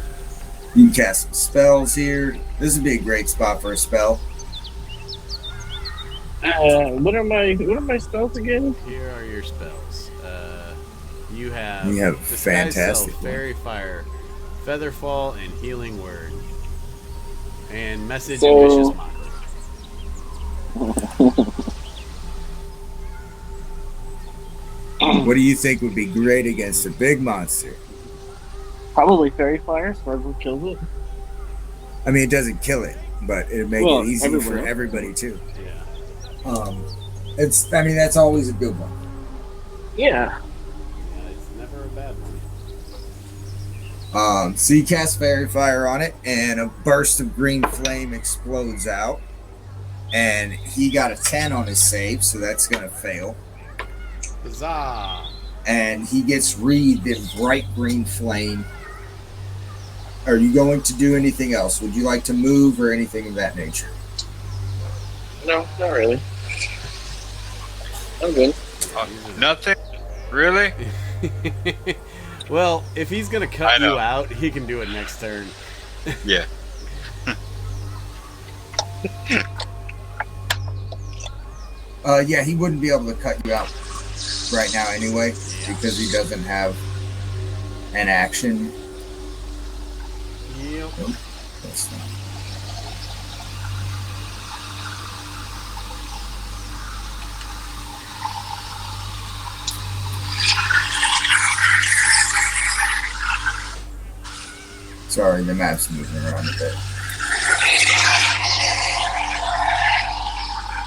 You can cast some spells here. This would be a great spot for a spell. What are my spells again? Here are your spells. You have Disguise fantastic Self, Fairy Fire, Featherfall, and Healing Word. And Message and Vicious Mockery. What do you think would be great against a big monster? Probably Fairy Fire, so everyone kills it. I mean, it doesn't kill it, but it'd make it easy for everybody too. Yeah. That's always a good one. Yeah. It's never a bad one. So you cast Fairy Fire on it, and a burst of green flame explodes out. And he got a 10 on his save, so that's going to fail. Huzzah! And he gets wreathed in bright green flame. Are you going to do anything else? Would you like to move or anything of that nature? No, not really. I'm good. Nothing? Really? Well, if he's going to cut you out, he can do it next turn. Yeah. Yeah, he wouldn't be able to cut you out right now anyway, because he doesn't have an action. Yep. Nope, that's not. Sorry, the map's moving around a bit.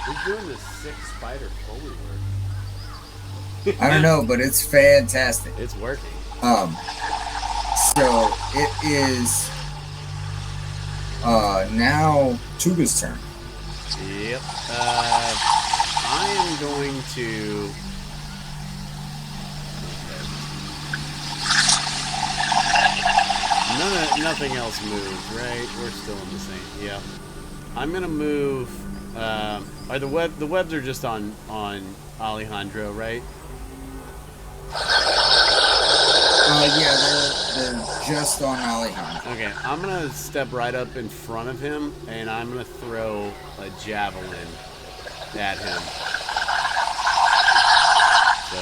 Who's doing this sick spider Foley work? I don't know, but it's fantastic. It's working. So it is now Tuga's turn. Yep. I am going to. Nothing else moved, right? We're still in the same. Yeah. I'm gonna move. Are the webs are just on Alejandro, right? Yeah, they're just on Alejandro. Okay, I'm gonna step right up in front of him, and I'm gonna throw a javelin at him. So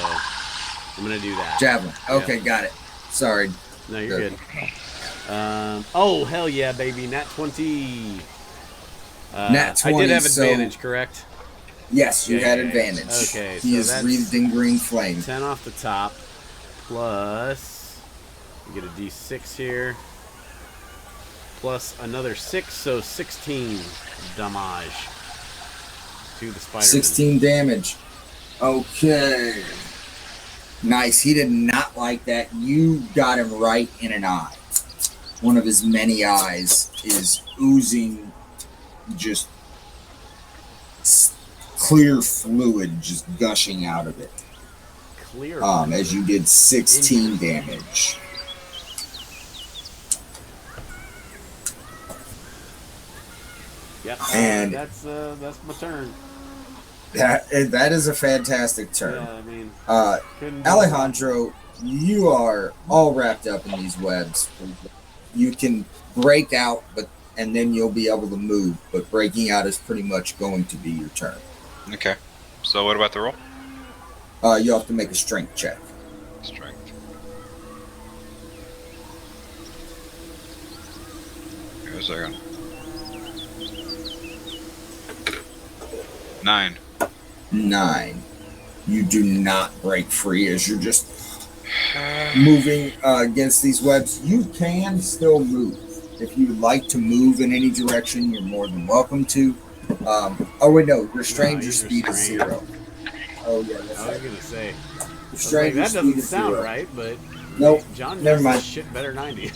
I'm gonna do that. Javelin. Okay, Yeah. got it. Sorry. No, you're good. Oh hell yeah, baby! Nat 20. Nat 20. I did have advantage, correct? Yes, you had Yeah. advantage. Okay, He so is that's wreathed in green flame. 10 off the top, plus we get a D6 here, plus another 6, so 16 damage to the spider. 16 damage. Okay. Nice. He did not like that. You got him right in an eye. One of his many eyes is oozing just clear fluid just gushing out of it. Clear. As you did 16 damage. Yep. And that's my turn. That is a fantastic turn. Yeah, I mean, couldn't do it. Alejandro, you are all wrapped up in these webs. You can break out, and then you'll be able to move. But breaking out is pretty much going to be your turn. Okay. So what about the roll? You have to make a strength check. Strength. Give me a second. 9. 9. You do not break free as you're just moving against these webs. You can still move. If you would like to move in any direction, you're more than welcome to. Oh wait, no, your stranger speed is 0. Oh yeah, that's I was right. gonna say. Your Like, stranger that speed doesn't is sound 0. right, but Nope. John Never does mind. this shit better than I do.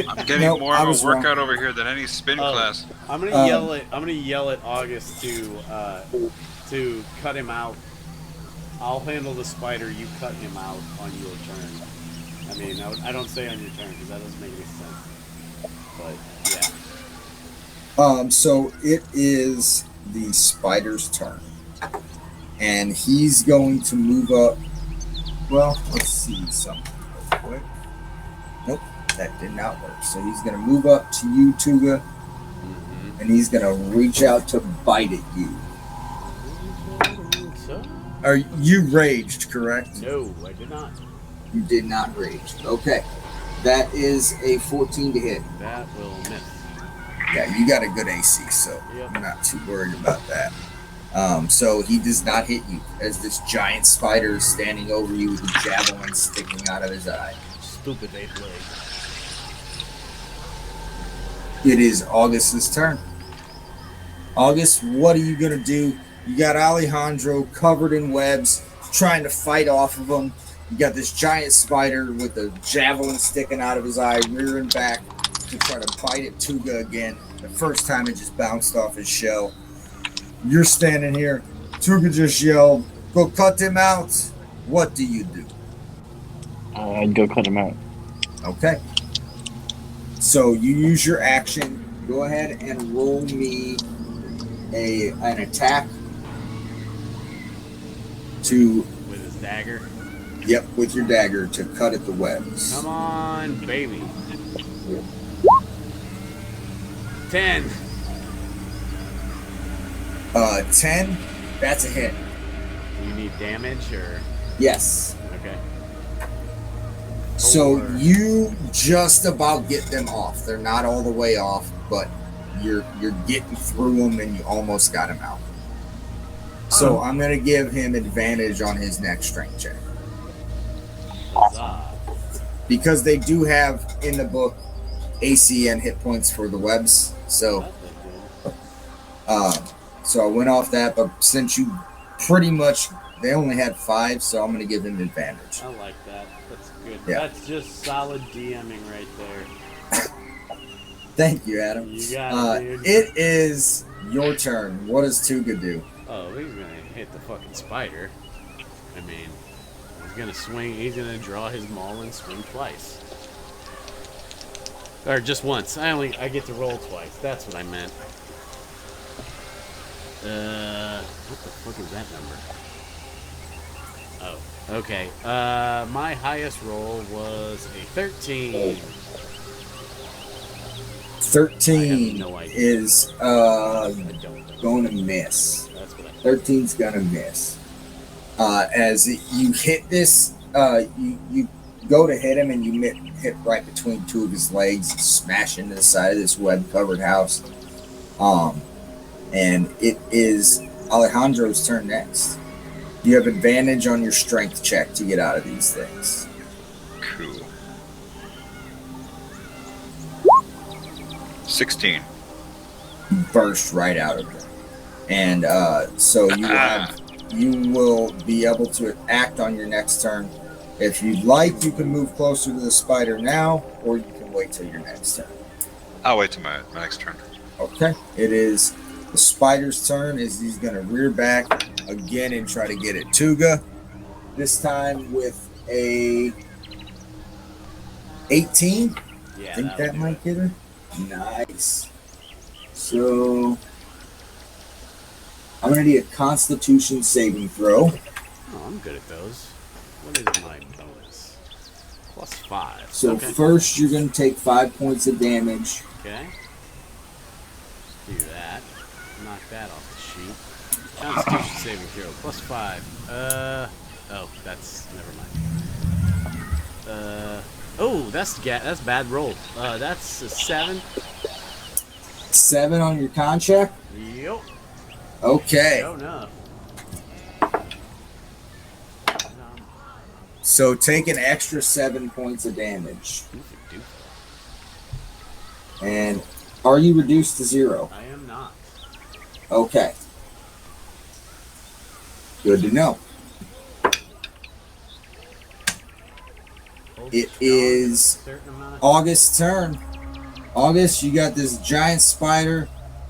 I'm getting Nope, more I of was a wrong. workout over here than any spin class. I'm gonna yell at August to cut him out I'll handle the spider. You cut him out on your turn. I mean, I don't say on your turn because that doesn't make any sense. But yeah. So it is the spider's turn, and he's going to move up. Well, let's see something real quick. Nope, that did not work. So he's going to move up to you, Tuga, and he's going to reach out to bite at you. Are you raged, correct? No, I did not. You did not rage. Okay. That is a 14 to hit. That will miss. Yeah, you got a good AC, so Yep. I'm not too worried about that. So he does not hit you as this giant spider is standing over you with a javelin sticking out of his eye. Stupid 8 leg. It is August's turn. August, what are you going to do? You got Alejandro covered in webs, trying to fight off of him. You got this giant spider with a javelin sticking out of his eye, rearing back to try to bite at Tuga again. The first time it just bounced off his shell. You're standing here. Tuga just yelled, "Go cut him out." What do you do? I'd go cut him out. Okay. So you use your action. Go ahead and roll me an attack to, With his dagger. yep, with your dagger to cut at the webs. Come on, baby. 10. 10. That's a hit. Do you need damage or? Yes. Okay. So 4. you just about get them off. They're not all the way off, but you're getting through them, and you almost got him out. So I'm gonna give him advantage on his next strength check Huzzah. because they do have in the book AC and hit points for the webs. So so I went off that, but since you pretty much they only had 5, so I'm gonna give him advantage. I like that. That's good. Yeah. That's just solid DMing right there. Thank you, Adam. You got it, dude. It is your turn. What does Tuga do? Oh, he's gonna hit the fucking spider. I mean, he's gonna swing. He's gonna draw his maul and swing twice, or just once. I get to roll twice. That's what I meant. What the fuck is that number? Oh, okay. My highest roll was a 13. 13 I have no idea. is I don't know. going to miss. That's what I 13's gonna miss. As you hit this, you go to hit him and you hit right between 2 of his legs, smash into the side of this web-covered house. And it is Alejandro's turn next. You have advantage on your strength check to get out of these things. Cool. 16. You burst right out of it. And so you will be able to act on your next turn. If you'd like, you can move closer to the spider now, or you can wait till your next turn. I'll wait till my next turn. Okay. It is the spider's turn as he's going to rear back again and try to get at Tuga. This time with a 18. Yeah, I think that'll that do might get her. Nice. So I'm going to need a Constitution saving throw. Oh, I'm good at those. What is my bonus? +5. So okay. first you're going to take 5 points of damage. Okay. Do that. Knock that off the sheet. Constitution saving throw. +5. Oh, that's never mind. Oh, that's bad roll. That's a 7. 7 on your con check? Yup. Okay. Oh no. So take an extra 7 points of damage. And are you reduced to 0? I am not. Okay. Good to know. It is August's turn. August, you got this giant spider,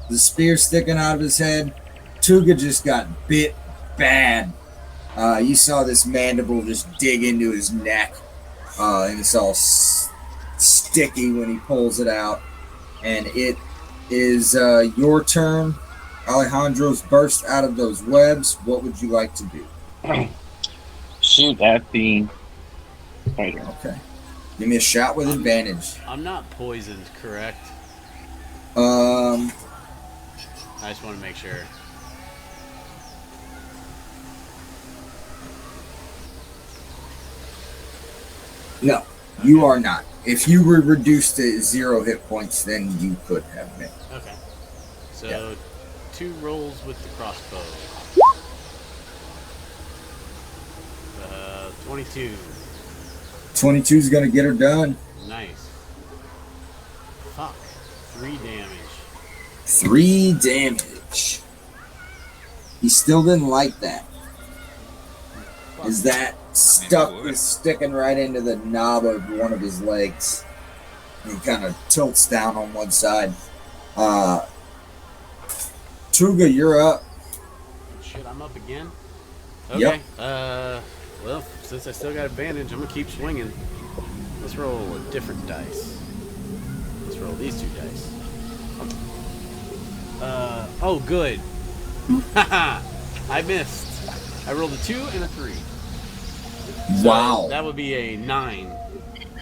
the spear sticking out of his head. Tuga just got bit bad. You saw this mandible just dig into his neck, and it's all sticky when he pulls it out. And it is your turn. Alejandro's burst out of those webs. What would you like to do? Shoot at the spider. Okay. Give me a shot with advantage. I'm not poisoned, correct? Um, I just want to make sure. no, you are not. If you were reduced to 0 hit points, then you could have been. Okay. So, 2 rolls with the crossbow. 22. 22 is going to get her done. Nice. Fuck. 3 damage. 3 damage. He still didn't like that. Is that stuck is sticking right into the knob of one of his legs. He kind of tilts down on one side. Tuga, you're up. Shit, I'm up again? Okay. Yep. Well, since I still got advantage, I'm gonna keep swinging. Let's roll a different dice. Let's roll these 2 dice. Oh, good. Haha, I missed. I rolled a 2 and a 3. So Wow. that would be a 9.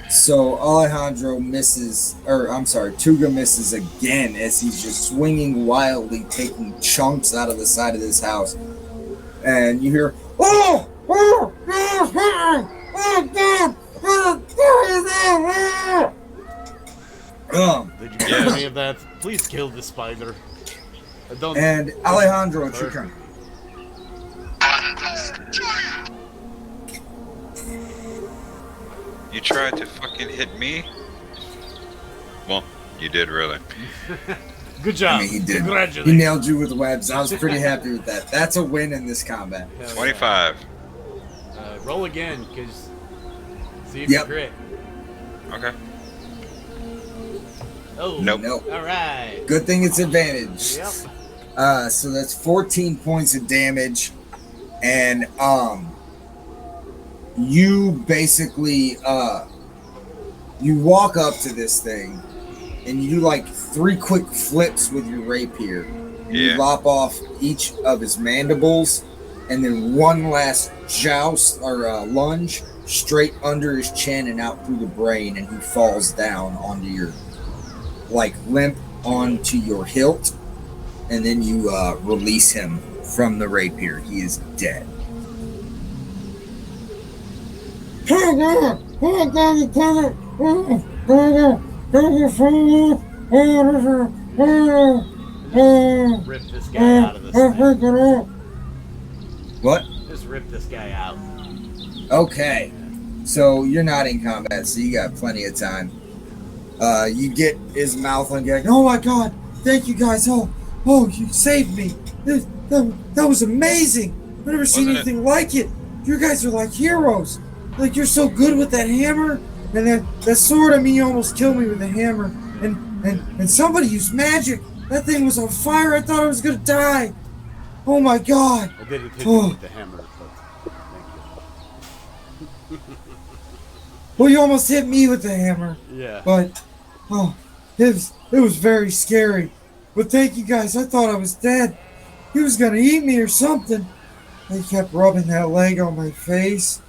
So Alejandro misses, or I'm sorry, Tuga misses again as he's just swinging wildly, taking chunks out of the side of this house. And you hear, oh! Did you get any of that? Please kill the spider. Don't. And Alejandro, it's your turn. You tried to fucking hit me? Well, you did really. Good job. I mean, he did. He Congratulations. nailed you with webs. I was pretty happy with that. That's a win in this combat. Hell yeah. 25. Roll again, because see if Yep. you crit. Okay. Oh, Nope. Nope. All right. Good thing it's advantage. Yep. So that's 14 points of damage, and you basically you walk up to this thing, and you do like 3 quick flips with your rapier. And you Yeah. lop off each of his mandibles, and then one last joust or lunge straight under his chin and out through the brain, and he falls down onto your limp onto your hilt, and then you release him from the rapier. He is dead. Rip this guy out of this thing. What? Just rip this guy out. Okay. So you're not in combat, so you got plenty of time. You get his mouth on going, oh my god, thank you guys. Oh, you saved me. That was amazing. I've never seen Wasn't it? anything like it. You guys are like heroes. Like, you're so good with that hammer, and that sword. I mean, you almost killed me with the hammer. And somebody used magic. That thing was on fire. I thought I was gonna die. Oh my god. I didn't hit him with the hammer, but thank you. Well, you almost hit me with the hammer. Yeah. But, it was very scary. But thank you guys. I thought I was dead. He was gonna eat me or something. He kept rubbing that leg on my face.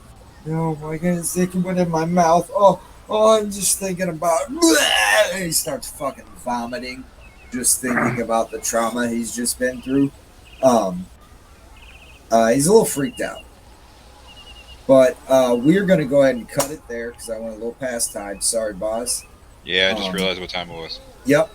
Oh my goodness, it went in my mouth. Oh, I'm just thinking about. And he starts fucking vomiting, just thinking about the trauma he's just been through. He's a little freaked out. But we're gonna go ahead and cut it there because I went a little past time. Sorry, boss. Yeah, I just realized what time it was. Yep.